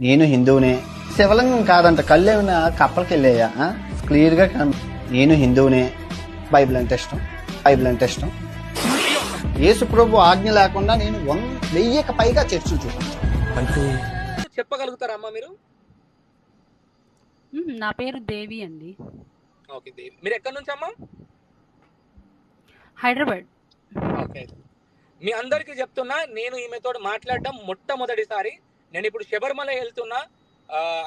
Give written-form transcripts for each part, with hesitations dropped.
నేను హిందువునే. శివలింగం కాదంట, కళ్ళు ఏమైనా కప్పలకి వెళ్ళాయా? క్లియర్గా నేను హిందువునే. బైబిల్ అంటే ఇష్టం. యేసు ప్రభు ఆజ్ఞ లేకుండా నేను 1000కి పైగా చర్చలు చూపించాను అంటూ చెప్పగలుగుతారమ్మా మీరు? నా పేరు దేవి అండి. ఓకే దేవి, మీరు ఎక్కడి నుంచి అమ్మా? హైదరాబాద్. ఓకే, మీ అందరికీ చెప్తున్నా, నేను ఈమెతో మాట్లాడడం మొట్టమొదటిసారి. నేను ఇప్పుడు శబరిమల వెళ్తున్నా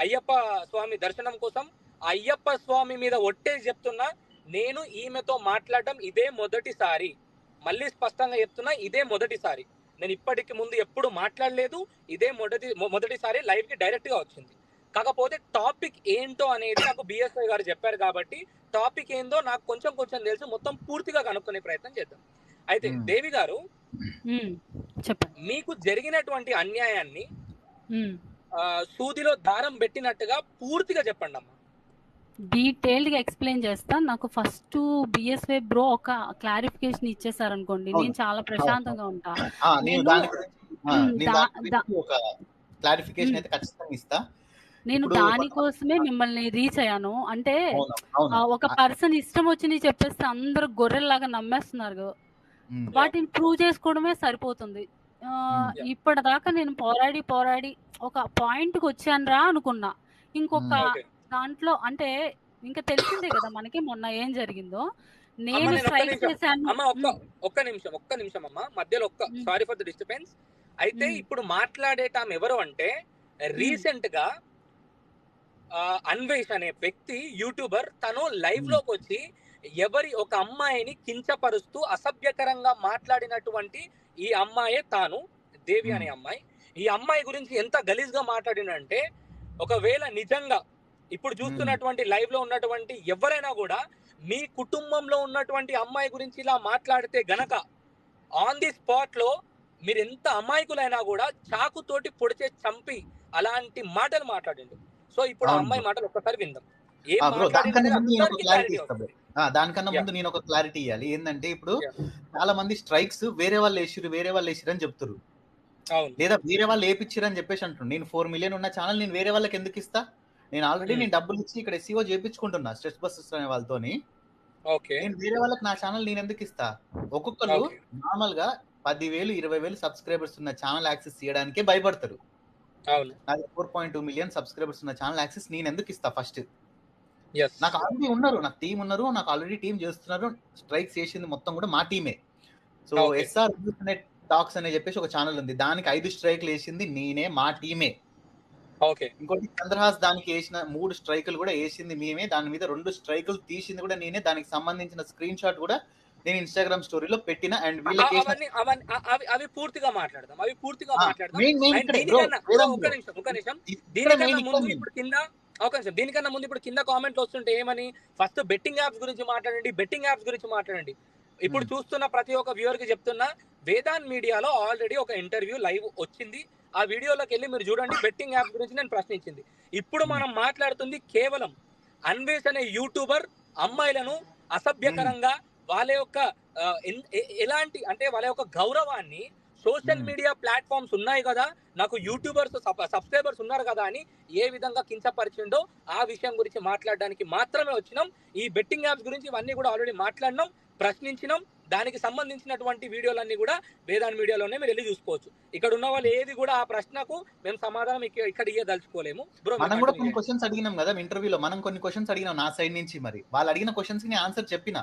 అయ్యప్ప స్వామి దర్శనం కోసం. అయ్యప్ప స్వామి మీద ఒట్టేసి చెప్తున్నా, నేను ఈమెతో మాట్లాడడం ఇదే మొదటిసారి. మళ్ళీ స్పష్టంగా చెప్తున్నా, ఇదే మొదటిసారి. నేను ఇప్పటికి ముందు ఎప్పుడు మాట్లాడలేదు, ఇదే మొదటిసారి లైవ్ కి డైరెక్ట్ గా వచ్చింది. కాకపోతే టాపిక్ ఏంటో అనేది నాకు బిఎస్ఐ గారు చెప్పారు కాబట్టి టాపిక్ ఏందో నాకు కొంచెం తెలుసు. మొత్తం పూర్తిగా కనుక్కునే ప్రయత్నం చేద్దాం. అయితే దేవి గారు, చెప్పండి. మీకు జరిగినటువంటి అన్యాయాన్ని సూదిలో దారం పెట్టినట్టుగా పూర్తిగా చెప్పండి అమ్మా. డీటెయిల్డ్ గా ఎక్స్ప్లెయిన్ చేస్తా. నాకు ఫస్ట్ బిఎస్వై బ్రో ఒక క్లారిఫికేషన్ ఇచ్చేసారు అనుకోండి, నేను చాలా ప్రశాంతంగా ఉంటా. నేను దానికోసమే మిమ్మల్ని రీచ్ అయ్యాను. అంటే ఒక పర్సన్ ఇష్టం వచ్చి చెప్పేస్తే అందరూ గొర్రెల్లాగా నమ్మేస్తున్నారు. వాటిని ప్రూవ్ చేసుకోవడమే సరిపోతుంది. ఇప్పటిదాకా నేను పోరాడి ఒక పాయింట్ కి వచ్చాను రా అనుకున్నా. ఇంకొక దాంట్లో అంటే ఇంకా తెలిసిందే కదా మనకి మొన్న ఏం జరిగిందో. నేను స్ట్రైక్ చేశాను. ఒక్క నిమిషం అమ్మా, మధ్యలో సారీ ఫర్ ద డిస్టర్బెన్స్. అయితే ఇప్పుడు మాట్లాడేటాం ఎవరు అంటే, రీసెంట్ గా అన్వేష్ అనే వ్యక్తి యూట్యూబర్, తను లైవ్ లోకి వచ్చి ఒక అమ్మాయిని కించపరుస్తూ అసభ్యకరంగా మాట్లాడినటువంటి ఈ అమ్మాయే తాను, దేవి అనే అమ్మాయి. ఈ అమ్మాయి గురించి ఎంత గలీజ్ గా మాట్లాడినంటే, ఒకవేళ నిజంగా ఇప్పుడు చూస్తున్నటువంటి లైవ్ లో ఉన్నటువంటి ఎవరైనా కూడా మీ కుటుంబంలో ఉన్నటువంటి అమ్మాయి గురించి ఇలా మాట్లాడితే గనక ఆన్ ది స్పాట్ లో మీరు ఎంత అమాయకులైనా కూడా చాకుతోటి పొడిచే చంపి అలాంటి మాటలు మాట్లాడిండు. సో ఇప్పుడు ఆ అమ్మాయి మాటలు ఒక్కసారి విందాం. దానికన్నా ముందు నేను ఒక క్లారిటీ ఇవ్వాలి. ఏంటంటే ఇప్పుడు చాలా మంది స్ట్రైక్స్ వేరే వాళ్ళు వేసిరు అని చెప్తారు, లేదా వేరే వాళ్ళు వేపించారు అని చెప్పేసి అంటున్నారు. నేను 4 మిలియన్ ఉన్న ఛానల్ నేను వేరే వాళ్ళకి ఎందుకు ఇస్తా? నేను ఆల్రెడీ నేను డబ్బులు ఇచ్చి ఇక్కడ ఎస్సీఓ చేయించుకుంటున్నా స్ట్రెస్ బస్సెస్ అనే వాళ్ళతోని. నేను వేరే వాళ్ళకి నా ఛానల్ నేను ఎందుకు ఇస్తా? ఒక్కొక్కరు నార్మల్ గా 10,000 20,000 సబ్స్క్రైబర్స్ ఉన్న ఛానల్ యాక్సెస్ చేయడానికే భయపడతారు. నాది 4.2 మిలియన్ సబ్స్క్రైబర్స్ ఉన్న ఛానల్ యాక్సెస్ నేను ఎందుకు ఇస్తా? ఫస్ట్ నాకు ఆల్రెడీ ఉన్నారు, నాకు టీం ఉన్నారు, నాకు ఆల్రెడీ టీం చేస్తున్నారు. స్ట్రైక్స్ చేసింది మొత్తం కూడా మా టీమే. సో ఎస్ఆర్ టాక్స్ అని చెప్పేసి ఒక ఛానల్ ఉంది, దానికి 5 స్ట్రైక్లు వేసింది నేనే, మా టీమే. ఇంకోటి చంద్రహాస్ దానికి వేసిన 3 స్ట్రైకులు కూడా వేసింది మేమే. దాని మీద 2 స్ట్రైకులు తీసింది కూడా నేనే. దానికి సంబంధించిన స్క్రీన్ షాట్ కూడా నేను ఇన్స్టాగ్రామ్ స్టోరీలో పెట్టిన. అండ్ వీళ్ళకి అవి పూర్తిగా మాట్లాడదాం. దీనికన్నా ముందు ఇప్పుడు కింద కామెంట్లు వస్తుంటే ఏమని, ఫస్ట్ బెట్టింగ్ యాప్స్ గురించి మాట్లాడండి. ఇప్పుడు చూస్తున్న ప్రతి ఒక్క వ్యూవర్ కి చెప్తున్నా, వేదాంత్ మీడియాలో ఆల్రెడీ ఒక ఇంటర్వ్యూ లైవ్ వచ్చింది. ఆ వీడియోలోకి వెళ్ళి మీరు చూడండి. బెట్టింగ్ యాప్ గురించి నేను ప్రశ్నించింది. ఇప్పుడు మనం మాట్లాడుతుంది కేవలం అన్వేష్ అనే యూట్యూబర్ అమ్మాయిలను అసభ్యకరంగా వాళ్ళ యొక్క ఎలాంటి అంటే వాళ్ళ యొక్క గౌరవాన్ని, సోషల్ మీడియా ప్లాట్ఫామ్స్ ఉన్నాయి కదా, నాకు యూట్యూబర్స్ సబ్స్క్రైబర్స్ ఉన్నారు కదా అని ఏ విధంగా కించపరిచిండో ఆ విషయం గురించి మాట్లాడడానికి మాత్రమే వచ్చినాం. ఈ బెట్టింగ్ యాప్స్ గురించి ఇవన్నీ కూడా ఆల్రెడీ మాట్లాడినాం, ప్రశ్నించినాం. దానికి సంబంధించినటువంటి వీడియోలన్నీ కూడా వేదాంత్ మీడియాలోనే మీరు వెళ్ళి చూసుకోవచ్చు. ఇక్కడ ఉన్న వాళ్ళు ఏది కూడా ఆ ప్రశ్నకు మేము సమాధానం ఇక్కడ ఇయ్యదలుచుకోలేము. మనం కూడా కొన్ని క్వశ్చన్స్ అడిగినాం కదా ఇంటర్వ్యూలో, మనం కొన్ని క్వశ్చన్స్ అడిగినాం నా సైడ్ నుంచి. మరి వాళ్ళు అడిగిన క్వశ్చన్స్ కి ఆన్సర్ చెప్పిన.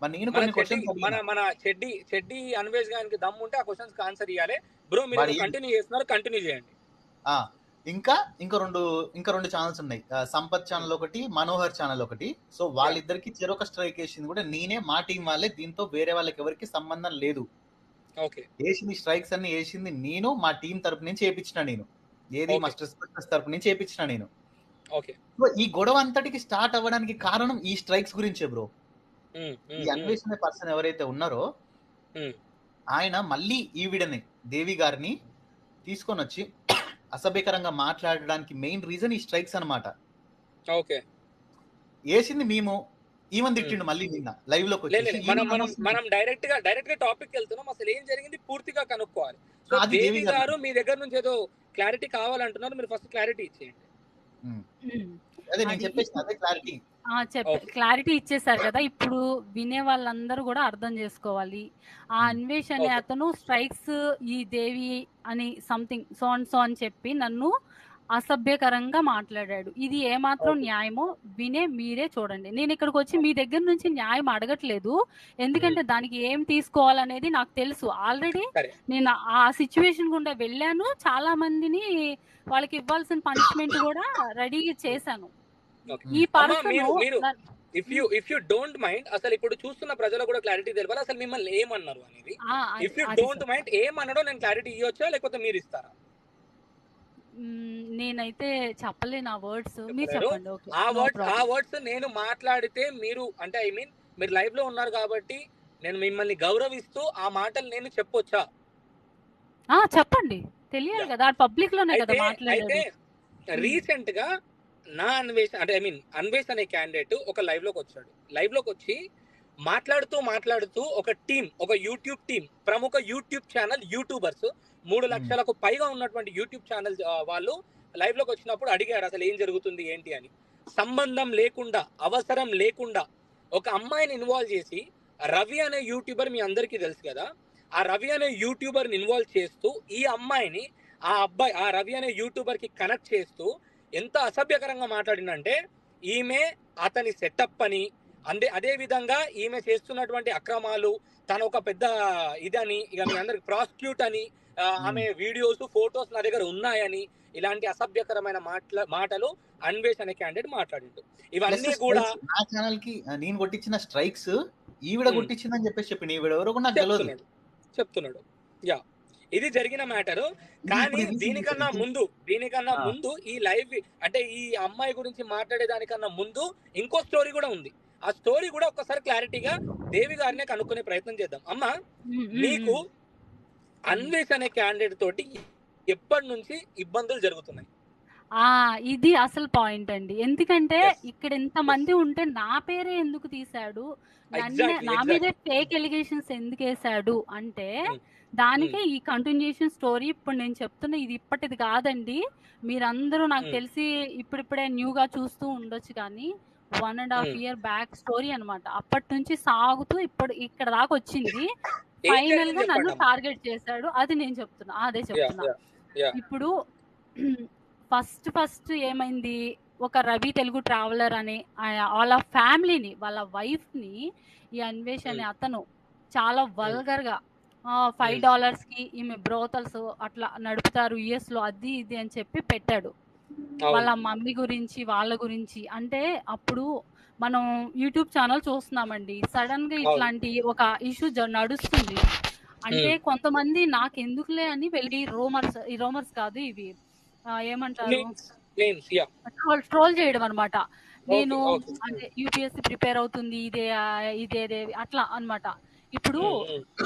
మన చెడ్డి అన్వేష్ గారికి దమ్ము ఉంటే ఆ క్వశ్చన్స్ కి ఆన్సర్ ఇవ్వాలి. బ్రో మీరు కంటిన్యూ చేస్తున్నారు, కంటిన్యూ చేయండి. ఇంకా రెండు ఛానల్స్ ఉన్నాయి, సంపత్ ఛానల్ ఒకటి, మనోహర్ ఛానల్ ఒకటి. సో వాళ్ళిద్దరికి చెరొక స్ట్రైక్ వేసింది కూడా నేనే, మా టీం వాళ్ళే. దీంతో వేరే వాళ్ళకి ఎవరికి సంబంధం లేదు. వేసింది స్ట్రైక్స్ అన్ని వేసింది నేను, మా టీం తరపు నుంచి వేయించిన నేను, ఏది మా స్ట్రెస్ తరపు నుంచి వేయించిన నేను. ఈ గొడవ అంతటికి స్టార్ట్ అవ్వడానికి కారణం ఈ స్ట్రైక్స్ గురించే బ్రో. ఈ అన్వేషణ పర్సన్ ఎవరైతే ఉన్నారో ఆయన మళ్ళీ ఈవిడని, దేవి గారిని తీసుకొని వచ్చి అసభ్యకరంగా మాట్లాడడానికి మెయిన్ రీజన్ ఈ స్ట్రైక్స్ అన్నమాట. వేసింది మేము, ఈవెన్ తిట్టిండు మళ్ళీ నిన్న లైవ్ లోకి లేదు వచ్చేసి మనం మనం మనం డైరెక్ట్ గా టాపిక్ వెళ్తున్నాం. అసలు ఏం జరిగింది పూర్తిగా కనుక్కోవాలి. సో అది దేవి దేవి గారు. గారు మీ దగ్గర నుంచి ఏదో క్లారిటీ కావాలంటున్నారు, మీరు ఫస్ట్ క్లారిటీ ఇచ్చేయండి. అదే నేను అది చెప్పేసి అదే క్లారిటీ. క్లారిటీ ఇచ్చేసారు కదా. ఇప్పుడు వినే వాళ్ళందరూ కూడా అర్థం చేసుకోవాలి. ఆ అన్వేష్ అనే Okay. అతను స్ట్రైక్స్ ఈ దేవి అని సంథింగ్ సో అని చెప్పి నన్ను అసభ్యకరంగా మాట్లాడాడు. ఇది ఏమాత్రం Okay. న్యాయమో మీరే చూడండి. నేను ఇక్కడికి వచ్చి మీ దగ్గర నుంచి న్యాయం అడగట్లేదు. ఎందుకంటే దానికి ఏం తీసుకోవాలనేది నాకు తెలుసు. ఆల్రెడీ సరే. నేను ఆ సిచ్యువేషన్ గుండా వెళ్ళాను. చాలా మందిని వాళ్ళకి ఇవ్వాల్సిన పనిష్మెంట్ కూడా రెడీ చేశాను. Okay. ఈ అమ్మా, మీరు person if you don't mind, అసలు ఇప్పుడు చూస్తున్న ప్రజలకు కూడా క్లారిటీ తెలియాలి అసలు మిమ్మల్ని ఏమన్నారు అనేది. ఇఫ్ యూ డోంట్ మైండ్ ఏమన్నాడో నేను క్లారిటీ ఇవ్వచ్చా లేకపోతే మీరు ఇస్తారా? నేనైతే చెప్పలేను ఆ వర్డ్స్. మీరు చెప్పండి. ఓకే, ఆ వర్డ్స్ నేను మాట్లాడితే మీరు అంటే ఐ మీన్ మీరు లైవ్ లో ఉన్నారు కాబట్టి నేను మిమ్మల్ని గౌరవిస్తూ ఆ మాటలు నేను చెప్పొచ్చా? చెప్పండి, తెలియాలి కదా, పబ్లిక్ లోనే కదా అయితే మాట్లాడేది. రీసెంట్ గా నా అన్వేష్ అంటే ఐ మీన్ అన్వేష్ అనే క్యాండిడేట్ ఒక లైవ్ లోకి వచ్చాడు. లైవ్ లోకి వచ్చి మాట్లాడుతూ ఒక యూట్యూబ్ టీం, ప్రముఖ యూట్యూబ్ ఛానల్ యూట్యూబర్స్ 3 లక్షలకు పైగా ఉన్నటువంటి యూట్యూబ్ ఛానల్ వాళ్ళు లైవ్ లోకి వచ్చినప్పుడు అడిగారు అసలు ఏం జరుగుతుంది ఏంటి అని. సంబంధం లేకుండా, అవసరం లేకుండా ఒక అమ్మాయిని ఇన్వాల్వ్ చేసి, రవి అనే యూట్యూబర్ మీ అందరికీ తెలుసు కదా, ఆ రవి అనే యూట్యూబర్ ని ఇన్వాల్వ్ చేస్తూ ఈ అమ్మాయిని ఆ రవి అనే యూట్యూబర్ కి కనెక్ట్ చేస్తూ ఎంత అసభ్యకరంగా మాట్లాడిందంటే, ఈమె అతని సెటప్ అని, అదే విధంగా ఈమె చేస్తున్నటువంటి అక్రమాలు తన ఒక పెద్ద ఇదని, ఇక మీ అందరికి ప్రాస్టిట్యూట్ అని, ఆమె వీడియోస్ ఫోటోస్ నా దగ్గర ఉన్నాయని, ఇలాంటి అసభ్యకరమైన మాటలు అన్వేష్ అనే క్యాండిడేట్ మాట్లాడిండు. ఇవన్నీ కూడా నా ఛానల్ కి నేను కొట్టించిన స్ట్రైక్స్ ఈవిడ కొట్టించిందని చెప్పేసి చెప్పింది. ఈవిడ ఎవరో కూడా నాకు తెలియదు చెప్తున్నాడు. యా, ఇది జరిగిన మ్యాటర్. కానీ దీనికన్నా ముందు ఈ లైవ్ అంటే ఈ అమ్మాయి గురించి మాట్లాడే దానికన్నా ముందు ఇంకో స్టోరీ కూడా ఉంది. ఆ స్టోరీ కూడా ఒక్కసారి క్లారిటీగా దేవి గారినే కనుక్కునే ప్రయత్నం చేద్దాం. అమ్మా, మీకు అన్వేష్ అనే క్యాండిడేట్ తోటి ఎప్పటి నుంచి ఇబ్బందులు జరుగుతున్నాయి? ఇది అసలు పాయింట్ అండి. ఎందుకంటే ఇక్కడ ఇంత మంది ఉంటే నా పేరే ఎందుకు తీసాడు, నా మీదే ఫేక్ ఎలిగేషన్స్ ఎందుకు వేసాడు అంటే దానికే ఈ కంటిన్యూషన్ స్టోరీ. ఇప్పుడు నేను చెప్తున్నా, ఇది ఇప్పటిది కాదండి. మీరందరూ నాకు తెలిసి ఇప్పుడిప్పుడే న్యూగా చూస్తూ ఉండొచ్చు, కానీ 1.5 year బ్యాక్ స్టోరీ అన్నమాట. అప్పటి నుంచి సాగుతూ ఇప్పుడు ఇక్కడ దాకా వచ్చింది. ఫైనల్ గా నన్ను టార్గెట్ చేశాడు. అది నేను చెప్తున్నా, అదే చెప్తున్నా. ఇప్పుడు ఫస్ట్ ఏమైంది, ఒక రవి తెలుగు ట్రావెలర్ అనే వాళ్ళ ఫ్యామిలీని, వాళ్ళ వైఫ్ ని ఈ అన్వేష్ అనే అతను చాలా వల్గర్ గా $5 కి ఈమె బ్రోతల్స్ అట్లా నడుపుతారు యుఎస్ లో, అది ఇది అని చెప్పి పెట్టాడు. వాళ్ళ మమ్మీ గురించి, వాళ్ళ గురించి. అంటే అప్పుడు మనం యూట్యూబ్ ఛానల్ చూస్తున్నామండి, సడన్ గా ఇట్లాంటి ఒక ఇష్యూ నడుస్తుంది అంటే కొంతమంది నాకు ఎందుకులే అని వెళ్ళి రోమర్స్ కాదు ఇవి ఏమంటారు, ట్రోల్ చేయడం అనమాట. నేను అంటే యూపీఎస్సీ ప్రిపేర్ అవుతుంది ఇదే అట్లా అన్నమాట. ఇప్పుడు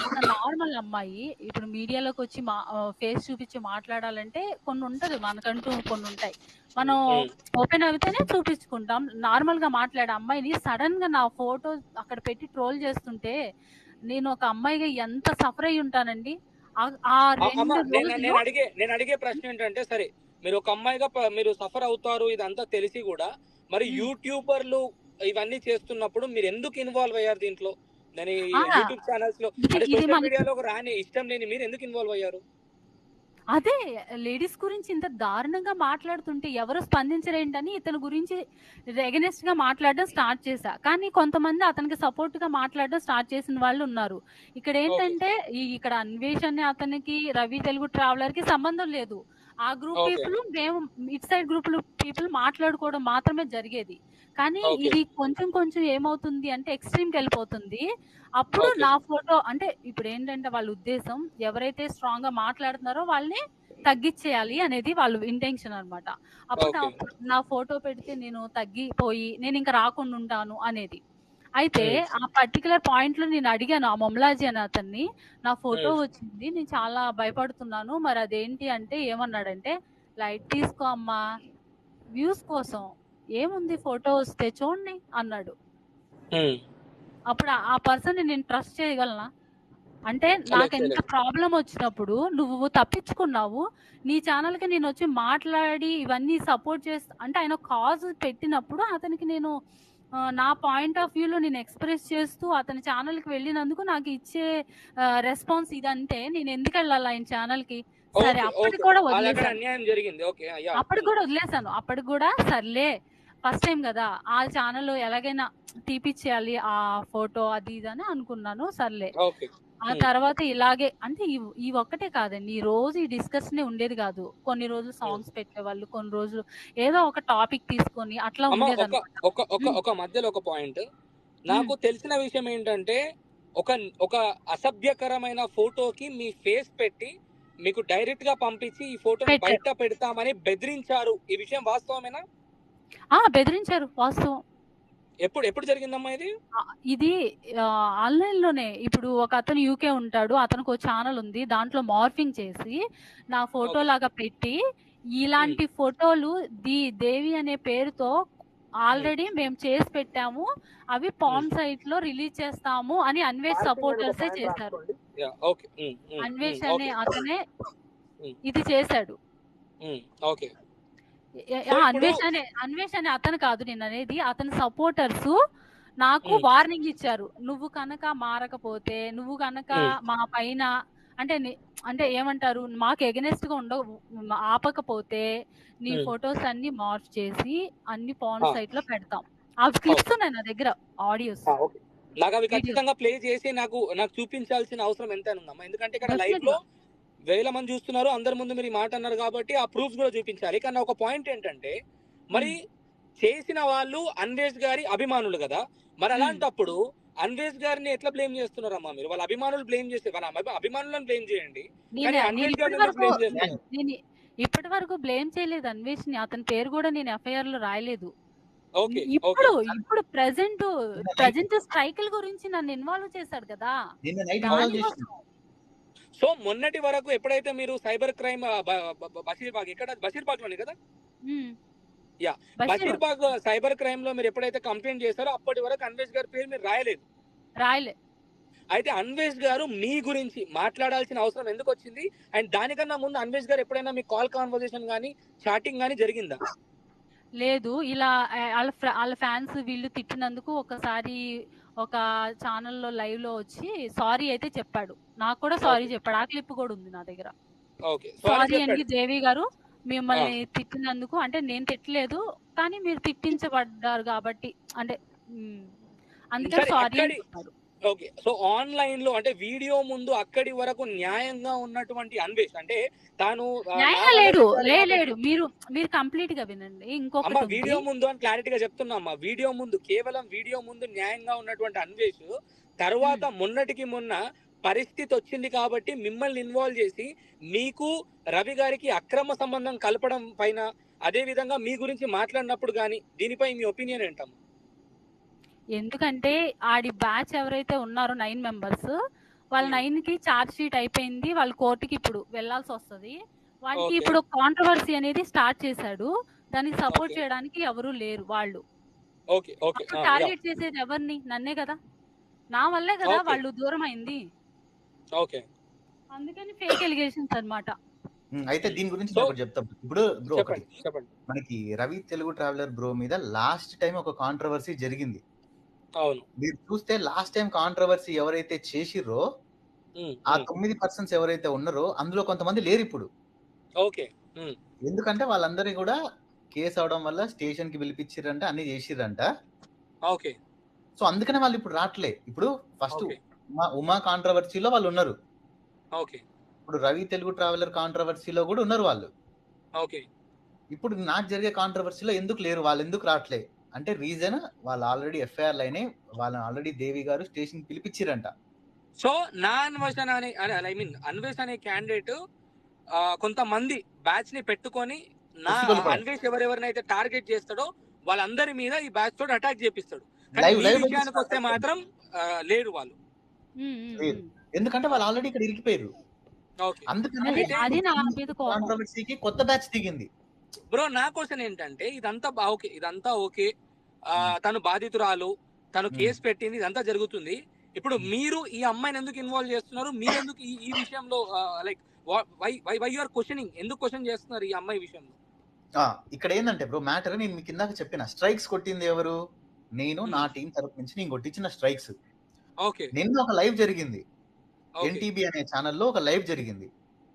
ఒక నార్మల్ అమ్మాయి ఇప్పుడు మీడియాలోకి వచ్చి ఫేస్ చూపించి మాట్లాడాలంటే కొన్ని ఉంటది, మనకంటూ కొన్ని ఉంటాయి. మనం ఓపెన్ అయితేనే చూపించుకుంటాం. నార్మల్ గా మాట్లాడే అమ్మాయిని సడన్ గా నా ఫోటో అక్కడ పెట్టి ట్రోల్ చేస్తుంటే నేను ఒక అమ్మాయిగా ఎంత సఫర్ అయి ఉంటానండి. నేను అడిగే ప్రశ్న ఏంటంటే, సరే మీరు ఒక అమ్మాయిగా మీరు సఫర్ అవుతారు ఇదంతా తెలిసి కూడా, మరి యూట్యూబర్లు ఇవన్నీ చేస్తున్నప్పుడు మీరు ఎందుకు ఇన్వాల్వ్ అయ్యారు దీంట్లో? నేను యూట్యూబ్ ఛానల్స్ లో సోషల్ మీడియాలో రాని ఇష్టం లేని మీరు ఎందుకు ఇన్వాల్వ్ అయ్యారు? అదే లేడీస్ గురించి ఇంత దారుణంగా మాట్లాడుతుంటే ఎవరు స్పందించరేంటని ఇతని గురించి ఎగనెస్ట్ గా మాట్లాడడం స్టార్ట్ చేశా. కానీ కొంతమంది అతనికి సపోర్ట్ గా మాట్లాడడం స్టార్ట్ చేసిన వాళ్ళు ఉన్నారు. ఇక్కడ ఏంటంటే ఇక్కడ అన్వేష్ అనే అతనికి రవి తెలుగు ట్రావెలర్ కి సంబంధం లేదు. ఆ గ్రూప్ పీపుల్, మేము ఇట్ సైడ్ గ్రూప్ పీపుల్ మాట్లాడుకోవడం మాత్రమే జరిగేది. కానీ ఇది కొంచెం ఏమవుతుంది అంటే ఎక్స్ట్రీమ్ కి వెళ్ళిపోతుంది. అప్పుడు నా ఫోటో అంటే ఇప్పుడు ఏంటంటే వాళ్ళ ఉద్దేశం ఎవరైతే స్ట్రాంగ్ గా మాట్లాడుతున్నారో వాళ్ళని తగ్గించేయాలి అనేది వాళ్ళ ఇంటెన్షన్ అనమాట. అప్పుడు నా ఫోటో పెడితే నేను తగ్గిపోయి నేను ఇంకా రాకుండా ఉంటాను అనేది. అయితే ఆ పర్టికులర్ పాయింట్ లో నేను అడిగాను ఆ మొమ్లాజీ అని అతన్ని, నా ఫోటో వచ్చింది, నేను చాలా భయపడుతున్నాను, మరి అదేంటి అంటే ఏమన్నాడంటే, లైట్ తీసుకో అమ్మా, వ్యూస్ కోసం ఏముంది, ఫోటో వస్తే చూడండి అన్నాడు. అప్పుడు ఆ పర్సన్ నేను ట్రస్ట్ చేయగలనా? అంటే నాకు ఎంత ప్రాబ్లం వచ్చినప్పుడు నువ్వు తప్పించుకున్నావు, నీ ఛానల్కి నేను వచ్చి మాట్లాడి ఇవన్నీ సపోర్ట్ చేస్తా అంటే ఆయన కాజ్ పెట్టినప్పుడు అతనికి నేను నా పాయింట్ ఆఫ్ వ్యూలో నేను ఎక్స్ప్రెస్ చేస్తూ అతని ఛానల్కి వెళ్ళినందుకు నాకు ఇచ్చే రెస్పాన్స్ ఇదంటే నేను ఎందుకు వెళ్ళాలి ఆయన ఛానల్కి? సరే అప్పటికి కూడా వదిలేసాను, అప్పటికి కూడా సర్లే ఫస్ట్ టైం కదా ఆ ఛానల్ ఎలాగైనా తీపిచ్చేయాలి ఆ ఫోటో అది ఇది అని అనుకున్నాను, సర్లే. ఆ తర్వాత ఇలాగే అంటే ఈ ఒక్కటే కాదండి, ఈ రోజు ఈ డిస్కషన్ ఉండేది కాదు. కొన్ని రోజులు సాంగ్స్ పెట్టేవాళ్ళు, కొన్ని రోజులు ఏదో ఒక టాపిక్ తీసుకొని అట్లా ఉండేది. ఒక మధ్యలో ఒక పాయింట్ నాకు తెలిసిన విషయం ఏంటంటే, ఒక అసభ్యకరమైన ఫోటోకి మీ ఫేస్ పెట్టి మీకు డైరెక్ట్ గా పంపించి ఈ ఫోటో బయట పెడతామని బెదిరించారు. ఈ విషయం వాస్తవమేనా? బెదిరించారు, వాస్తవం. ఎప్పుడు జరిగిందమ్మా ఇది? ఇది ఆన్లైన్ లోనే. ఇప్పుడు ఒక అతను యూకే ఉంటాడు, అతనికి ఒక ఛానల్ ఉంది, దాంట్లో మార్ఫింగ్ చేసి నా ఫోటో లాగా పెట్టి ఇలాంటి ఫోటోలు దేవి అనే పేరుతో ఆల్రెడీ మేము చేసి పెట్టాము, అవి పాన్ సైట్ లో రిలీజ్ చేస్తాము అని అన్వేష్ సపోర్టర్సే చేశారు. అన్వేష్ అనే అతనే ఇది చేశాడు. అన్వేష్ అనే అతను కాదు నేను అనేది, అతని సపోర్టర్స్ నాకు వార్నింగ్ ఇచ్చారు, నువ్వు కనుక మారకపోతే, నువ్వు కనుక మా పైన అంటే ఏమంటారు మాకు ఎగనెస్ట్ గా ఆపకపోతే నీ ఫొటోస్ అన్ని మార్చ్ చేసి అన్ని పాన్ సైట్ లో పెడతాం. అవి క్లిప్స్ ఉన్నాయి నా దగ్గర, ఆడియోస్. నాకు అవి ఖచ్చితంగా ప్లే చేసి నాకు చూపించాల్సిన అవసరం ఎంత ఉందమ్మా, ఎందుకంటే ఇక్కడ లైవ్ లో వేల మంది చూస్తున్నారు, అందరి ముందు మీరు మాట అన్నారు కాబట్టి ఆ ప్రూఫ్స్ కూడా చూపించాలి. కానీ ఒక పాయింట్ ఏంటంటే, మరి చేసిన వాళ్ళు అన్వేష్ గారి అభిమానులు కదా, మరి అలాంటప్పుడు అన్వేష్ గారిని ఎట్లా బ్లేమ్ చేస్తున్నారమ్మా మీరు? వాళ్ళ అభిమానులు బ్లేమ్ చేస్తే వాళ్ళ అభిమానులను బ్లేమ్ చేయండి, కానీ అన్వేష్ గారిని బ్లేమ్ చేస్తున్నారు. ఇప్పటి వరకు బ్లేమ్ చేయలేదు అన్వేష్ ని, అతని పేరు కూడా నేను ఎఫ్ఐఆర్ లో రాయలేదు. ఇప్పుడు ప్రెసెంట్ స్ట్రైకుల గురించి నన్ను ఇన్వాల్వ్ చేశాడు కదా. సో మొన్నటి వరకు ఎప్పుడైతే మీరు సైబర్ క్రైమ్ బషీర్బాగ్ లోనే కదా, బషీర్బాగ్ సైబర్ క్రైమ్ లో మీరు ఎప్పుడైతే కంప్లైంట్ చేశారో అప్పటి వరకు అన్వేష్ గారి పేరు మీరు రాయలేదు. అయితే అన్వేష్ గారు మీ గురించి మాట్లాడాల్సిన అవసరం ఎందుకు వచ్చింది? అండ్ దానికన్నా ముందు అన్వేష్ గారు ఎప్పుడైనా మీ కాల్ కాన్వర్సేషన్ గానీ చాటింగ్ గానీ జరిగిందా? లేదు. ఇలా వాళ్ళ ఫ్యాన్స్ వీళ్ళు తిట్టినందుకు ఒకసారి ఒక ఛానల్లో లైవ్ లో వచ్చి సారీ అయితే చెప్పాడు, నాకు కూడా సారీ చెప్పాడు. ఆ క్లిప్ కూడా ఉంది నా దగ్గర. సారీ అండి దేవి గారు, మిమ్మల్ని తిట్టినందుకు, అంటే నేను తిట్టలేదు కానీ మీరు తిట్టించబడ్డారు కాబట్టి అంటే అందుకే సారీ అని చెప్పాడు. ఓకే, సో ఆన్లైన్ లో అంటే వీడియో ముందు అక్కడి వరకు న్యాయంగా ఉన్నటువంటి అన్వేష్ అంటే తాను లేడు. మీరు కంప్లీట్ గా వినండి. ఇంకొక వీడియో ముందు అని క్లారిటీగా చెప్తున్నా, వీడియో ముందు కేవలం వీడియో ముందు న్యాయంగా ఉన్నటువంటి అన్వేష్ తర్వాత మొన్నటికి మొన్న పరిస్థితి వచ్చింది కాబట్టి మిమ్మల్ని ఇన్వాల్వ్ చేసి మీకు రవి గారికి అక్రమ సంబంధం కలపడం పైన, అదే విధంగా మీ గురించి మాట్లాడినప్పుడు కానీ దీనిపై మీ ఒపీనియన్ ఏంటమ్మా? ఎందుకంటే ఆడి బ్యాచ్ ఎవరైతే ఉన్నారో 9 మెంబర్స్, వాళ్ళ 9కి ఛార్జ్ షీట్ అయిపోయింది, వాళ్ళు కోర్టుకి ఇప్పుడు వెళ్లాల్సి వస్తుంది. వాళ్ళకి ఇప్పుడు కాంట్రవర్సీ అనేది స్టార్ట్ చేశాడు, దానికి సపోర్ట్ చేయడానికి ఎవరు లేరు. వాళ్ళు టార్గెట్ చేసేది ఎవరిని? నన్నే కదా, నా వల్లే కదా వాళ్ళు దూరం అయింది. అందుకని ఫేక్ ఎలిగేషన్స్ అన్నమాట. అయితే దీని గురించి చెప్తాం. ఇప్పుడు బ్రో మనకి రవి తెలుగు ట్రావెలర్ బ్రో మీద లాస్ట్ టైం ఒక కాంట్రవర్సీ జరిగింది. అవును, మీరు చూస్తే లాస్ట్ టైం కాంట్రవర్సీ ఎవరైతే చేసిర్రో ఆ 9 పర్సన్స్ ఎవరైతే ఉన్నారో అందులో కొంతమంది లేరు ఇప్పుడు. ఎందుకంటే వాళ్ళందరినీ కూడా కేసు అవడం వల్ల స్టేషన్ కి పిలిపించిర్రంట, అన్ని చేసిర్రంట. సో అందుకనే వాళ్ళు ఇప్పుడు రావట్లే. ఇప్పుడు ఫస్ట్ ఉమా కాంట్రవర్సీలో వాళ్ళు ఉన్నారు, ఇప్పుడు రవి తెలుగు ట్రావెలర్ కాంట్రవర్సీలో కూడా ఉన్నారు వాళ్ళు. ఇప్పుడు నాకు జరిగే కాంట్రవర్సీలో ఎందుకు లేరు, వాళ్ళు ఎందుకు రావట్లే అంటే రీజన్ వాళ్ళు ఆల్రెడీ ఎఫ్ఐఆర్ లైనే, వాళ్ళని ఆల్రెడీ దేవి గారు స్టేషన్ పిలిపించిరంట. సో నా అన్వేష్ అనే క్యాండిడేట్ కొంతమంది బ్యాచ్ ని పెట్టుకొని నా అన్వేష్ ఎవరెవరినైతే టార్గెట్ చేస్తాడో వాళ్ళందరి మీద ఈ బ్యాచ్ తోటి అటాక్ చేపిస్తాడు. విషయానికి వస్తే మాత్రం లేరు వాళ్ళు, ఎందుకంటే వాళ్ళు ఆల్రెడీ ఇక్కడ ఇరికిపోయారు. అందుకని కాంట్రవర్సీకి కొత్త బ్యాచ్ దిగింది. బ్రో నా క్వశ్చన్ ఏంటంటే, ఇదంతా ఓకే తను బాధితురాలు, తను కేసు పెట్టింది, ఇదంతా జరుగుతుంది. ఇప్పుడు మీరు ఈ అమ్మాయిని ఎందుకు ఇన్వాల్వ్ చేస్తున్నారు? మీరు ఎందుకు ఈ విషయంలో like why you are questioning, ఎందుకు క్వశ్చన్ చేస్తున్నారు ఈ అమ్మాయి విషయంలో? ఇక్కడ ఏంటంటే బ్రో మ్యాటర్, నేను మీకు కిందాక చెప్పిన స్ట్రైక్స్ కొట్టింది ఎవరు? నేను నా టీం తరపు నుంచి నేను కొట్టించిన స్ట్రైక్స్. ఓకే, నిన్న ఒక లైవ్ జరిగింది, ఎన్టీబీ అనే ఛానల్లో ఒక లైవ్ జరిగింది.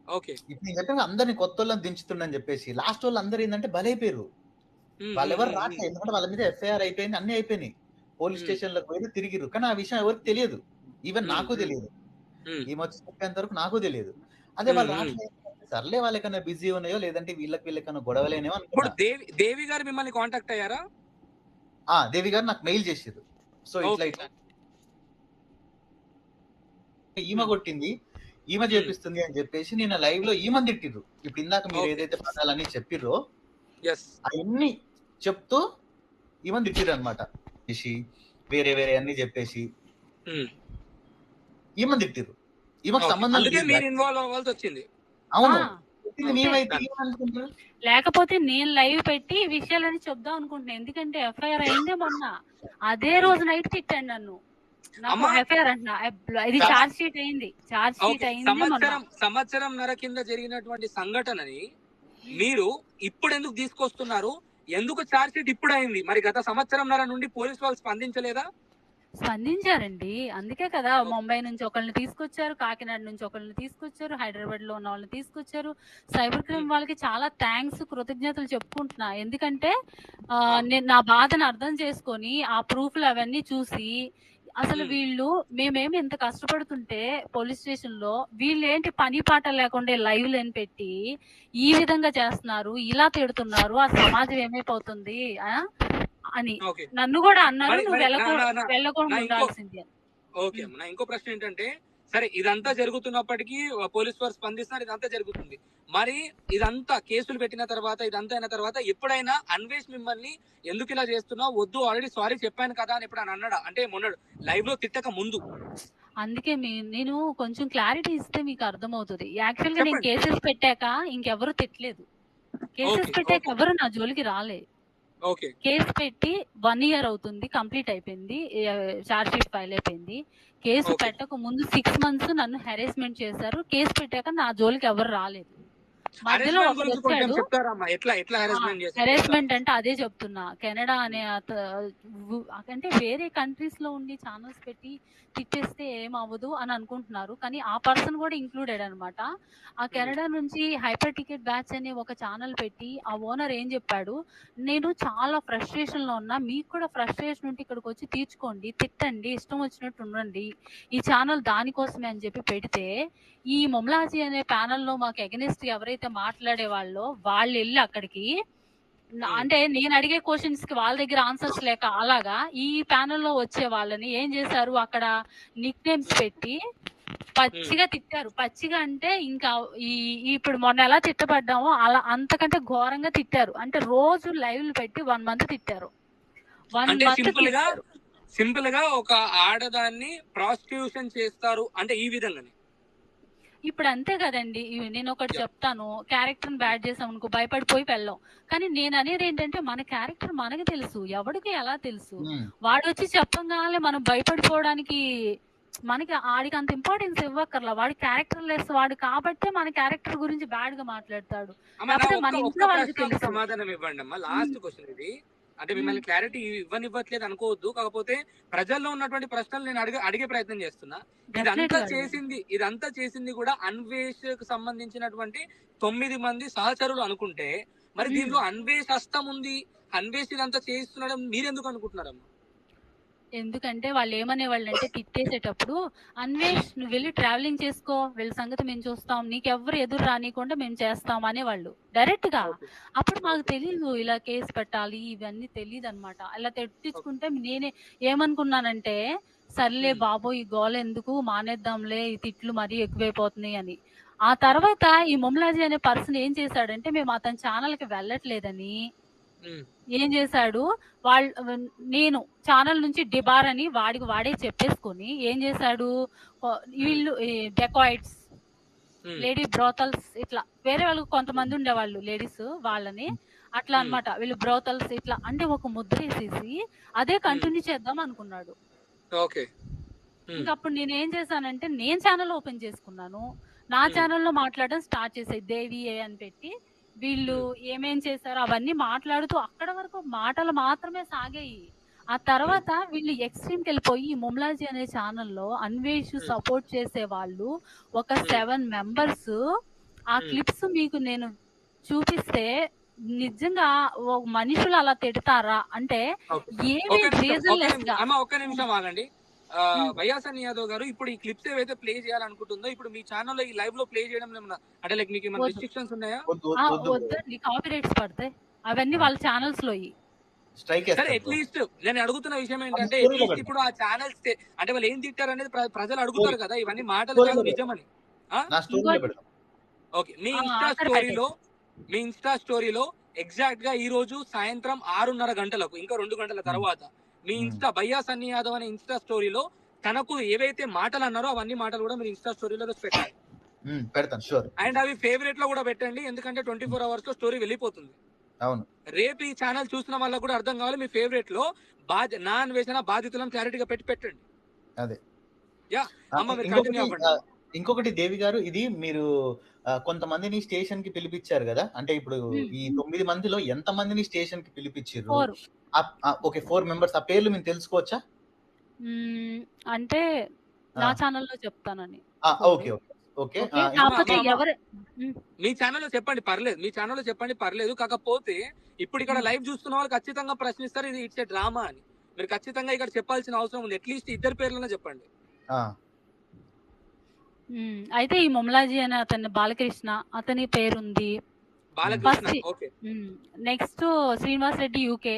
ఓకే, ఇప్పుడు నేను చెప్పిన అందరిని కొత్త వాళ్ళని దించుతుండని చెప్పేసి లాస్ట్ వాళ్ళు అందరూ ఏంటంటే బలైపోయారు. వాళ్ళు ఎవరు రావట్లేదు, ఎందుకంటే వాళ్ళ మీద ఎఫ్ఐఆర్ అయిపోయింది, అన్ని అయిపోయినాయి, పోలీస్ స్టేషన్ లకు పోయి తిరిగిరు. కానీ ఆ విషయం ఎవరికి తెలియదు, ఈవెన్ నాకు తెలియదు, ఈమె వచ్చి చెప్పేంత వరకు నాకు తెలియదు. అదే వాళ్ళు రావట్లేదు, సర్లే వాళ్ళకన్నా బిజీ ఉన్నాయో లేదంటే వీళ్ళకన్నా గొడవలేనేమో ఇప్పుడు అనుకున్నా. దేవి గారు మిమ్మల్ని కాంటాక్ట్ అయ్యారా? దేవి గారు నాకు మెయిల్ చేసారు. సో ఇట్లా ఈమె కొట్టింది, ఈమె చేపిస్తుంది అని చెప్పేసి నేను లైవ్ లో ఈమె తిట్టిర్రు. ఇప్పుడు ఇందాక మీరు ఏదైతే పదాలన్నీ చెప్పిర్రో అవన్నీ చెప్తూ ఈమె తిట్టిర్రు అనమాట. వేరే వేరే అన్ని చెప్పేసి ఈమె తిట్టిర్రు. ఈమెకు సంబంధం మీరు ఇన్వాల్వ్ అవ్వాల్సి వచ్చింది. అవును, లేకపోతే నేను లైవ్ పెట్టి ఈ విషయాలని చెప్దాం అనుకుంటున్నా. ఎందుకంటే ఎఫ్ఐఆర్ అయిందే మొన్న, అదే రోజు నైట్ తిట్టాను నన్ను. నాకు ఎఫ్ఐఆర్ అంటున్నా, ఇది చార్జ్ షీట్ అయింది, చార్జ్ షీట్ అయింది. సంవత్సరంన్నర కింద జరిగినటువంటి సంఘటనని మీరు ఇప్పుడు ఎందుకు తీసుకొస్తున్నారు? ఎందుకు చార్జ్ షీట్ ఇప్పుడు అయింది? మరి గత సంవత్సరంన్నర నుండి పోలీసు వాళ్ళు స్పందించలేదా? స్పందించారండి, అందుకే కదా ముంబై నుంచి ఒకళ్ళని తీసుకొచ్చారు, కాకినాడ నుంచి ఒకళ్ళని తీసుకొచ్చారు, హైదరాబాద్ లో ఉన్న వాళ్ళని తీసుకొచ్చారు. సైబర్ క్రైమ్ వాళ్ళకి చాలా థ్యాంక్స్, కృతజ్ఞతలు చెప్పుకుంటున్నా. ఎందుకంటే నేను నా బాధను అర్థం చేసుకొని ఆ ప్రూఫ్లు అవన్నీ చూసి అసలు వీళ్ళు మేమేమి ఇంత కష్టపడుతుంటే పోలీస్ స్టేషన్ లో వీళ్ళు ఏంటి పని పాట లేకుండా లైవ్ లేని పెట్టి ఈ విధంగా చేస్తున్నారు, ఇలా తిడుతున్నారు, ఆ సమాజం ఏమైపోతుంది అని నన్ను కూడా అన్నారు. నువ్వు వెళ్ళకుండా ఉండాల్సింది. ఓకే, నా ఇంకో ప్రశ్న ఏంటంటే, సరే ఇదంతా జరుగుతున్నప్పటికీ పోలీసు వారు స్పందిస్తున్నారు, ఇదంతా జరుగుతుంది. మరి ఇదంతా కేసులు పెట్టిన తర్వాత, ఇదంతా అయిన తర్వాత ఎప్పుడైనా అన్వేష్ మిమ్మల్ని ఎందుకు ఇలా చేస్తున్నావు, వద్దు ఆల్రెడీ సారీ చెప్పాను కదా అని ఎప్పుడైనా అన్నాడా? అంటే మొన్న లైవ్ లో తిట్టక ముందు. అందుకే నేను కొంచెం క్లారిటీ ఇస్తే మీకు అర్థమవుతుంది. యాక్చువల్ గా నేను కేసెస్ పెట్టాక ఇంకెవరు తిట్టలేదు, కేసెస్ పెట్టాక ఎవరు నా జోలికి రాలేదు. కేసు పెట్టి 1 year అవుతుంది, కంప్లీట్ అయిపోయింది, చార్జ్ షీట్ ఫైల్ అయిపోయింది. కేసు పెట్టక ముందు 6 months నన్ను హెరాస్మెంట్ చేశారు. కేసు పెట్టాక నా జోలికి ఎవరు రాలేదు. మధ్యలో ఒకరు వచ్చాడు. హెరాస్మెంట్ అంటే అదే చెప్తున్నా, కెనడా అనే అంటే వేరే కంట్రీస్ లో ఉండి ఛానల్స్ పెట్టి తిట్టేస్తే ఏమవ్వదు అని అనుకుంటున్నారు, కానీ ఆ పర్సన్ కూడా ఇంక్లూడెడ్ అనమాట. ఆ కెనడా నుంచి హైపర్ టికెట్ బ్యాచ్ అనే ఒక ఛానల్ పెట్టి ఆ ఓనర్ ఏం చెప్పాడు, నేను చాలా ఫ్రస్ట్రేషన్ లో ఉన్నా, మీకు కూడా ఫ్రస్ట్రేషన్ ఉంటే ఇక్కడికి వచ్చి తీర్చుకోండి, తిట్టండి, ఇష్టం వచ్చినట్టు ఉండండి, ఈ ఛానల్ దానికోసమే అని చెప్పి పెడితే ఈ మొమ్లాజీ అనే ప్యానల్ లో మాకు అగెనిస్ట్ ఎవరైతే మాట్లాడే వాళ్ళు వెళ్ళి అక్కడికి, అంటే నేను అడిగే క్వశ్చన్స్ కి వాళ్ళ దగ్గర ఆన్సర్స్ లేక అలాగా ఈ ప్యానల్ లో వచ్చే వాళ్ళని ఏం చేశారు, అక్కడ నిక్ నేమ్స్ పెట్టి పచ్చిగా తిట్టారు. పచ్చిగా అంటే ఇంకా ఇప్పుడు మొన్న ఎలా తిట్టబడ్డామో అలా అంతకంటే ఘోరంగా తిట్టారు. అంటే రోజు లైవ్లు పెట్టి 1 month తిట్టారు. 1 month సింపుల్ గా ఒక ఆడదాన్ని ప్రాసిక్యూషన్ చేస్తారు అంటే ఈ విధంగానే. ఇప్పుడు అంతే కదండి. నేను ఒకటి చెప్తాను, క్యారెక్టర్ బ్యాడ్ చేసాం అనుకో భయపడిపోయి వెళ్ళాం, కానీ నేను అనేది ఏంటంటే మన క్యారెక్టర్ మనకు తెలుసు, ఎవరికి ఎలా తెలుసు. వాడు వచ్చి చెప్పగానే మనం భయపడిపోవడానికి మనకి ఆడికి అంత ఇంపార్టెన్స్ ఇవ్వక్కర్లా. వాడి క్యారెక్టర్ లెస్ వాడు కాబట్టి మన క్యారెక్టర్ గురించి బ్యాడ్ గా మాట్లాడతాడు. మన ఇంట్లో వాళ్ళకి తెలుసు. సమాధానం ఇవ్వండి అమ్మా, లాస్ట్ క్వశ్చన్ ఇది. అంటే మిమ్మల్ని క్లారిటీ ఇవ్వనివ్వట్లేదు అనుకోవద్దు, కాకపోతే ప్రజల్లో ఉన్నటువంటి ప్రశ్నలు నేను అడిగే ప్రయత్నం చేస్తున్నా. ఇదంతా చేసింది కూడా అన్వేష్ కు సంబంధించినటువంటి 9 మంది సహచరులు అనుకుంటే, మరి దీంట్లో అన్వేష్ హస్తం ఉంది, అన్వేష్ ఇదంతా చేయిస్తున్నాడు మీరెందుకు అనుకుంటున్నారమ్మా? ఎందుకంటే వాళ్ళు ఏమనేవాళ్ళు అంటే తిట్టేసేటప్పుడు, అన్వేష్ నువ్వు వెళ్ళి ట్రావెలింగ్ చేసుకో, వెళ్ళి సంగతి మేము చూస్తాం, నీకెవ్వరు ఎదురు రానికుండా మేము చేస్తాం అనేవాళ్ళు డైరెక్ట్ గా. అప్పుడు మాకు తెలీదు ఇలా కేసు పెట్టాలి, ఇవన్నీ తెలియదు అనమాట. అలా తెట్టించుకుంటే నేనే ఏమనుకున్నానంటే, సర్లే బాబో ఈ గోల ఎందుకు, మానేద్దాంలే, ఈ తిట్లు మరీ ఎక్కువైపోతున్నాయి అని. ఆ తర్వాత ఈ మొమ్లాజీ అనే పర్సన్ ఏం చేశాడంటే, మేము అతని ఛానల్ కి వెళ్ళట్లేదని ఏం చేశాడు, నేను ఛానల్ నుంచి డిబార్ అని వాడే చెప్పేసుకొని ఏం చేశాడు, వీళ్ళు డెకాయిట్స్, లేడీ బ్రోతల్స్, ఇట్లా వేరే వాళ్ళు కొంతమంది ఉండేవాళ్ళు లేడీస్, వాళ్ళని అట్లా అన్నమాట. వీళ్ళు బ్రోతల్స్ ఇట్లా అంటే ఒక ముద్ర వేసేసి అదే కంటిన్యూ చేద్దాం అనుకున్నాడు. ఓకే. ఇంకా అప్పుడు నేనేం చేశానంటే నేను ఛానల్ ఓపెన్ చేసుకున్నాను. నా ఛానల్లో మాట్లాడడం స్టార్ట్ చేసాయి. దేవి అని పెట్టి వీళ్ళు ఏమేం చేశారో అవన్నీ మాట్లాడుతూ అక్కడ వరకు మాటలు మాత్రమే సాగాయి. ఆ తర్వాత వీళ్ళు ఎక్స్ట్రీమ్కి వెళ్ళిపోయి ఈ ముమ్లాజీ అనే ఛానల్లో అన్వేష్ సపోర్ట్ చేసే వాళ్ళు ఒక 7 మెంబర్స్ ఆ క్లిప్స్ మీకు నేను చూపిస్తే నిజంగా మనుషులు అలా తిడతారా అంటే ఏమీ రీజన్ లెస్ గా. ఒక్క నిమిషం ఆగండి. వైఎస్ఆర్ యాదవ్ గారు, ఇప్పుడు ఈ క్లిప్స్ ఏవైతే ప్లే చేయాలనుకుంటుందో ఇప్పుడు మీ ఛానల్లో ఈ లైవ్ లో ప్లే చేయడం ఏమన్నా అంటే లైక్ మీకు ఏమైనా రిస్ట్రిక్షన్స్ ఉన్నాయా? వద్దండి, కాపీ రైట్స్ పడతాయి అవన్నీ వాళ్ళ ఛానల్స్ లో. సరే, అట్లీస్ట్ నేను అడుగుతున్న విషయం ఏంటంటే ఇప్పుడు ఆ ఛానల్స్ అంటే వాళ్ళు ఏం తిట్టారు అనేది ప్రజలు అడుగుతారు కదా, ఇవన్నీ మాటలు కాదు నిజమని. ఓకే, మీ ఇన్స్టా స్టోరీలో ఎగ్జాక్ట్ గా ఈ రోజు సాయంత్రం 6:30 గంటలకు ఇంకా 2 గంటల తర్వాత మీ ఇన్స్టా భయ్యా సన్నీ యాదవ్ అనే ఇన్స్టా స్టోరీలో తనకు ఏవైతే మాటలు అన్నారో అవన్నీ మాటలు కూడా మీరు ఇన్స్టా స్టోరీలో పెట్టండి. పెడతాను షూర్. అండ్ అవి ఫేవరెట్ లో కూడా పెట్టండి, ఎందుకంటే 24 hours లో స్టోరీ వెళ్ళిపోతుంది. అవును, రేపు ఈ ఛానల్ చూసిన వాళ్ళకి కూడా అర్థం కావాలి. మీ ఫేవరెట్ లో నా అన్వేషణ బాధితులను క్లారిటీగా పెట్టండి. అదే యా అమ్మ, మీరు కంటిన్యూ అవ్వండి. ఇంకొకటి దేవి గారు, ఇది మీరు కొంతమందిని స్టేషన్ కి పిలిపించారు కదా, అంటే ఇప్పుడు ఈ 9 మందిలో ఎంత మందిని స్టేషన్ కి పిలిపించారు? Okay, 4 members. ఆ పేర్లు మేము తెలుసుకోవచ్చా? అంటే నా ఛానల్లో చెప్తానని. Okay okay okay. మీ ఛానల్లో చెప్పండి పర్లేదు, మీ ఛానల్లో చెప్పండి పర్లేదు. కాకపోతే ఇప్పుడు ఇక్కడ లైవ్ చూస్తున్న వాళ్ళు ఖచ్చితంగా ప్రశ్నిస్తారు ఇది ఇట్స్ ఏ డ్రామా అని. మీరు ఖచ్చితంగా ఇక్కడ చెప్పాల్సిన అవసరం ఉంది. అట్లీస్ట్ 2 పేర్లన్నా చెప్పండి. అయితే ఈ ముమ్లాజీ అనే అతని బాలకృష్ణ అతని పేరుంది. Next Srinivas Reddy UK.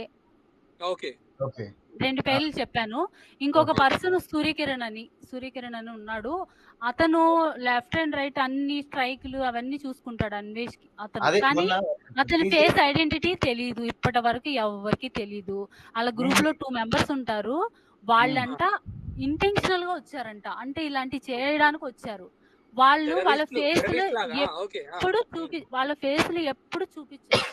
Okay okay, 2 పేర్లు చెప్పాను. ఇంకొక పర్సన్ సూర్యకిరణ్ అని ఉన్నాడు. అతను లెఫ్ట్ అండ్ రైట్ అన్ని స్ట్రైక్లు అవన్నీ చూసుకుంటాడు అన్వేష్ కి అతను. కానీ అతని ఫేస్ ఐడెంటిటీ తెలీదు, ఇప్పటి వరకు ఎవరికి తెలీదు. అలా గ్రూప్ లో 2 మెంబర్స్ ఉంటారు. వాళ్ళంట ఇంటెన్షనల్ గా వచ్చారంట, అంటే ఇలాంటి చేయడానికి వచ్చారు. వాళ్ళ ఫేస్లు ఎప్పుడు చూపించారు.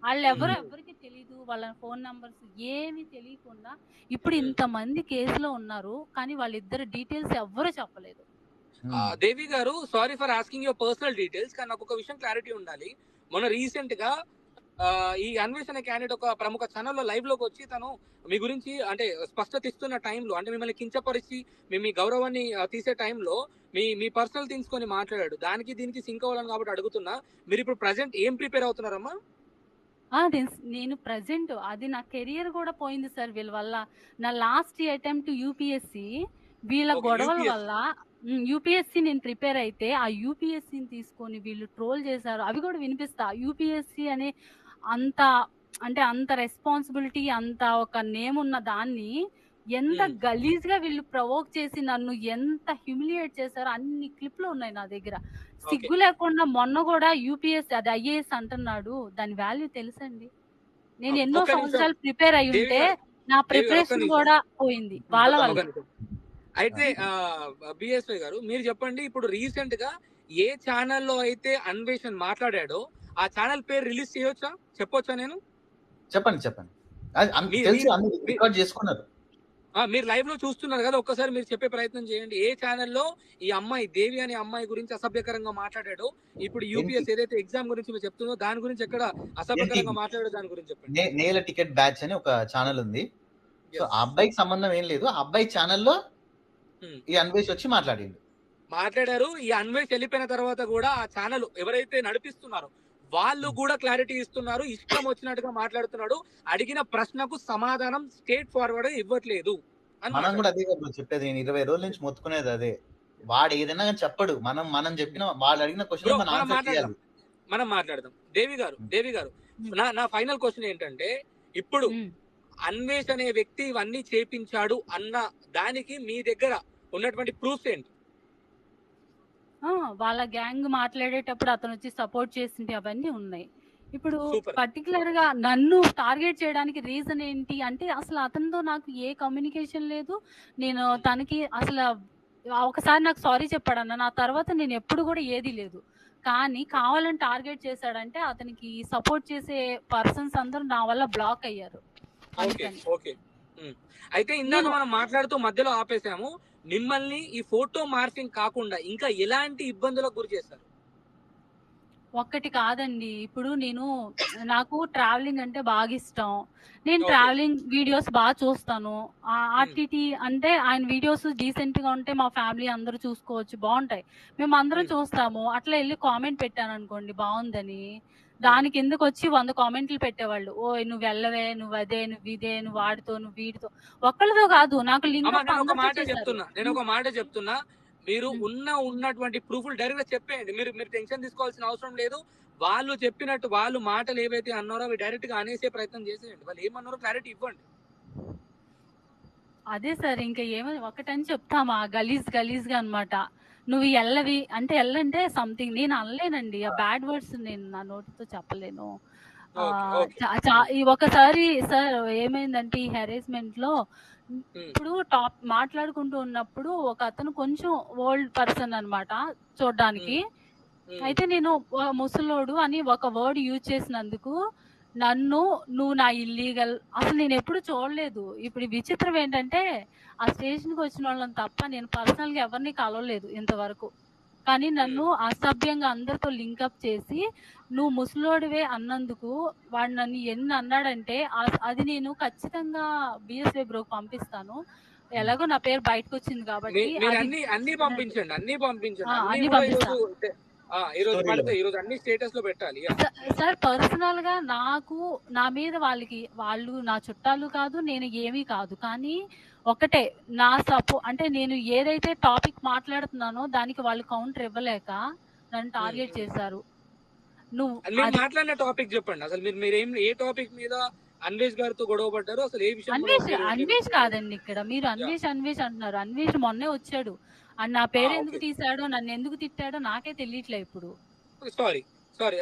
వాళ్ళు ఎవరికి తెలీదు, వాళ్ళ ఫోన్ నంబర్స్ ఏమి తెలియకుండా ఇప్పుడు ఇంతమంది కేసులో ఉన్నారు, కానీ వాళ్ళిద్దరు డీటెయిల్స్ ఎవ్వరు చెప్పలేదు. దేవి గారు, sorry for asking your personal details, కానీ నాకు ఒక విషయం క్లారిటీ ఉండాలి. మొన్న రీసెంట్ గా ఈ అన్వేషణ క్యాండిడేట్ ఒక ప్రముఖ ఛానల్లో లైవ్ లోకి వచ్చి తను మీ గురించి అంటే స్పష్టత ఇస్తున్న టైంలో, అంటే మిమ్మల్ని కించపరిచి మీ గౌరవాన్ని తీసే టైంలో మీ పర్సనల్ థింగ్స్ కొని మాట్లాడాడు. దానికి దీనికి సింక్ అవ్వాలని కాబట్టి అడుగుతున్నా, మీరు ఇప్పుడు ప్రెసెంట్ ఏం ప్రిపేర్ అవుతున్నారమ్మా? నేను ప్రెసెంట్ అది నా కెరియర్ కూడా పోయింది సార్ వీళ్ళ వల్ల. నా లాస్ట్ అటెంప్ట్ యూపీఎస్సి వీళ్ళ గొడవల వల్ల. యూపీఎస్సి నేను ప్రిపేర్ అయితే ఆ యూపీఎస్సిని తీసుకొని వీళ్ళు ట్రోల్ చేశారు. అవి కూడా వినిపిస్తా. యూపీఎస్సి అనే అంత రెస్పాన్సిబిలిటీ, అంత ఒక నేమ్ ఉన్న దాన్ని ఎంత గలీజ్ గా వీళ్ళు ప్రవోక్ చేసి నన్ను ఎంత హ్యూమిలియేట్ చేశారో అన్ని క్లిప్లు ఉన్నాయి నా దగ్గర. సిగ్గు లేకుండా మొన్న కూడా యూపీఎస్సి అది ఐఏఎస్ అంటున్నాడు, దాని వాల్యూ తెలుసండి. నేను ఎన్నో సంవత్సరాలు ప్రిపేర్ అయి ఉంటే నా ప్రిపరేషన్ కూడా పోయింది వాళ్ళ వల్ల. అయితే బిఎస్వై గారు, మీరు చెప్పండి, ఇప్పుడు రీసెంట్ గా ఏ ఛానల్లో అయితే అన్వేషణ్ మాట్లాడాడో ఆ ఛానల్ పేరు రిలీజ్ చేయొచ్చా, చెప్పొచ్చా? నేను చెప్పండి. మీరు లైవ్ లో చూస్తున్నారు కదా, ఒక్కసారి మీరు చెప్పే ప్రయత్నం చేయండి. ఏ ఛానల్లో ఈ అమ్మాయి దేవి అనే అమ్మాయి గురించి అసభ్యకరంగా మాట్లాడాడో, ఇప్పుడు యూపీఎస్ ఏదైతే ఎగ్జామ్ గురించి మీరు చెప్తుందో దాని గురించి ఎక్కడ అసభ్యకరంగా మాట్లాడాడో దాని గురించి చెప్పండి. నేల టికెట్ బ్యాచ్ అని ఒక ఛానల్ ఉంది. సో ఆ అబ్బాయికి సంబంధం ఏం లేదు. ఆ అబ్బాయి ఛానల్లో ఈ అన్వేష్ వచ్చి మాట్లాడారు. ఈ అన్వేష్ వెళ్ళిపోయిన తర్వాత కూడా ఆ ఛానల్ ఎవరైతే నడిపిస్తున్నారో వాళ్ళు కూడా క్లారిటీ ఇస్తున్నారు. ఇష్టం వచ్చినట్టుగా మాట్లాడుతున్నాడు. అడిగిన ప్రశ్నకు సమాధానం స్ట్రేట్ ఫార్వర్డ్ ఇవ్వట్లేదు. మనం కూడా అదే చెప్పేది. నేను 20 రోజుల నుంచి మొత్తుకునేది అదే. వాడు ఏదైనా చెప్పడు, మనం చెప్పిన వాళ్ళు అడిగిన క్వశ్చన్ మనం మాట్లాడదాం. దేవి గారు, నా ఫైనల్ క్వశ్చన్ ఏంటంటే, ఇప్పుడు అన్వేష్ అనే వ్యక్తి ఇవన్నీ చేపించాడు అన్న దానికి మీ దగ్గర ఉన్నటువంటి ప్రూఫ్స్ ఏంటి? వాళ్ళ గ్యాంగ్ మాట్లాడేటప్పుడు అతను వచ్చి సపోర్ట్ చేసింది అవన్నీ ఉన్నాయి. ఇప్పుడు పర్టికులర్ గా నన్ను టార్గెట్ చేయడానికి రీజన్ ఏంటి అంటే, అసలు అతనితో నాకు ఏ కమ్యూనికేషన్ లేదు. నేను తనకి అసలు ఒకసారి నాకు సారీ చెప్పాడన్న, నా తర్వాత నేను ఎప్పుడు కూడా ఏది లేదు. కానీ కావాలని టార్గెట్ చేశాడంటే అతనికి సపోర్ట్ చేసే పర్సన్స్ అందరూ నా వల్ల బ్లాక్ అయ్యారు. ఓకే. అయితే ఇందాక మనం మాట్లాడుతూ మధ్యలో ఆపేసాము. మిమ్మల్ని ఈ ఫోటో మార్ఫింగ్ కాకుండా ఇంకా ఎలాంటి ఇబ్బందులకు గురి చేస్తారు? ఒక్కటి కాదండి. ఇప్పుడు నాకు ట్రావెలింగ్ అంటే బాగా ఇష్టం. నేను ట్రావెలింగ్ వీడియోస్ బాగా చూస్తాను. ఆర్టీటీ అంటే ఆయన వీడియోస్ డీసెంట్ గా ఉంటే మా ఫ్యామిలీ అందరూ చూసుకోవచ్చు, బాగుంటాయి, మేము అందరం చూస్తాము. అట్లా వెళ్ళి కామెంట్ పెట్టాను అనుకోండి బాగుందని, దానికి ఎందుకు వచ్చి 100 కామెంట్లు పెట్టేవాళ్ళు. ఓ నువ్వు వెళ్ళవే, నువ్వు అదే, నువ్వు ఇదే, నువ్వు వాడితో, నువ్వు వీడితో, ఒక్కళ్ళతో కాదు, నాకు లింక్ నేను ఒక మాట చెప్తున్నా, మీరు ఉన్నటువంటి ప్రూఫ్లు డైరెక్ట్ గా చెప్పేయండి. మీరు టెన్షన్ తీసుకోవాల్సిన అవసరం లేదు. వాళ్ళు చెప్పినట్టు వాళ్ళు మాటలు ఏవైతే అన్నారో అవి డైరెక్ట్ గా అనేసే ప్రయత్నం చేసేయండి. వాళ్ళు ఏమన్నారో క్లారిటీ ఇవ్వండి. అదే సార్, ఇంకా ఏమని ఒకటని చెప్తామా, గలీజ్ గా అనమాట. నువ్వు ఎల్లవి అంటే ఎల్లంటే సంథింగ్ నేను అనలేనండి. ఆ బ్యాడ్ వర్డ్స్ నేను నా నోటితో చెప్పలేను. ఒకసారి సార్ ఏమైందంటే ఈ హెరాస్మెంట్ లో ఇప్పుడు మాట్లాడుకుంటూ ఉన్నప్పుడు ఒక అతను కొంచెం ఓల్డ్ పర్సన్ అన్నమాట చూడడానికి. అయితే నేను ముసలోడు అని ఒక వర్డ్ యూజ్ చేసినందుకు నువ్వు నా ఇల్లీగల్, అసలు నేను ఎప్పుడు చూడలేదు. ఇప్పుడు విచిత్రం ఏంటంటే ఆ స్టేషన్కి వచ్చిన వాళ్ళని తప్ప నేను పర్సనల్ గా ఎవరిని కలవలేదు ఇంతవరకు. కానీ నన్ను అసభ్యంగా అందరితో లింకప్ చేసి నువ్వు ముసలోడివే అన్నందుకు వాడు నన్ను ఎన్ని అన్నాడంటే అది నేను ఖచ్చితంగా బిఎస్వై బ్రోకి పంపిస్తాను. ఎలాగో నా పేరు బయటకు వచ్చింది కాబట్టి అన్ని పంపించండి. సార్ పర్సనల్ గా నా మీద వాళ్ళు నా చుట్టాలు కాదు, నేను ఏమీ కాదు. కానీ ఒకటే నా అంటే నేను ఏదైతే టాపిక్ మాట్లాడుతున్నానో దానికి వాళ్ళు కౌంటర్ ఇవ్వలేక నన్ను టార్గెట్ చేశారు. మాట్లాడిన టాపిక్ చెప్పండి. అసలు మీరు ఏ టాపిక్ మీద అన్వేష్ గారితో గొడవ పడ్డారు? అసలు ఏ విషయం? అన్వేష్ కాదండి, ఇక్కడ మీరు అన్వేష్ అంటున్నారు. అన్వేష్ మొన్నే వచ్చాడు. నా పేరు ఎందుకు తీసాడో, నన్ను ఎందుకు తిట్టాడో నాకే తెలియట్లే ఇప్పుడు. సారీ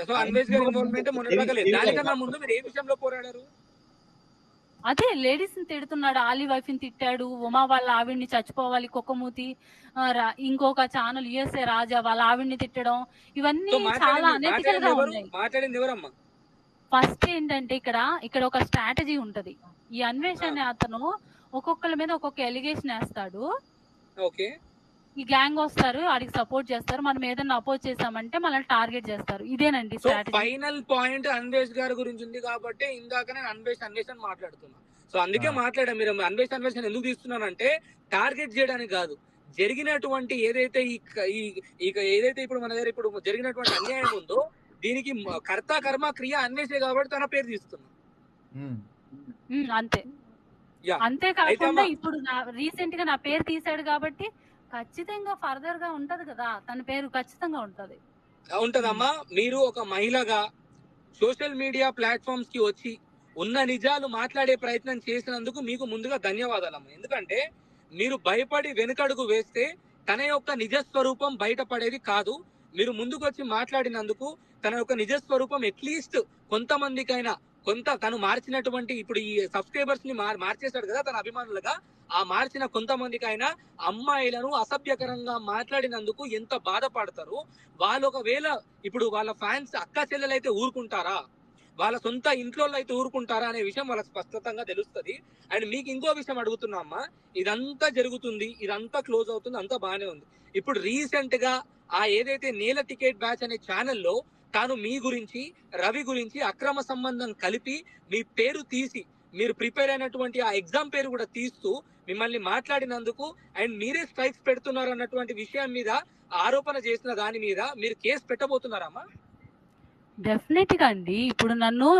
అసలు అన్వేష్ గారి ఇన్వాల్వ్మెంట్ మొన్నటిదాకా లేదు. దానికన్నా ముందు మీరు ఏ విషయంలో పోరాడారు? అదే లేడీస్ ని తిడుతున్నాడు, ఆలీ వైఫ్ ని తిట్టాడు, ఉమా వాళ్ళ ఆవిడ్ని చచ్చిపోవాలి కుక్కమూతి, ఇంకొక ఛానల్ యుఎస్ఏ రాజా వాళ్ళ ఆవిడ్ని తిట్టడం, ఇవన్నీ చాలా అనెతికల్ గా ఉన్నాయి. మాట్లాడింది ఎవరమ్మా? ఫస్ట్ ఏంటంటే ఇక్కడ ఒక స్ట్రాటజీ ఉంటది. ఈ అన్వేష్ అనే అతను ఒక్కొక్కరి మీద ఒక్కొక్క ఎలిగేషన్ వేస్తాడు. ఈ గ్యాంగ్ వస్తారు, వాడికి సపోర్ట్ చేస్తారు. మనం ఏదైనా అపోజ్ చేసామంటే మనల్ని టార్గెట్ చేస్తారు. ఇదేనండి స్ట్రాటజీ. ఫైనల్ పాయింట్ అన్వేష్ గారి గురించి ఉంది కాబట్టి ఇందాక నేను అన్వేష్ అని మాట్లాడుతున్నా. సో అందుకే మాట్లాడా. మీరు అన్వేష్ ఎందుకు తీస్తున్నానంటే టార్గెట్ చేయడానికి కాదు, జరిగినటువంటి ఏదైతే ఏదైతే ఇప్పుడు మన దగ్గర ఇప్పుడు జరిగినటువంటి అన్యాయం ఉందో దీనికి కర్త కర్మ క్రియ అన్వేషే కాబట్టి తన పేరు తీస్తున్నా. అంతే కాకుండా ఇప్పుడు రీసెంట్ గా నా పేరు తీసాడు కాబట్టి ఖచ్చితంగా ఫర్దర్ గా ఉంటది కదా, తన పేరు ఖచ్చితంగా ఉంటదమ్మా. మీరు ఒక మహిళగా సోషల్ మీడియా ప్లాట్ఫామ్స్ కి వచ్చి ఉన్న నిజాలు మాట్లాడే ప్రయత్నం చేసినందుకు మీకు ముందుగా ధన్యవాదాలమ్మా. ఎందుకంటే మీరు భయపడి వెనుకడుగు వేస్తే తన యొక్క నిజస్వరూపం బయటపడేది కాదు. మీరు ముందుకు వచ్చి మాట్లాడినందుకు తన యొక్క నిజస్వరూపం అట్లీస్ట్ కొంతమందికైనా తను మార్చినటువంటి ఇప్పుడు ఈ సబ్స్క్రైబర్స్ ని మార్చేశాడు కదా తన అభిమానులుగా, ఆ మార్చిన కొంతమందికైనా అమ్మాయిలను అసభ్యకరంగా మాట్లాడినందుకు ఎంత బాధపడతారు వాళ్ళు. ఒకవేళ ఇప్పుడు వాళ్ళ ఫ్యాన్స్ అక్క చెల్లెలైతే ఊరుకుంటారా, వాళ్ళ సొంత ఇంట్లో అయితే ఊరుకుంటారా అనే విషయం వాళ్ళకి స్పష్టంగా తెలుస్తుంది. అండ్ మీకు ఇంకో విషయం అడుగుతున్నా అమ్మా, ఇదంతా జరుగుతుంది, ఇదంతా క్లోజ్ అవుతుంది, అంతా బాగానే ఉంది. ఇప్పుడు రీసెంట్ గా ఆ ఏదైతే నేల టికెట్ బ్యాచ్ అనే ఛానల్లో తాను మీ గురించి రవి గురించి అక్రమ సంబంధం కలిపి మీ పేరు తీసి మీరు ప్రిపేర్ అయినటువంటి ఆ ఎగ్జామ్ పేరు కూడా తీస్తూ మిమ్మల్ని మాట్లాడినందుకు అండ్ మీరే స్ట్రైక్స్ పెడుతున్నారు అన్నటువంటి విషయం మీద ఆరోపణ చేసిన దాని మీద మీరు కేసు పెట్టబోతున్నారమ్మా? డెఫినెట్ గా అండి. ఇప్పుడు నన్ను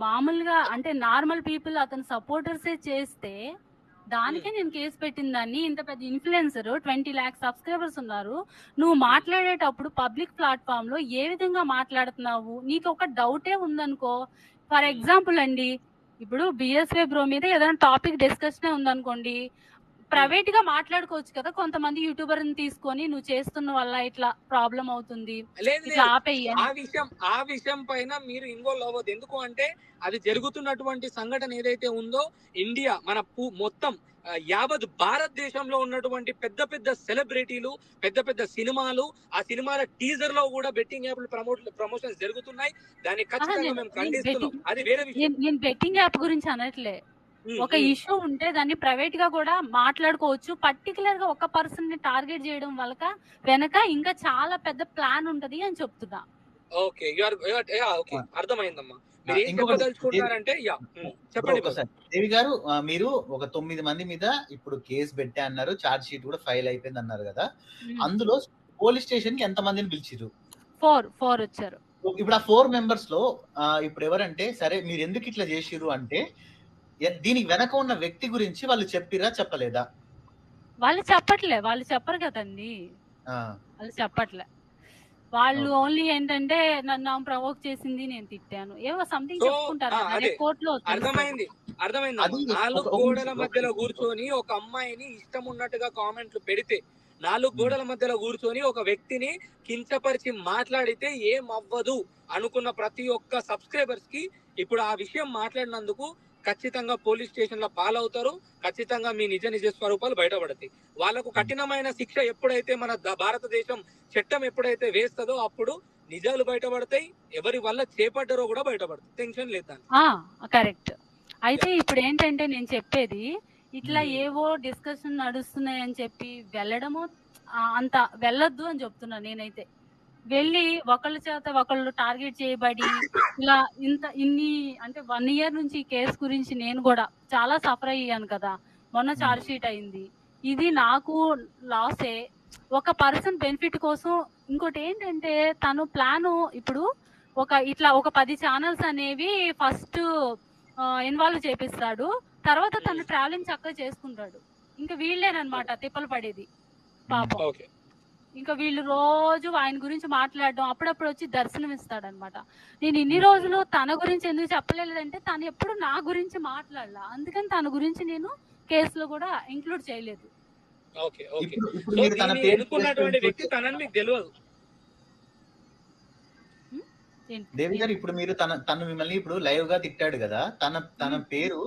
మామూలుగా అంటే నార్మల్ పీపుల్ అతని సపోర్టర్సే చేస్తే దానికే నేను కేసు పెట్టిందాన్ని. ఇంత పెద్ద ఇన్ఫ్లుయెన్సర్ 20 lakhs సబ్స్క్రైబర్స్ ఉన్నారు, నువ్వు మాట్లాడేటప్పుడు పబ్లిక్ ప్లాట్ఫామ్ లో ఏ విధంగా మాట్లాడుతున్నావు, నీకు ఒక డౌటే ఉందనుకో. ఫర్ ఎగ్జాంపుల్ అండి, ఇప్పుడు బిఎస్వై బ్రో మీద ఏదైనా టాపిక్ డిస్కషన్ ఉందనుకోండి, ప్రైవేట్ గా మాట్లాడుకోవచ్చు కదా, కొంతమంది యూట్యూబర్ ని తీసుకొని నువ్వు చేస్తున్న వల్ల ఇట్లా ప్రాబ్లం అవుతుంది, లేదు ఇట్లా లేదు ఆపేయి ఆ విషయం పైన మీరు ఇన్వాల్వ్ అవ్వద్దు. ఎందుకు అంటే అది జరుగుతున్నటువంటి సంఘటన ఏదైతే ఉందో ఇండియా మన మొత్తం యావత్ భారతదేశంలో ఉన్నటువంటి పెద్ద పెద్ద సెలబ్రిటీలు, పెద్ద పెద్ద సినిమాలు, ఆ సినిమాల టీజర్ లో కూడా బెట్టింగ్ యాప్లు ప్రమోషన్స్ జరుగుతున్నాయి. దాన్ని ఖచ్చితంగా మేము ఖండిస్తున్నాం. అది వేరే విషయం. నేను బెట్టింగ్ యాప్ గురించి అనట్లే. ఒక ఇష్యూ ఉంటే దాన్ని ప్రైవేట్ గా కూడా మాట్లాడుకోవచ్చు. పర్టికులర్ గా ఒక పర్సన్ ని టార్గెట్ చేయడం వల్ల వెనక ఇంకా చాలా పెద్ద ప్లాన్ ఉంటది అని చెప్తున్నా. ఓకే, ఓకే, అర్థమైందమ్మా. మీరు ఏం చెప్పదలుచుకుంటారంటే చెప్పండి ఒకసారి. దేవి గారు, మీరు ఒక 9 మంది మీద ఇప్పుడు కేసు పెట్టే అన్నారు, చార్జ్ షీట్ కూడా ఫైల్ అయిపోయింది అన్నారు కదా, అందులో పోలీస్ స్టేషన్ కి ఎంత మందిని పిలిచిరు? 4 వచ్చారు. ఇప్పుడు ఆ 4 మెంబర్స్ లో ఇప్పుడు ఎవరంటే, సరే మీరు ఎందుకు ఇట్లా చేసిరు అంటే దీనికి వెనక ఉన్న వ్యక్తి గురించి వాళ్ళు చెప్పిరా చెప్పలేదా? వాళ్ళు చెప్పట్లే, వాళ్ళు చెప్పరు కదండి, వాళ్ళు చెప్పట్లే. వాళ్ళు ఓన్లీ ఏంటంటే నన్ను ప్రవోక్ చేసింది, నేను తిట్టాను, ఏవో సంథింగ్ చెప్పుకుంటారు. కోర్టులో అర్థమైంది. 4 గోడల మధ్యలో కూర్చొని ఒక అమ్మాయిని ఇష్టం ఉన్నట్టుగా కామెంట్లు పెడితే, 4 గోడల మధ్యలో కూర్చొని ఒక వ్యక్తిని కించపరిచి మాట్లాడితే ఏం అవ్వదు అనుకున్న ప్రతి ఒక్క సబ్స్క్రైబర్స్ కి ఇప్పుడు ఆ విషయం మాట్లాడినందుకు ఖచ్చితంగా పోలీస్ స్టేషన్ లో పాలవుతారు. ఖచ్చితంగా మీ నిజ స్వరూపాలు బయటపడతాయి. వాళ్ళకు కఠినమైన శిక్ష ఎప్పుడైతే మన భారతదేశం చట్టం ఎప్పుడైతే వేస్తుందో అప్పుడు నిజాలు బయటపడతాయి. ఎవరి వల్ల చేపడ్డారో కూడా బయటపడతాయి. టెన్షన్ లేదు. కరెక్ట్. అయితే ఇప్పుడు ఏంటంటే నేను చెప్పేది, ఇట్లా ఏవో డిస్కషన్ నడుస్తున్నాయి అని చెప్పి వెళ్ళడము అంత వెళ్ళొద్దు అని చెప్తున్నా. నేనైతే వెళ్ళి ఒకళ్ళ చేత ఒకళ్ళు టార్గెట్ చేయబడి ఇలా ఇన్ని అంటే 1 year నుంచి ఈ కేసు గురించి నేను కూడా చాలా సఫర్ అయ్యాను కదా. మొన్న చార్జ్ షీట్ అయింది. ఇది నాకు లాసే. ఒక పర్సన్ బెనిఫిట్ కోసం. ఇంకోటి ఏంటంటే తను ప్లాను ఇప్పుడు ఇట్లా ఒక 10 ఛానల్స్ అనేవి ఫస్ట్ ఇన్వాల్వ్ చేపిస్తాడు, తర్వాత తను ట్రావెలింగ్ చక్కగా చేసుకుంటాడు. ఇంకా వీళ్ళేనమాట తిప్పలు పడేది పాపం. ఇంకా వీళ్ళు రోజు ఆయన గురించి మాట్లాడడం, అప్పుడప్పుడు వచ్చి దర్శనం ఇస్తాడనమాట. నేను ఇన్ని రోజులు తన గురించి ఎందుకు చెప్పలేదంటే తను ఎప్పుడు నా గురించి మాట్లాడలా, అందుకని తన గురించి నేను కేసులో కూడా ఇంక్లూడ్ చేయలేదు. దేవి గారు, ఇప్పుడు మీరు తను మిమ్మల్ని ఇప్పుడు లైవ్ గా తిట్టాడు కదా, తన పేరు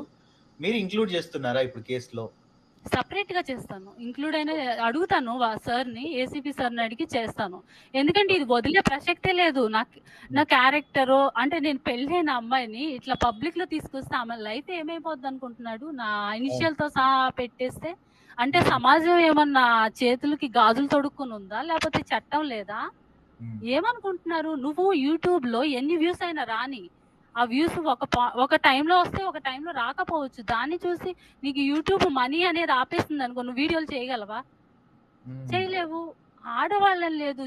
మీరు ఇంక్లూడ్ చేస్తున్నారా ఇప్పుడు కేసులో? సపరేట్ గా చేస్తాను, ఇంక్లూడ్ అయినా అడుగుతాను సార్ ని, ఏసీపీ సార్ ని అడిగి చేస్తాను. ఎందుకంటే ఇది వదిలే ప్రసక్తే లేదు. నా క్యారెక్టర్ అంటే నేను పెళ్ళైన అమ్మాయిని ఇట్లా పబ్లిక్ లో తీసుకొస్తే ఆమె లైఫ్ ఏమైపోద్ది అనుకుంటున్నాడు. నా ఇనిషియల్ తో సహా పెట్టేస్తే అంటే సమాజం ఏమన్నా చేతులకి గాజులు తొడుక్కుని ఉందా, లేకపోతే చట్టం లేదా? ఏమనుకుంటున్నారు? నువ్వు యూట్యూబ్ లో ఎన్ని వ్యూస్ అయినా రాని, ఆ వ్యూస్ ఒక టైంలో వస్తే ఒక టైంలో రాకపోవచ్చు. దాన్ని చూసి నీకు యూట్యూబ్ మనీ అనేది ఆపేస్తుంది అనుకో, నువ్వు వీడియోలు చేయగలవా? చేయలేవు. ఆడవాళ్ళని లేదు,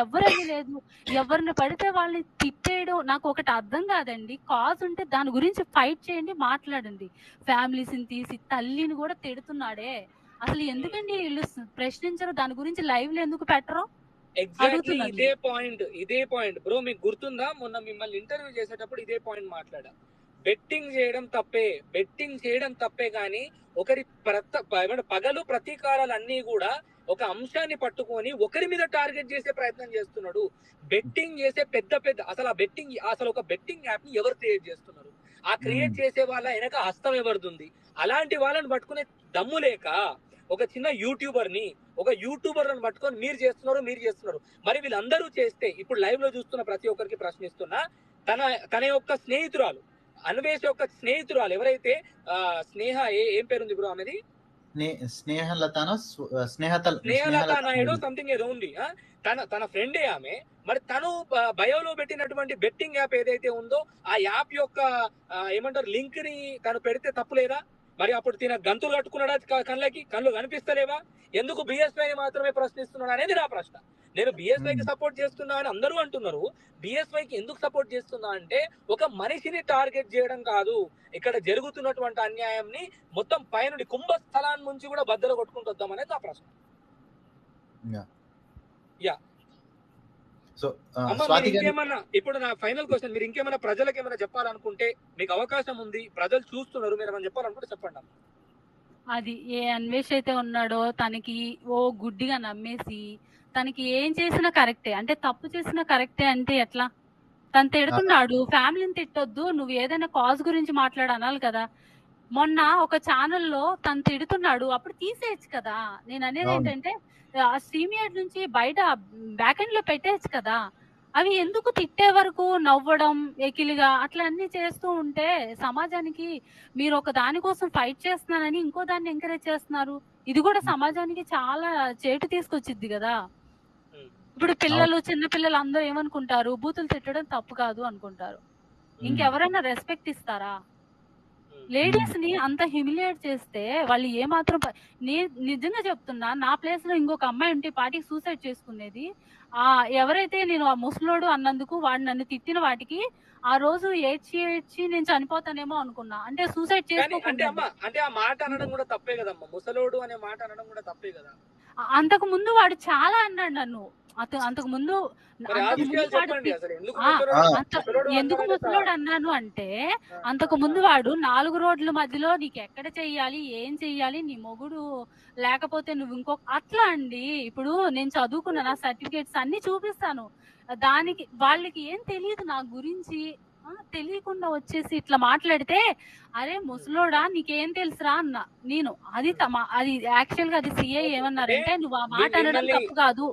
ఎవరని లేదు, ఎవరిని పడితే వాళ్ళని తిట్టేయడం నాకు ఒకటి అర్థం కాదండి. కాజ్ ఉంటే దాని గురించి ఫైట్ చేయండి, మాట్లాడండి. ఫ్యామిలీస్ని తీసి తల్లిని కూడా తిడుతున్నాడే, అసలు ఎందుకండి వీళ్ళు ప్రశ్నించరు? దాని గురించి లైవ్లు ఎందుకు పెట్టరు? ఎగ్జాక్ట్లీ ఇదే పాయింట్ బ్రో. మీకు గుర్తుందా, మొన్న మిమ్మల్ని ఇంటర్వ్యూ చేసేటప్పుడు ఇదే పాయింట్ మాట్లాడా. బెట్టింగ్ చేయడం తప్పే కానీ ఒకరి పగలు ప్రతీకారాలు అన్ని కూడా ఒక అంశాన్ని పట్టుకొని ఒకరి మీద టార్గెట్ చేసే ప్రయత్నం చేస్తున్నాడు. బెట్టింగ్ చేసే అసలు ఒక బెట్టింగ్ యాప్ ని ఎవరు క్రియేట్ చేస్తున్నారు? ఆ క్రియేట్ చేసే వాళ్ళ వెనక హస్తం ఎవరిది? అలాంటి వాళ్ళని పట్టుకునే దమ్ము లేక ఒక చిన్న యూట్యూబర్ని పట్టుకొని మీరు చేస్తున్నారు. మరి వీళ్ళందరూ చేస్తే ఇప్పుడు లైవ్ లో చూస్తున్న ప్రతి ఒక్కరికి ప్రశ్నిస్తున్నా, తన యొక్క స్నేహితురాలు, అన్వేష్ యొక్క స్నేహితురాలు ఎవరైతే స్నేహ ఏం పేరుంది బ్రో ఆమెది? స్నేహలత నాయుడు సంథింగ్ ఏదో ఉంది. తన ఫ్రెండే ఆమె. మరి తను బయోలో పెట్టినటువంటి బెట్టింగ్ యాప్ ఏదైతే ఉందో ఆ యాప్ యొక్క ఏమంటారు లింక్ ని తను పెడితే తప్పులేదా? మరి అప్పుడు తిన గంతులు కట్టుకున్నాడా? కళ్ళు కనిపిస్తలేవా? ఎందుకు బిఎస్వై మాత్రమే ప్రశ్నిస్తున్నాడు అనేది నా ప్రశ్న. నేను బిఎస్వైకి సపోర్ట్ చేస్తున్నా అని అందరూ అంటున్నారు. బిఎస్వైకి ఎందుకు సపోర్ట్ చేస్తున్నా అంటే ఒక మనిషిని టార్గెట్ చేయడం కాదు, ఇక్కడ జరుగుతున్నటువంటి అన్యాయంని మొత్తం పైనుండి కుంభస్థలాన్ని నుంచి కూడా బద్దలు కొట్టుకుంటూ వద్దాం అనేది నా ప్రశ్న. ఇంకేమన్నా ఇప్పుడు నా ఫైనల్ క్వశ్చన్, మీరు ఇంకేమైనా ప్రజలకు ఏమైనా చెప్పాలనుకుంటే మీకు అవకాశం ఉంది, ప్రజలు చూస్తున్నారు, మీరు ఏమైనా చెప్పాలనుకుంటే చెప్పండి. అది ఏ అన్వేష్ అయితే ఉన్నాడో తనకి ఓ గుడ్డిగా నమ్మేసి తనకి ఏం చేసినా కరెక్టే అంటే తప్పు చేసినా కరెక్టే అంటే ఎట్లా? తను తిడుతున్నాడు, ఫ్యామిలీని తిట్టొద్దు, నువ్వు ఏదైనా కాజ్ గురించి మాట్లాడు అనాలి కదా. మొన్న ఒక ఛానల్లో తను తిడుతున్నాడు, అప్పుడు తీసేయచ్చు కదా. నేను అనేది అవును. ఏంటంటే ఆ స్ట్రీమియార్డ్ నుంచి బయట బ్యాక్ ఎండ్ లో పెట్టేయచ్చు కదా. అవి ఎందుకు తిట్టే వరకు నవ్వడం ఎకిలిగా అట్లా అన్ని చేస్తూ ఉంటే సమాజానికి మీరు ఒక దానికోసం ఫైట్ చేస్తున్నానని ఇంకో దాన్ని ఎంకరేజ్ చేస్తున్నారు. ఇది కూడా సమాజానికి చాలా చేటు తీసుకొచ్చిద్ది కదా. ఇప్పుడు పిల్లలు చిన్న పిల్లలు అందరూ ఏమనుకుంటారు, బూతులు తిట్టడం తప్పు కాదు అనుకుంటారు. ఇంకెవరైనా రెస్పెక్ట్ ఇస్తారా? లేడీస్ ని అంత హ్యూమిలియేట్ చేస్తే వాళ్ళు ఏమాత్రం నిజంగా చెప్తున్నా, నా ప్లేస్ లో ఇంకొక అమ్మాయి ఉంటే పాటికి సూసైడ్ చేసుకునేది. ఎవరైతే నేను ఆ ముసలోడు అన్నందుకు వాడు నన్ను తిట్టిన వాటికి ఆ రోజు ఏడ్చి నేను చనిపోతానేమో అనుకున్నా. అంటే సూసైడ్ చేసుకోకుండా అంటే ఆ మాట అనడం కూడా తప్పే కదమ్మా, ముసలోడు అనే మాట అనడం కూడా తప్పే కదా. అంతకు ముందు వాడు చాలా అన్నాడు నన్ను. అంతకు ముందు ఎందుకు ముసలోడు అన్నాను అంటే, అంతకు ముందు వాడు 4 రోడ్ల మధ్యలో నీకు ఎక్కడ చెయ్యాలి, ఏం చెయ్యాలి, నీ మొగుడు లేకపోతే నువ్వు ఇంకొక అట్లా అండి. ఇప్పుడు నేను చదువుకున్న నా సర్టిఫికేట్స్ అన్ని చూపిస్తాను. దానికి వాళ్ళకి ఏం తెలియదు నా గురించి. తెలియకుండా వచ్చేసి ఇట్లా మాట్లాడితే, అరే ముసలోడా నీకేం తెలుసురా అన్న నేను. అది యాక్చువల్ గా అది సిఐ ఏమన్నారంటే, నువ్వు ఆ మాట అనడం తప్పు కాదు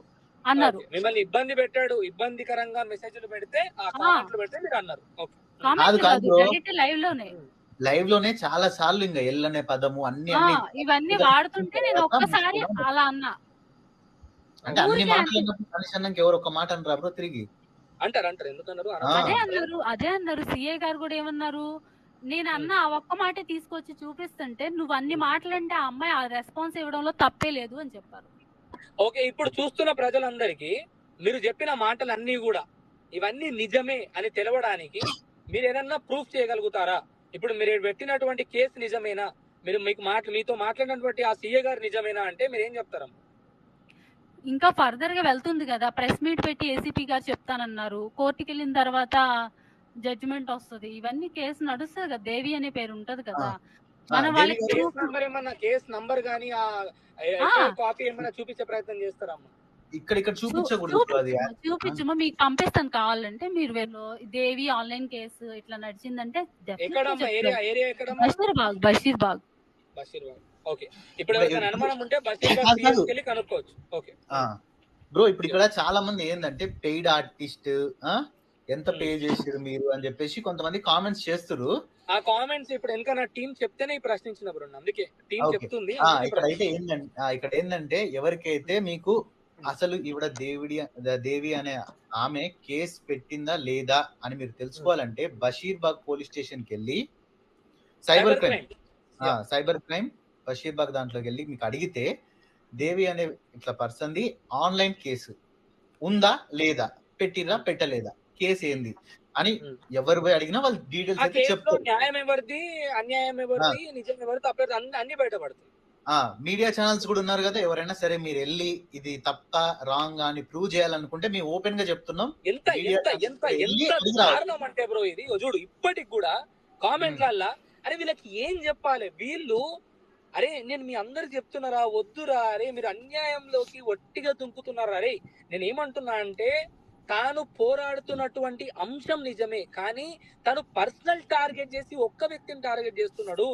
అన్నారు. మిమ్మల్ని ఇబ్బంది పెట్టాడు, ఇబ్బందికరంగా మెసేజ్లు పెడితే ఆ కామెంట్లు పెడితే మీరు అన్నారు. లైవ్ లోనే చాలా సార్లు ఇంకా ఎల్లనే పదము అన్ని ఇవన్నీ వాడుతుంటే నేను ఒక్కసారి అలా అన్నా. అంటే అన్ని మాట్లాడినప్పుడు మనిషి అన్నాక ఎవరు ఒక మాట అనరా బ్రో తిరిగి అంటారు. ఎందుకన్నారు? అదే అన్నారు సిఐ గారు కూడా ఏమన్నారు, నేను అన్న ఆ ఒక్క మాట తీసుకొచ్చి చూపిస్తుంటే నువ్వు అన్ని మాటలంటే ఆ అమ్మాయి ఆ రెస్పాన్స్ ఇవ్వడంలో తప్పే లేదు అని చెప్పారు. ఓకే, ఇప్పుడు చూస్తున్న ప్రజలందరికీ మీరు చెప్పిన మాటలన్నీ కూడా ఇవన్నీ నిజమే అని తెలవడానికి మీరు ఏదన్నా ప్రూఫ్ చేయగలుగుతారా? ఇప్పుడు మీరు పెట్టినటువంటి కేసు నిజమేనా, మీతో మాట్లాడినటువంటి ఆ సీఏ గారు నిజమేనా అంటే మీరు ఏం చెప్తారమ్మా? ఇంకా ఫర్దర్ గా వెళ్తుంది కదా, ప్రెస్ మీట్ పెట్టి ఏసీపీ గారు చెప్తానన్నారు. కోర్టుకి వెళ్ళిన తర్వాత జడ్జిమెంట్ వస్తుంది. ఇవన్నీ కేసు నడుస్తుంది కదా, దేవి అనే పేరు ఉంటది కదా. మన వాళ్ళకి కేసు నంబర్ గానీ కాపీ ఏమైనా చూపించే ప్రయత్నం చేస్తారమ్మా? ఇక్కడ చూపించమా, మీకు పంపిస్తాను కావాలంటే. మీరు దేవి ఆన్లైన్ కేసు ఇట్లా నడిచిందంటే బషీర్బాగ్. ఓకే, ఇప్పుడు అనుమానం ఉంటే బషీర్బాగ్ కనుక్కోవచ్చు. ఓకే బ్రో, ఇప్పుడు ఇక్కడ చాలా మంది ఏంటంటే పెయిడ్ ఆర్టిస్ట్ ఎంత పే చేసారు మీరు అని చెప్పేసి కొంతమంది కామెంట్స్ చేస్తారు. ఆ కామెంట్స్ ఇప్పుడు ఎందుకన్నా టీం చెప్తేనే ప్రశ్నించిన బ్రో, అందుకే టీం చెప్తుంది. ఇక్కడ ఏంటంటే ఎవరికైతే మీకు అసలు ఈవిడ దేవి అనే ఆమె కేసు పెట్టిందా లేదా అని మీరు తెలుసుకోవాలంటే బషీర్బాగ్ పోలీస్ స్టేషన్ కి వెళ్ళి సైబర్ క్రైమ్ బషీర్బాగ్ దాంట్లోకి వెళ్ళి మీకు అడిగితే దేవి అనే ఇట్లా పర్సన్ ది ఆన్లైన్ కేసు ఉందా లేదా, పెట్టిరా పెట్టలేదా, కేసు ఏంది అని ఎవరు పోయి అడిగినా వాళ్ళు డీటెయిల్స్ అయితే చెప్తారు. న్యాయం ఎవరిది, అన్యాయం ఎవరిది, నిజం ఎవరిది, తప్పేది అన్ని బయటపడతాయి. మీడియా ఛానల్స్ కూడా ఉన్నారు కదా, ఎవరైనా సరే మీరు వెళ్ళి ఇది తప్ప రాంగ్ అని ప్రూవ్ చేయాలనుకుంటే మేము ఓపెన్ గా చెప్తున్నాం. ఎంత దారుణం అంటే బ్రో ఇది చూడు, ఇప్పటికి కూడా కామెంట్లల్లా అరే వీళ్ళకి ఏం చెప్పాలి, వీళ్ళు అరే నేను మీ అందరికి చెప్తున్నారా వద్దురా, అరే మీరు అన్యాయంలోకి ఒట్టిగా దుంకుతున్నారా. అరే నేను ఏమంటున్నా అంటే, తాను పోరాడుతున్నటువంటి అంశం నిజమే, కానీ తను పర్సనల్ టార్గెట్ చేసి ఒక్క వ్యక్తిని టార్గెట్ చేస్తున్నాడు.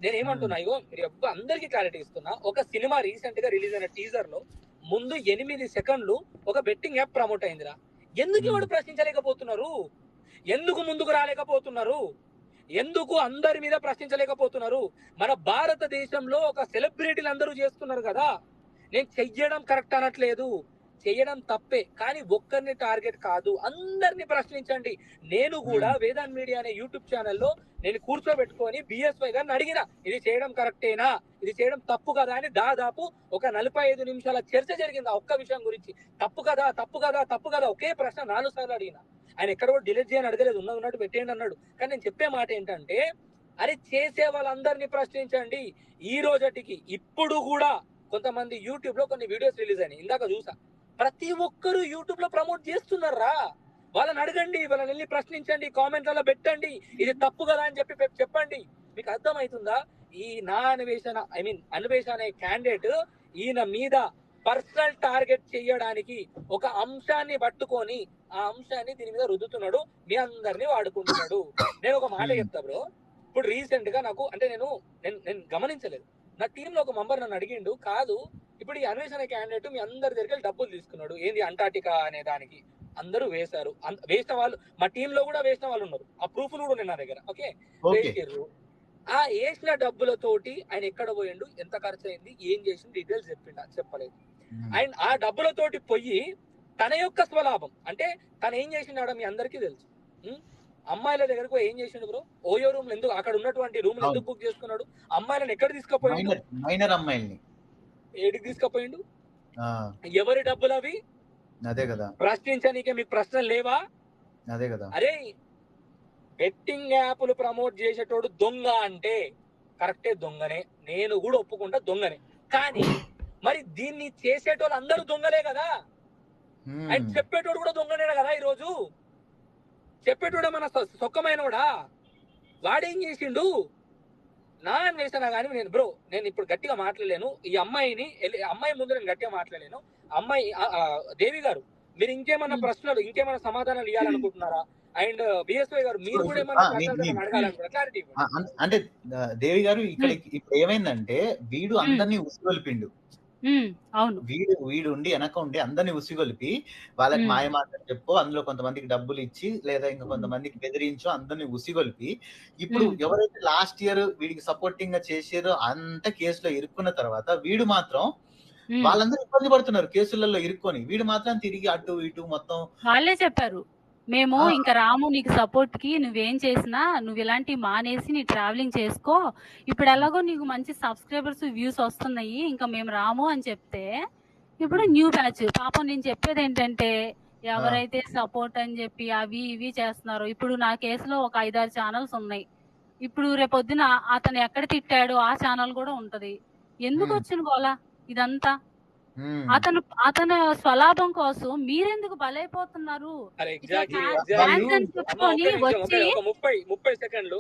నేను ఏమంటున్నా, ఇగో మీరు అందరికీ క్లారిటీ ఇస్తున్నా. ఒక సినిమా రీసెంట్ గా రిలీజ్ అయిన టీజర్ లో ముందు 8 సెకండ్లు ఒక బెట్టింగ్ యాప్ ప్రమోట్ అయిందిరా. ఎందుకు ఇవాడు ప్రశ్నించలేకపోతున్నారు? ఎందుకు ముందుకు రాలేకపోతున్నారు? ఎందుకు అందరి మీద ప్రశ్నించలేకపోతున్నారు? మన భారతదేశంలో ఒక సెలబ్రిటీలు అందరూ చేస్తున్నారు కదా. నేను చెయ్యడం కరెక్ట్ అనట్లేదు, చేయడం తప్పే, కానీ ఒక్కరిని టార్గెట్ కాదు, అందరిని ప్రశ్నించండి. నేను కూడా వేదాంత్ మీడియా అనే యూట్యూబ్ ఛానల్లో నేను కూర్చోబెట్టుకొని బిఎస్వై గారిని అడిగిన, ఇది చేయడం కరెక్టేనా, ఇది చేయడం తప్పు కదా అని. దాదాపు ఒక 45 నిమిషాల చర్చ జరిగింది ఆ ఒక్క విషయం గురించి. తప్పు కదా తప్పు కదా తప్పు కదా ఒకే ప్రశ్న 4 సార్లు అడిగిన. ఆయన ఎక్కడ కూడా డిలీట్ చేయని అడగలేదు, ఉన్నట్టు పెట్టేయండి అన్నాడు. కానీ నేను చెప్పే మాట ఏంటంటే, అరే చేసే వాళ్ళందరినీ ప్రశ్నించండి. ఈ రోజటికి ఇప్పుడు కూడా కొంతమంది యూట్యూబ్ లో కొన్ని వీడియోస్ రిలీజ్ అయినాయి, ఇందాక చూసా. ప్రతి ఒక్కరు యూట్యూబ్ లో ప్రమోట్ చేస్తున్నారా? వాళ్ళని అడగండి, వాళ్ళని వెళ్ళి ప్రశ్నించండి, కామెంట్లలో పెట్టండి, ఇది తప్పు కదా అని చెప్పండి. మీకు అర్థమవుతుందా? ఈ నా అన్వేషణ అన్వేషణ అనే క్యాండిడేట్ ఈయన మీద పర్సనల్ టార్గెట్ చేయడానికి ఒక అంశాన్ని పట్టుకొని ఆ అంశాన్ని దీని మీద రుద్దుతున్నాడు, మీ అందరినీ వాడుకుంటున్నాడు. నేను ఒక మాట చెప్తా బ్రో. ఇప్పుడు రీసెంట్ గా నాకు అంటే నేను గమనించలేదు, నా టీమ్ లో ఒక మెంబర్ నన్ను అడిగిండు, కాదు ఇప్పుడు ఈ అన్వేషణ క్యాండిడేట్ మీ అందరి దగ్గర డబ్బులు తీసుకున్నాడు, ఏంది అంటార్టికా అనే దానికి అందరూ వేశారు, వేసిన వాళ్ళు మా టీమ్ లో కూడా వేసిన వాళ్ళు ఉన్నారు, ఆ ప్రూఫ్లు కూడా ఉన్నాయి నా దగ్గర. ఓకే, వేసారు. ఆ వేసిన డబ్బులతోటి ఆయన ఎక్కడ పోయిండు, ఎంత ఖర్చు అయింది, ఏం చేసింది డీటెయిల్స్ చెప్పలేదు. అండ్ ఆ డబ్బులతోటి పోయి తన యొక్క స్వలాభం అంటే తను ఏం చేసినాడో మీ అందరికీ తెలుసు. అమ్మాయిల దగ్గరకు ఏం చేసిండు బ్రో, ఓయో రూమ్ ఎందుకు అక్కడ ఉన్నటువంటి రూమ్ ఎందుకు బుక్ చేసుకున్నాడు, అమ్మాయిలను ఎక్కడ తీసుకుపోయిండు, మైనర్ అమ్మాయిల్ని ఏడికి తీసుకుపోయిండు, ఎవరి డబ్బులు అవి, అదే కదా ప్రశ్నించనీకే మీకు ప్రశ్నలు లేవా, అదే కదా. అరే బెట్టింగ్ యాప్లు ప్రమోట్ చేసేటోడు దొంగ అంటే కరెక్టే, దొంగనే, నేను కూడా ఒప్పుకుంటా దొంగనే. కానీ మరి దీన్ని చేసేటోళ్ళు అందరూ దొంగలే కదా, అండ్ చెప్పేటోడు కూడా దొంగనే కదా. ఈరోజు చెప్పేటోడే మన సొక్కమైనోడా, వాడేం చేసిండు, నా అన్వేషణ కానీ నేను ఇప్పుడు గట్టిగా మాట్లాడలేను. ఈ అమ్మాయి ముందు నేను గట్టిగా మాట్లాడలేను. అమ్మాయి దేవి గారు, మీరు ఇంకేమన్నా ప్రశ్నలు ఇంకేమన్నా సమాధానాలు ఇవ్వాలనుకుంటున్నారా? అండ్ బిఎస్వై గారు, మీరు కూడా ఏమన్నా అడగాలనుకుంటారా? క్లారిటీ అంటే దేవి గారు ఇక్కడ ఇప్పుడు ఏమైందంటే వీడు అందరినీ ఉసిగొల్పిండు. అవును, వీడు ఉండి వెనక ఉండి అందరినీ ఉసిగొలిపి వాళ్ళకి మాయ మాటలు చెప్పు, అందులో కొంతమందికి డబ్బులు ఇచ్చి లేదా ఇంకా కొంతమందికి బెదిరించు, అందరినీ ఉసిగొలిపి ఇప్పుడు ఎవరైతే లాస్ట్ ఇయర్ వీడికి సపోర్టింగ్ గా చేసారో అంత కేసులో ఇరుక్కున్న తర్వాత వీడు మాత్రం వాళ్ళందరూ ఇబ్బంది పడుతున్నారు కేసులలో ఇరుక్కొని, వీడు మాత్రం తిరిగి అటు ఇటు మొత్తం వాళ్ళే చెప్పారు, మేము ఇంకా రాము నీకు సపోర్ట్ కి, నువ్వేం చేసినా నువ్వు ఇలాంటివి మానేసి నీ ట్రావెలింగ్ చేసుకో, ఇప్పుడు ఎలాగో నీకు మంచి సబ్స్క్రైబర్స్ వ్యూస్ వస్తున్నాయి, ఇంకా మేము రాము అని చెప్తే ఇప్పుడు న్యూ బ్యాచ్. పాపం నేను చెప్పేది ఏంటంటే ఎవరైతే సపోర్ట్ అని చెప్పి అవి ఇవి చేస్తున్నారో, ఇప్పుడు నా కేసులో ఒక 5-6 ఛానల్స్ ఉన్నాయి, ఇప్పుడు రేపొద్దున అతను ఎక్కడ తిట్టాడో ఆ ఛానల్ కూడా ఉంటది. ఎందుకు వచ్చిన గోలా ఇదంతా? అతను స్వలాభం కోసం మీరెందుకు బలైపోతున్నారు? 30 సెకండ్లు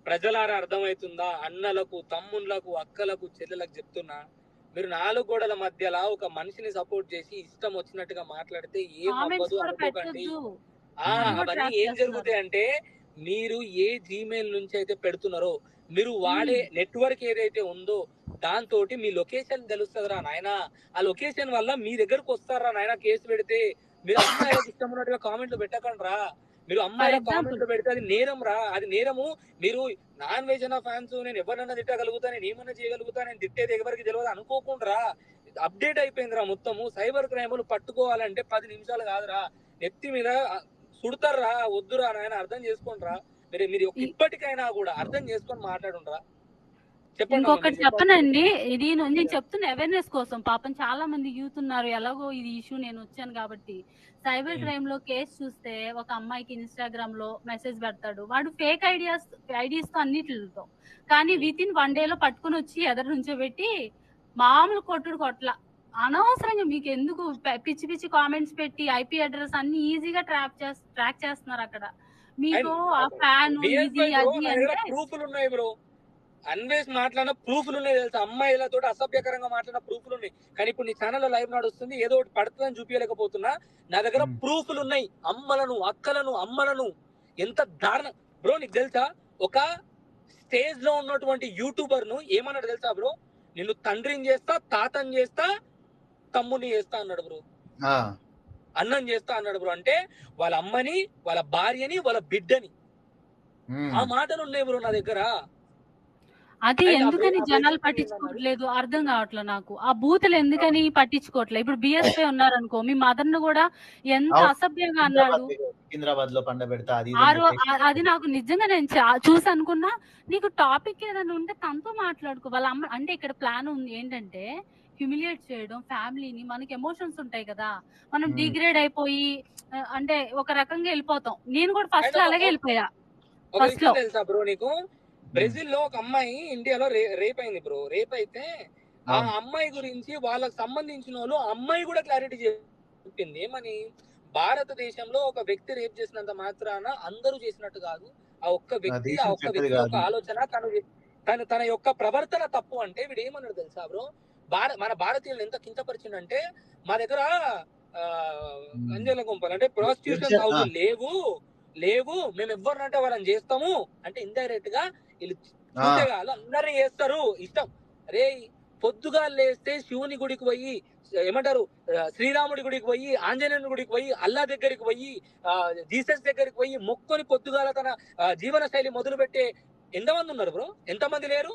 ప్రజలారా అర్థమవుతుందా? అన్నలకు, తమ్ముళ్లకు, అక్కలకు, చెల్లెలకు చెప్తున్నా, మీరు 4 గోడల మధ్యలో ఒక మనిషిని సపోర్ట్ చేసి ఇష్టం వచ్చినట్టుగా మాట్లాడితే ఏం అవ్వదు అనుకోకండి. అవన్నీ ఏం జరుగుతాయి అంటే, మీరు ఏ జీమెయిల్ నుంచి అయితే పెడుతున్నారో, మీరు వాడే నెట్వర్క్ ఏదైతే ఉందో దాంతో మీ లొకేషన్ తెలుస్తుందిరా నాయన. ఆ లొకేషన్ వల్ల మీ దగ్గరకు వస్తారా నాయన కేసు పెడితే. మీరు అమ్మాయిలకు ఇష్టం ఉన్నట్టుగా కామెంట్లు పెట్టకండి రా. మీరు అమ్మాయిల కామెంట్లు పెడితే అది నేరం రా, అది నేరము. మీరు నాన్ వేజన ఫ్యాన్స్, నేను ఎవరినన్నా తిట్టగలుగుతా, నేను ఏమన్నా చేయగలుగుతా, నేను తిట్టేది ఎవరికి తెలియదు అనుకోకుండా అప్డేట్ అయిపోయిందిరా మొత్తము. సైబర్ క్రైమ్లు పట్టుకోవాలంటే 10 నిమిషాలు కాదురా, నెత్తి మీద సుడతారా. వద్దురా నాయన, అర్థం చేసుకోండిరా. మీరు ఇప్పటికైనా కూడా అర్థం చేసుకొని మాట్లాడుండ్రా. ఇంకొకటి చెప్పనండి, ఇది నేను చెప్తున్న అవేర్నెస్ కోసం. పాపం చాలా మంది యూత్ ఉన్నారు, ఎలాగో ఇది ఇష్యూ నేను వచ్చాను కాబట్టి. సైబర్ క్రైమ్ లో కేసు చూస్తే ఒక అమ్మాయికి ఇన్స్టాగ్రామ్ లో మెసేజ్ పెడతాడు, వాడు ఫేక్ ఐడీస్ తో అన్నిటితో, కానీ విత్ ఇన్ 1 day లో పట్టుకుని వచ్చి ఎదురు నుంచోబెట్టి మామూలు కొట్ల. అనవసరంగా మీకు ఎందుకు పిచ్చి పిచ్చి కామెంట్స్ పెట్టి ఐపీ అడ్రస్ అన్ని ఈజీగా ట్రాక్ చేస్తున్నారు అక్కడ. మీకు ఆ ఫ్యాన్ ఇది అది అంటే ప్రూఫ్లు ఉన్నాయి బ్రో. అన్వేష్ మాట్లాడిన ప్రూఫ్లు ఉన్నాయి తెలుసా, అమ్మాయిలతో అసభ్యకరంగా మాట్లాడిన ప్రూఫ్లు ఉన్నాయి. కానీ ఇప్పుడు నీ ఛానల్ లైవ్ నడుస్తుంది, ఏదో ఒకటి పడుతుందని చూపించలేకపోతున్నా. నా దగ్గర ప్రూఫ్లు ఉన్నాయి. అమ్మలను, అక్కలను, అమ్మలను ఎంత దారుణం బ్రో. నీకు తెలుసా, ఒక స్టేజ్ లో ఉన్నటువంటి యూట్యూబర్ ను ఏమన్నాడు తెలుసా బ్రో, నిన్ను తండ్రిని చేస్తా, తాతని చేస్తా, తమ్ముని చేస్తా అన్నాడు బ్రో, అన్నం చేస్తా అన్నాడు బ్రో. అంటే వాళ్ళ అమ్మని, వాళ్ళ భార్యని, వాళ్ళ బిడ్డని, ఆ మాటలు ఉన్నాయి బ్రో నా దగ్గర. అది ఎందుకని జనాలు పట్టించుకోవట్లేదు అర్థం కావట్లేదు నాకు. ఆ బూతులు ఎందుకని పట్టించుకోవట్లేదు? ఇప్పుడు బిఎస్పై ఉన్నారనుకో, మీ మదర్ ను కూడా ఎంత అసభ్యంగా అన్నాడు. అది నాకు నిజంగా నేను చూసి అనుకున్నా, నీకు టాపిక్ ఏదైనా ఉంటే తనతో మాట్లాడుకో. వాళ్ళ అమ్మ అంటే ఇక్కడ ప్లాన్ ఉంది ఏంటంటే హ్యూమిలియేట్ చేయడం ఫ్యామిలీని. మనకి ఎమోషన్స్ ఉంటాయి కదా, మనం డిగ్రేడ్ అయిపోయి అంటే ఒక రకంగా వెళ్ళిపోతాం. నేను కూడా ఫస్ట్ లో అలాగే వెళ్ళిపోయా. ఫస్ట్ లో తెలుసా బ్రో నీకు, బ్రెజిల్ లో ఒక అమ్మాయి ఇండియాలో రేప్ అయింది బ్రో. రేప్ అయితే ఆ అమ్మాయి గురించి వాళ్ళకి సంబంధించిన వాళ్ళు అమ్మాయి కూడా క్లారిటీ చెప్పింది. ఏమని, భారతదేశంలో ఒక వ్యక్తి రేప్ చేసినంత మాత్రాన అందరూ చేసినట్టు కాదు. ఆ ఒక్క వ్యక్తి ఒక ఆలోచన తన యొక్క ప్రవర్తన తప్పు అంటే వీడు ఏమన్నాడు తెలుసా బ్రో, మన భారతీయులు ఎంత కించపరిచిందంటే మా దగ్గర అంజన గుంపలు అంటే ప్రాస్టిట్యూషన్ హౌస్ లేవు మేము ఎవరినంటే వాళ్ళని చేస్తాము అంటే ఇండైరెక్ట్ గా వీళ్ళు చూసేగాళ్ళు అందరినీ చేస్తారు ఇష్టం. రే పొద్దుగా లేస్తే శివుని గుడికి పోయి ఏమంటారు శ్రీరాముడి గుడికి పోయి ఆంజనేయుని గుడికి పోయి అల్లా దగ్గరికి పోయి జీసస్ దగ్గరికి పోయి మొక్కుని పొద్దుగాల తన జీవన శైలి మొదలు పెట్టే ఎంతమంది ఉన్నారు బ్రో, ఎంతమంది లేరు?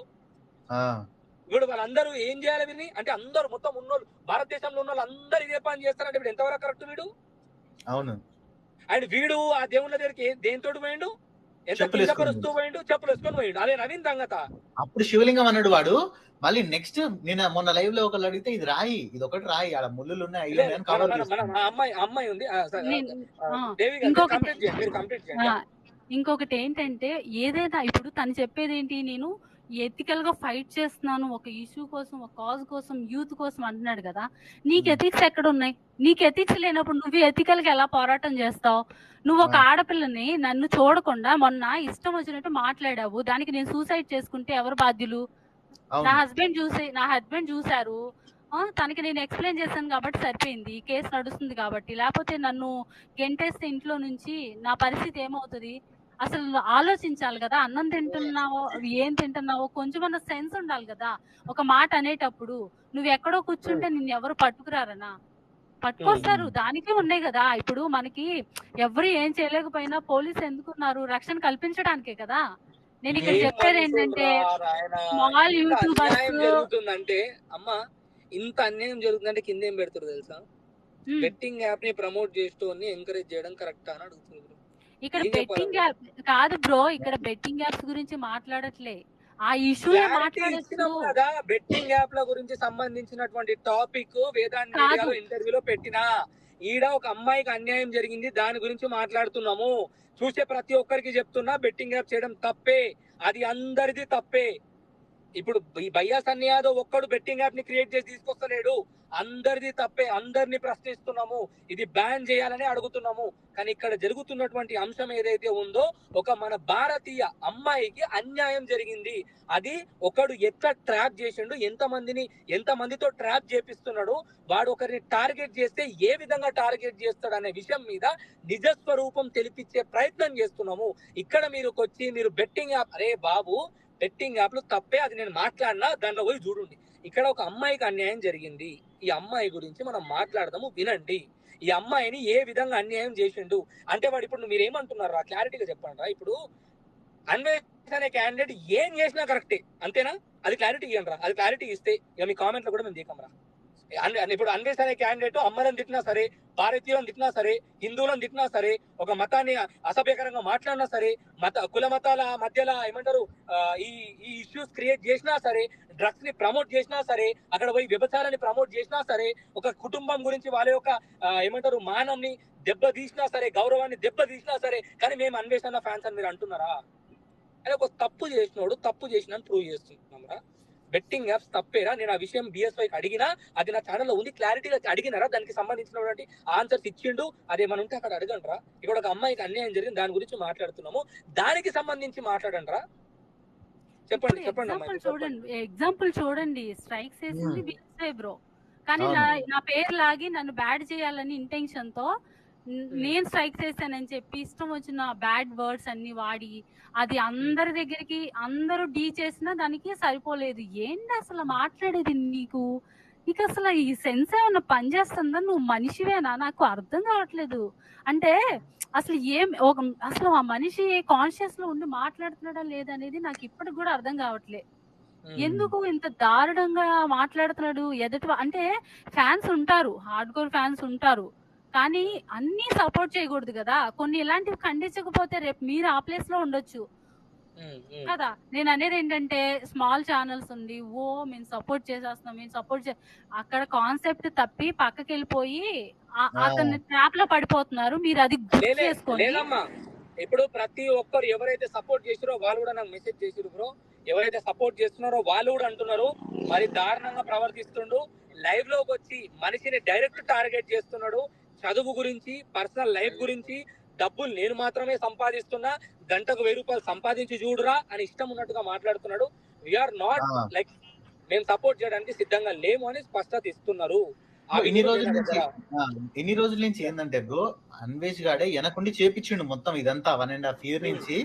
ఇప్పుడు వాళ్ళందరూ ఏం చేయాలి వీరిని అంటే అందరూ మొత్తం ఉన్నోళ్ళు భారతదేశంలో ఉన్న వాళ్ళు అందరూ ఇదే పని చేస్తారంటే వీడు ఎంతవరకు కరెక్ట్ వీడు? అవును. అండ్ వీడు ఆ దేవుళ్ళ దగ్గరికి దేంతో పోయిండు, ఎంత కిందపరుస్తూ పోయిండు, చెప్పులు వేసుకొని పోయిండు. అదే నవీన్ సంగత. అప్పుడు శివలింగం అన్నాడు వాడు. మళ్ళీ నెక్స్ట్ నేను మొన్న లైవ్ లో ఒకళ్ళు అడిగితే ఇది రాయి, ఇది ఒకటి రాయి, ఆడ ముళ్ళు ఉన్నాయి. అమ్మాయి ఉంది. ఇంకొకటి ఏంటంటే ఏదైనా ఇప్పుడు తను చెప్పేది ఏంటి, నేను ఎథికల్ గా ఫైట్ చేస్తున్నాను ఒక ఇష్యూ కోసం, ఒక కాజ్ కోసం, యూత్ కోసం అంటున్నాడు కదా. నీకు ఎథిక్స్ ఎక్కడ ఉన్నాయి? నీకు ఎథిక్స్ లేనప్పుడు నువ్వు ఎథికల్ గా ఎలా పోరాటం చేస్తావు? నువ్వు ఒక ఆడపిల్లని నన్ను చూడకుండా మొన్న ఇష్టం వచ్చినట్టు మాట్లాడావు, దానికి నేను సూసైడ్ చేసుకుంటే ఎవరు బాధ్యులు? నా హస్బెండ్ చూశారు, తనకి నేను ఎక్స్ప్లెయిన్ చేశాను కాబట్టి సరిపోయింది, కేసు నడుస్తుంది కాబట్టి. లేకపోతే నన్ను గెంటేస్తే ఇంట్లో నుంచి నా పరిస్థితి ఏమవుతుంది? అసలు ఆలోచించాలి కదా. అన్నం తింటున్నావో ఏం తింటున్నావో కొంచెమన్నా సెన్స్ ఉండాలి కదా. ఒక మాట అనేటప్పుడు నువ్వు ఎక్కడో కూర్చుంటే నిన్ను ఎవరు పట్టుకురారనా? పట్టుకొస్తారు, దానికే ఉన్నాయి కదా. ఇప్పుడు మనకి ఎవరు ఏం చేయలేకపోయినా పోలీసు ఎందుకున్నారు? రక్షణ కల్పించడానికే కదా. నేను ఇక్కడ చెప్పేది ఏంటంటే స్మాల్ యూట్యూబర్స్ జరుగుతుందంటే అమ్మా ఇంత అన్యాయం జరుగుతుందంటే కింద ఏం పెడతారు తెలుసా? బెట్టింగ్ యాప్ ని ప్రమోట్ చేస్తూ ఎంకరేజ్ చేయడం కరెక్ట్ అని అడుగుతున్నారు. ఇక్కడ బెట్టింగ్ యాప్ కాదు బ్రో, ఇక్కడ బెట్టింగ్ యాప్స్ గురించి మాట్లాడట్లే, ఆ ఇష్యూ మాట్లాడుతున్నాం కదా. బెట్టింగ్ యాప్ ల గురించి సంబంధించినటువంటి టాపిక్ వేదాంత్ మీడియాలో ఇంటర్వ్యూలో పెట్టినా, ఈడ ఒక అమ్మాయికి అన్యాయం జరిగింది, దాని గురించి మాట్లాడుతున్నాము. చూసే ప్రతి ఒక్కరికి చెప్తున్నా, బెట్టింగ్ యాప్ చేయడం తప్పే, అది అందరిది తప్పే. ఇప్పుడు ఈ భయ్యా సన్నీ యాదవ్ ఒక్కడు బెట్టింగ్ యాప్ ని క్రియేట్ చేసి తీసుకొస్తలేడు, అందరిది తప్పే, అందరినీ ప్రశ్నిస్తున్నాము, ఇది బ్యాన్ చేయాలని అడుగుతున్నాము. కానీ ఇక్కడ జరుగుతున్నటువంటి అంశం ఏదైతే ఉందో, ఒక మన భారతీయ అమ్మాయికి అన్యాయం జరిగింది, అది ఒకడు ఎట్లా ట్రాప్ చేసిండు, ఎంతమందితో ట్రాప్ చేపిస్తున్నాడు, వాడు ఒకరిని టార్గెట్ చేస్తే ఏ విధంగా టార్గెట్ చేస్తాడు అనే విషయం మీద నిజస్వరూపం తెలిపించే ప్రయత్నం చేస్తున్నాము. ఇక్కడ మీరు బెట్టింగ్ యాప్, అరే బాబు బెట్టింగ్ యాప్లు తప్పే, అది నేను మాట్లాడినా దాంట్లో పోయి చూడండి. ఇక్కడ ఒక అమ్మాయికి అన్యాయం జరిగింది, ఈ అమ్మాయి గురించి మనం మాట్లాడదాము, వినండి. ఈ అమ్మాయిని ఏ విధంగా అన్యాయం చేసిండు అంటే వాడు ఇప్పుడు మీరేమంటున్నారా క్లారిటీగా చెప్పండి రా. ఇప్పుడు అన్వేష్ అనే క్యాండిడేట్ ఏం చేసినా కరెక్టే, అంతేనా? అది క్లారిటీ ఇవ్వండి రా. అది క్లారిటీ ఇస్తే ఇక మీ కామెంట్ లో కూడా మేము దిగం రా. ఇప్పుడు అన్వేష్ అనే క్యాండిడేట్ అమ్మలను తిట్టినా సరే, భారతీయులను తిట్టినా సరే, హిందువులను తిట్టినా సరే, ఒక మతాన్ని అసభ్యకరంగా మాట్లాడినా సరే, కుల మతాల మధ్యలో ఏమంటారు ఈ ఇష్యూస్ క్రియేట్ చేసినా సరే, డ్రగ్స్ ని ప్రమోట్ చేసినా సరే, అక్కడ పోయి వ్యభిచారాన్ని ప్రమోట్ చేసినా సరే, ఒక కుటుంబం గురించి వాళ్ళ యొక్క ఏమంటారు మానంని దెబ్బతీసినా సరే, గౌరవాన్ని దెబ్బతీసినా సరే, కానీ మేము అన్వేష్ అన్న ఫ్యాన్స్ అని మీరు అంటున్నారా? అని ఒక తప్పు చేసినోడు తప్పు చేసిన ప్రూవ్ చేస్తున్నాం రా. బెట్టింగ్ యాప్స్ తప్పేరా? నేను ఆ విషయం బిఎస్వైకి అడిగినా, అది నా ఛానల్లో ఉంది, క్లారిటీగా అడిగినారా, దానికి సంబంధించినటువంటి ఆన్సర్స్ ఇచ్చిండు. అదేమని ఉంటే అక్కడ అడగండి రా. ఇక్కడ ఒక అమ్మాయికి అన్యాయం జరిగింది, దాని గురించి మాట్లాడుతున్నాము, దానికి సంబంధించి మాట్లాడండి రా. చెప్పండి. ఎగ్జాంపుల్ చూడండి, స్ట్రైక్స్ వేసింది బిఎస్వై బ్రో, కానీ నా పేరు లాగి నన్ను బ్యాడ్ చేయాలని ఇంటెన్షన్ తో నేను స్ట్రైక్ చేశానని చెప్పి ఇష్టం వచ్చిన బ్యాడ్ వర్డ్స్ అన్ని వాడి, అది అందరి దగ్గరికి అందరూ డీ చేసినా దానికి సరిపోలేదు. ఏంటి అసలు మాట్లాడేది? నీకు అసలు ఈ సెన్స్ ఏమన్నా పనిచేస్తుందా? నువ్వు మనిషివేనా? నాకు అర్థం కావట్లేదు. అంటే అసలు అసలు ఆ మనిషి కాన్షియస్ లో ఉండి మాట్లాడుతున్నాడా లేదనేది నాకు ఇప్పటికి కూడా అర్థం కావట్లేదు. ఎందుకు ఇంత దారుణంగా మాట్లాడుతున్నాడు? అంటే ఫ్యాన్స్ ఉంటారు, హార్డ్ కోర్ ఫ్యాన్స్ ఉంటారు, కానీ అన్ని సపోర్ట్ చేయకూడదు కదా. కొన్ని ఇలాంటివి ఖండించకపోతే రేపు మీరు ఆ ప్లేస్ లో ఉండొచ్చు కదా. నేను అనేది ఏంటంటే స్మాల్ ఛానల్స్ ఉంది, మేము సపోర్ట్ చేసేస్తున్నాం, అక్కడ కాన్సెప్ట్ తప్పి పక్కకి వెళ్ళిపోయి అతన్ని ట్రాప్ లో పడిపోతున్నారు. మీరు అది గుర్తు చేసుకోండి. ఇప్పుడు ప్రతి ఒక్కరు ఎవరైతే సపోర్ట్ చేసిరో వాళ్ళు కూడా నాకు మెసేజ్ చేసిరు బ్రో. ఎవరైతే సపోర్ట్ చేస్తున్నారో వాళ్ళు కూడా అంటున్నారు మరి దారుణంగా ప్రవర్తిస్తుండు, లైవ్ లోకి వచ్చి మనిషిని డైరెక్ట్ టార్గెట్ చేస్తున్నాడు, చదువు గురించి, పర్సనల్ లైఫ్ గురించి, డబ్బులు నేను మాత్రమే సంపాదిస్తున్నా, గంటకు 1000 రూపాయలు సంపాదించి చూడురా అని ఇష్టం ఉన్నట్టుగా మాట్లాడుతున్నాడు. వీఆర్ నాట్ లైక్ మేము సపోర్ట్ చేయడానికి సిద్ధంగా లేము అని స్పష్టత ఇస్తున్నారు. ఇన్ని రోజుల నుంచి ఏంటంటే బ్రో అన్వేష్ గాడే వెనకుండి చేపించిండు మొత్తం ఇదంతా 1.5 year నుంచి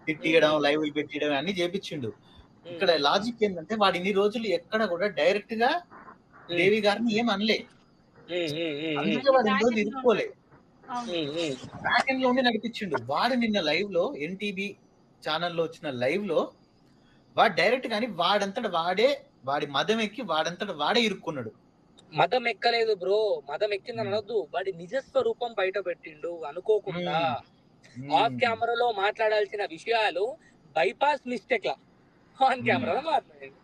తిట్టియడం, లైవ్ పెట్టియడం అన్ని చేపించిండు. ఇక్కడ లాజిక్ ఏంటంటే వాడు ఇన్ని రోజులు ఎక్కడ కూడా డైరెక్ట్ గా దేవి గారిని ఏం అనలే, అందుకే వాడు ఇన్ని రోజులు ఇరుక్కోలే, బ్యాక్ ఎండ్ లో ఉండి నడిపించిండు. వాడు నిన్న లైవ్ లో ఎన్టీవీ ఛానల్లో వచ్చిన లైవ్ లో వాడు డైరెక్ట్ గాని వాడంతట వాడే వాడి మదం ఎక్కి వాడంతట వాడే ఇరుక్కున్నాడు. మదం ఎక్కలేదు బ్రో, మదం ఎక్కిందని అనొద్దు, వాడి నిజ స్వరూపం బయట పెట్టిండు అనుకోకుండా. ఆఫ్ కెమెరాలో మాట్లాడాల్సిన విషయాలు బైపాస్ మిస్టేక్ లా ఆన్ కెమెరాలో మాట్లాడండి.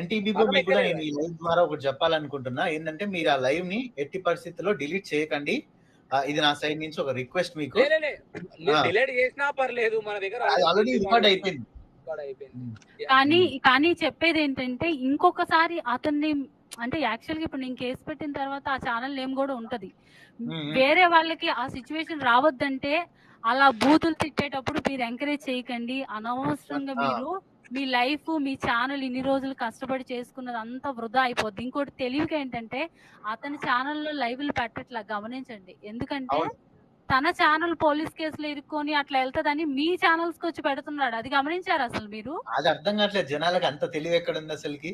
ఎన్టీవీ కూడా నేను ఈ లైవ్ ద్వారా ఒకటి చెప్పాలనుకుంటున్నా, ఏంటంటే మీరు ఆ లైవ్ ని ఎట్టి పరిస్థితుల్లో డిలీట్ చేయకండి. ఇది నా సైడ్ నుంచి ఒక రిక్వెస్ట్ మీకు. డిలీట్ చేసినా పర్లేదు, మన దగ్గర ఆల్రెడీ రికార్డ్ అయిపోయింది. కానీ చెప్పేది ఏంటంటే ఇంకొకసారి అతన్ని అంటే యాక్చువల్గా ఇప్పుడు నేను కేసు పెట్టిన తర్వాత ఆ ఛానల్ నేమ్ కూడా ఉంటది. వేరే వాళ్ళకి ఆ సిచ్యువేషన్ రావద్దంటే అలా బూతులు తిట్టేటప్పుడు మీరు ఎంకరేజ్ చేయకండి. అనవసరంగా మీరు మీ లైఫ్ మీ ఛానల్ ఇన్ని రోజులు కష్టపడి చేసుకున్నది అంతా వృధా అయిపోద్ది. ఇంకోటి తెలివిగా ఏంటంటే అతని ఛానల్లో లైవ్లు పెట్టట్లా, గమనించండి. ఎందుకంటే తన ఛానల్ పోలీస్ కేసులో ఇరుక్కొని అట్లా వెళ్తదని మీ ఛానల్స్ కి వచ్చి పెడుతున్నాడు. అది గమనించారు అసలు మీరు? అది అర్థం కావట్లేదు జనాలకు, అంత తెలివి ఎక్కడ ఉంది అసలుకి.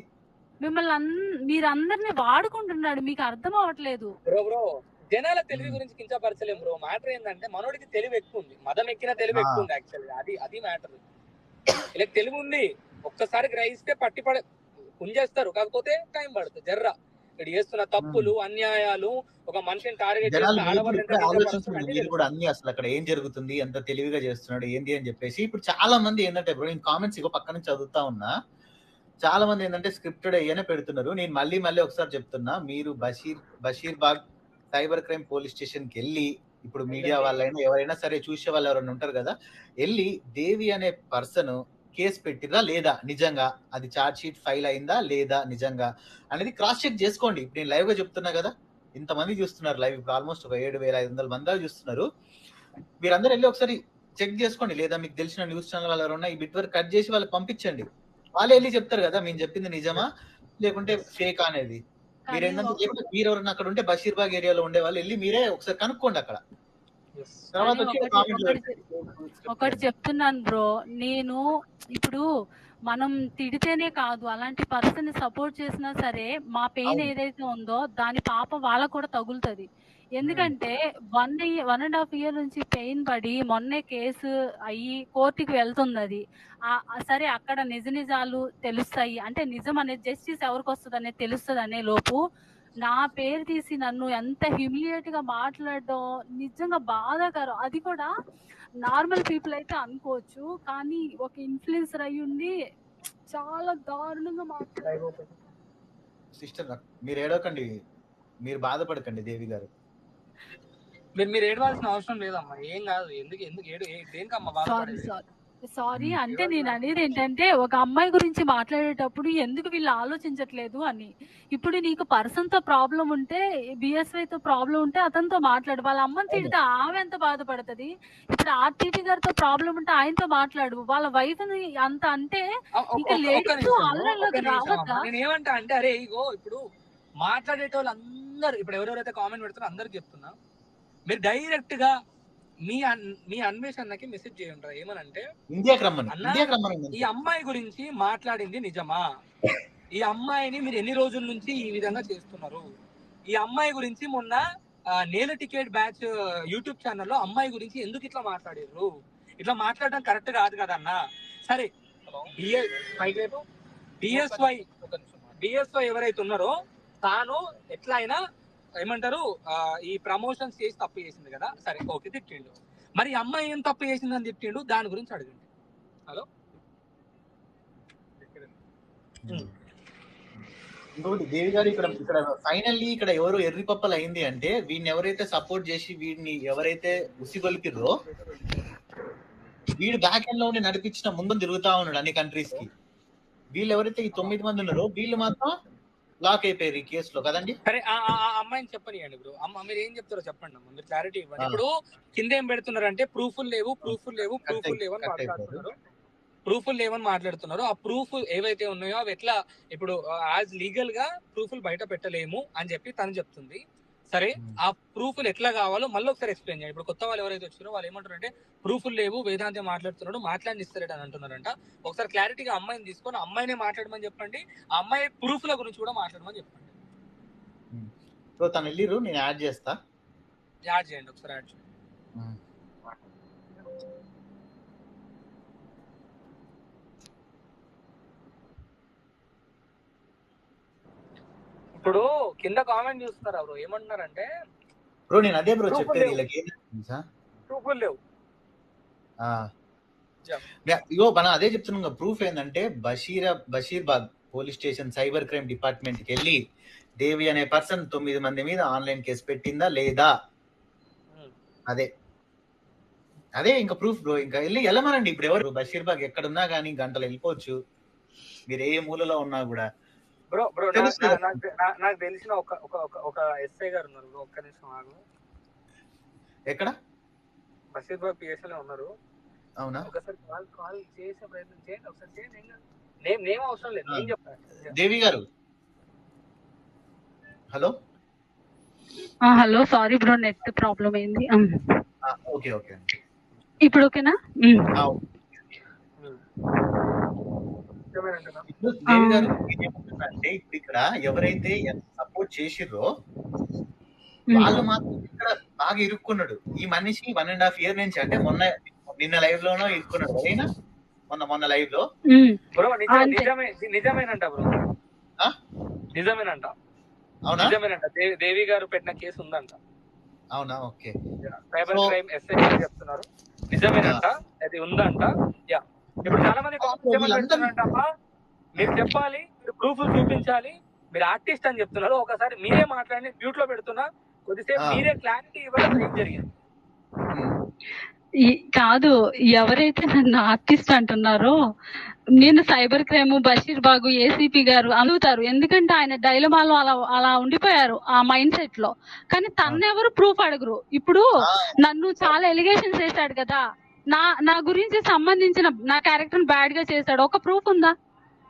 మిమ్మల్ని మీరందరినీ వాడుకుంటున్నాడు, మీకు అర్థం అవ్వట్లేదు. బ్రో జనాల తెలివి గురించి కించపరచలేం బ్రో. మ్యాటర్ ఏంటంటే మనోడికి తెలివి ఎక్కువ ఉంది, మదం ఎక్కిన తెలివి ఎక్కువ ఉంది. యాక్చువల్గా అది మ్యాటర్. ఇలా తెలివి ఉంది, ఒక్కసారి గ్రహిస్తే పట్టిపడ పుంజేస్తారు. కాకపోతే టైం పడుతుంది జర్రా. ఇక్కడ చేస్తున్న తప్పులు అన్యాయాలు, ఒక మనిషిని టార్గెట్ మీరు కూడా అన్ని అసలు అక్కడ ఏం జరుగుతుంది, ఎంత తెలివిగా చేస్తున్నాడు ఏంటి అని చెప్పేసి. ఇప్పుడు చాలా మంది ఏంటంటే బ్రో, నేను కామెంట్స్ ఇగో పక్క నుంచి చదువుతా ఉన్నా, చాలా మంది ఏంటంటే స్క్రిప్టెడ్ అయ్యానే పెడుతున్నారు. నేను మళ్ళీ ఒకసారి చెప్తున్నా, మీరు Basheerbagh cyber crime police station కి వెళ్ళి, ఇప్పుడు మీడియా వాళ్ళైనా ఎవరైనా సరే చూసే వాళ్ళు ఎవరైనా ఉంటారు కదా, వెళ్ళి దేవి అనే పర్సన్ కేసు పెట్టిరా లేదా, నిజంగా అది ఛార్జ్ షీట్ ఫైల్ అయిందా లేదా నిజంగా అనేది క్రాస్ చెక్ చేసుకోండి. ఇప్పుడు నేను లైవ్ గా చెప్తున్నా కదా, ఇంతమంది చూస్తున్నారు లైవ్, ఇప్పుడు ఆల్మోస్ట్ ఒక 7,500 మంది దాకా చూస్తున్నారు. మీరందరూ వెళ్ళి ఒకసారి చెక్ చేసుకోండి. లేదా మీకు తెలిసిన న్యూస్ ఛానల్ వాళ్ళు ఎవరైనా ఈ బిట్ వరకు కట్ చేసి వాళ్ళకి పంపించండి. వాళ్ళు వెళ్ళి చెప్తారు కదా మేము చెప్పింది నిజమా లేకుంటే ఫేక్ అనేది. మీరేంటంటే మీరు ఎవరైనా అక్కడ ఉంటే బషీర్బాగ్ ఏరియాలో ఉండే వాళ్ళు వెళ్ళి మీరే ఒకసారి కనుక్కోండి అక్కడ. ఒకటి చెప్తున్నాను బ్రో, నేను ఇప్పుడు మనం తిడితేనే కాదు, అలాంటి పర్సన్ సపోర్ట్ చేసినా సరే మా పెయిన్ ఏదైతే ఉందో దాని పాప వాళ్ళకు కూడా తగులుతుంది. ఎందుకంటే 1.5 year నుంచి పెయిన్ పడి మొన్నే కేసు అయ్యి కోర్టుకి వెళ్తుంది. అది సరే అక్కడ నిజాలు తెలుస్తాయి, అంటే నిజం అనేది జస్టిస్ ఎవరికి వస్తుంది అనేది తెలుస్తుంది అనే లోపు నా పేరు తీసి నన్ను ఎంత హ్యూమిలియేట్ గా మాట్లాడడం నిజంగా బాధాకరం. అది కూడా నార్మల్ పీపుల్ అయితే అనుకోవచ్చు, కానీ ఒక ఇన్ఫ్లుయెన్సర్ అయ్యి ఉండి చాలా దారుణంగా మాట్లాడారు. సిస్టర్ మీరు ఏడవకండి, మీరు బాధపడకండి దేవి గారు. మీరు ఏడవాల్సిన అవసరం లేదమ్మా, ఏం కాదు. ఎందుకు దేనికమ్మా బాధపడేది? సారీ అంటే నేను అనేది ఏంటంటే ఒక అమ్మాయి గురించి మాట్లాడేటప్పుడు ఎందుకు వీళ్ళు ఆలోచించట్లేదు అని. ఇప్పుడు నీకు పర్సన్ తో ప్రాబ్లం ఉంటే, బిఎస్వై తో ప్రాబ్లం ఉంటే అతనితో మాట్లాడు. వాళ్ళ అమ్మని తిడితే ఆమె ఎంత బాధపడుతుంది. ఇప్పుడు ఆర్టీటీ గారితో ప్రాబ్లం ఉంటే ఆయనతో మాట్లాడు. వాళ్ళ వైఫ్ ని అంత అంటే ఇంకా లేడీస్ అల్లర్లోకి రావద్దా? నేను ఏమంటా అంటే, అరే ఇగో ఇప్పుడు మాట్లాడేటోళ్ళు అందరు ఇప్పుడు ఎవరెవరైతే కామెంట్ పెడతారో అందరికి చెప్తున్నా, మీరు డైరెక్ట్ గా మీ అన్వేషణకి మెసేజ్ చేయండి. ఏమనంటే, ఈ అమ్మాయి గురించి మాట్లాడింది నిజమా? ఈ అమ్మాయిని మీరు ఎన్ని రోజుల నుంచి ఈ విధంగా చేస్తున్నారు? ఈ అమ్మాయి గురించి మొన్న నేల టికెట్ బ్యాచ్ యూట్యూబ్ ఛానల్లో అమ్మాయి గురించి ఎందుకు ఇట్లా మాట్లాడారు? ఇట్లా మాట్లాడడం కరెక్ట్ కాదు కదన్నా. సరే డిఎస్వై ఎవరైతే ఉన్నారో తాను ఎట్లా అయినా ఏమంటారు ఈ ప్రమోషన్స్ చేసి తప్పు చేసింది కదా, సరే ఓకే తిట్టిండు. మరి అమ్మాయి ఏం తప్పు చేసిందని తిట్టిండు, దాని గురించి అడగండి. హలో ఇంకొకటి దేవి గారు, ఇక్కడ ఫైనల్లీ ఇక్కడ ఎవరు ఎర్రి పప్పలు అయింది అంటే, వీడిని ఎవరైతే సపోర్ట్ చేసి వీడిని ఎవరైతే ఉసిగొలిపిర్రో వీడు బ్యాక్ ఎండ్ లో ఉండి నడిపించిన ముందు తిరుగుతా ఉన్నాడు అన్ని కంట్రీస్ కి. వీళ్ళు ఎవరైతే ఈ 9 మంది ఉన్నారో వీళ్ళు మాత్రం లాక్ అయిపోయారు ఈ కేసులో కదండి. సరే ఆ అమ్మాయిని చెప్పనియండి బ్రో. మీరు ఏం చెప్తారో చెప్పండి అమ్మ, మీరు క్లారిటీ ఇవ్వండి. ఇప్పుడు కింద ఏం పెడుతున్నారు అంటే ప్రూఫ్లు లేవు అని మాట్లాడుతున్నారు. ప్రూఫ్లు లేవని మాట్లాడుతున్నారు. ఆ ప్రూఫ్ ఏవైతే ఉన్నాయో అవి ఎట్లా ఇప్పుడు యాజ్ లీగల్ గా ప్రూఫ్లు బయట పెట్టలేము అని చెప్పి తను చెప్తుంది. సరే, ఆ ప్రూఫ్లు ఎట్లా కావాలో మళ్ళీ ఒకసారి ఎక్స్ప్లెయిన్ చేయండి. ఇప్పుడు కొత్త వాళ్ళు ఎవరైతే వచ్చారో వాళ్ళు ఏమంటారంటే ప్రూఫ్లు లేవు, వేదాంతి మాట్లాడుతున్నాడు, మాట్లాడినిస్తాడు అని అంటున్నారంట. ఒకసారి క్లారిటీగా అమ్మాయిని తీసుకొని అమ్మాయినే మాట్లాడమని చెప్పండి, ఆ అమ్మాయి ప్రూఫ్ల గురించి కూడా మాట్లాడమని చెప్పండి. తను వెళ్ళిరు, నేను యాడ్ చేస్తా. యాడ్ చేయండి, ఒకసారి యాడ్ చేయండి. ఇప్పుడు కింద కామెంట్ చూస్తున్నారు బ్రో, ఏమంటున్నారంటే బ్రో నేను అదే బ్రో చెప్పేది, వీళ్ళకి ప్రూఫ్లు లేవు. ఇగో మనం అదే చెప్తున్నాం. ప్రూఫ్ ఏంటంటే Basheerbagh police station cyber crime department కి వెళ్ళి దేవి అనే పర్సన్ 9 మంది మీద ఆన్లైన్ కేసు పెట్టిందా లేదా, అదే ఇంకా ప్రూఫ్ బ్రో. ఇంకా వెళ్ళి వెళ్ళమనండి. ఇప్పుడు ఎవరు బషీర్బాగ్ ఎక్కడున్నా కానీ గంటలు వెళ్ళిపోవచ్చు, మీరు ఏ మూలలో ఉన్నా కూడా. బ్రో నాకు తెలిసిన ఒక ఎస్ఐ గారు ఉన్నారు బ్రో, ఒక్క నిమిషం ఆగు. ఎక్కడ? బషీర్బాగ్ పిఎస్ఎల్ ఉన్నారు. అవునా? ఒకసారి కాల్ చేసే ప్రయత్నం చేయండి, ఒకసారి చేయండి. నేమ్ అవసరం లేదు, నేను చెప్తాను. దేవి గారు hello. Hello, sorry bro, net problem అయింది. ఓకే ఓకే, ఇప్పుడు ఓకేనా? దేవి గారు అంటే ఇప్పుడు ఇక్కడ ఎవరైతే సపోర్ట్ చేసిర్రో వాళ్ళు మాత్రం ఇక్కడ బాగా ఇరుక్కున్నాడు. ఈ మనిషి 1.5 year నుంచి, అంటే నిన్న లైవ్ లోనో ఇరుక్కున్నాడు. అయినా మొన్న లైవ్ లో బ్రో నిజమేనంట బ్రో, నిజమేనంట. అవునా? నిజమేనంట, దేవి గారు పెట్టిన కేసు ఉందంట. అవునా? ఓకే, సైబర్ క్రైమ్ ఎస్ఐ చెప్తున్నారు, నిజమేనంట, అది ఉందంట. యా, ఇప్పుడు చాలా మంది కామెంట్స్ మీరు చెప్పాలి, మీరు ప్రూఫ్ చూపించాలి, మీరు ఆర్టిస్ట్ అని చెప్తున్నారు. ఒకసారి మీరే మాట్లాడి మ్యూట్ లో పెడుతున్నా, కొద్దిసేపు మీరే క్లారిటీ ఇవ్వడం ఏం జరిగింది కాదు. ఎవరైతే నన్ను ఆర్టిస్ట్ అంటున్నారో, నేను సైబర్ క్రైమ్ బషీర్బాగు ఏసీపీ గారు అందుతారు, ఎందుకంటే ఆయన డైలమాలో అలా ఉండిపోయారు ఆ మైండ్ సెట్ లో. కానీ తన్నెవరు ప్రూఫ్ అడగరు. ఇప్పుడు నన్ను చాలా ఎలిగేషన్స్ వేసాడు కదా, నా గురించి సంబంధించిన నా క్యారెక్టర్ బ్యాడ్ గా చేశాడు, ఒక ప్రూఫ్ ఉందా?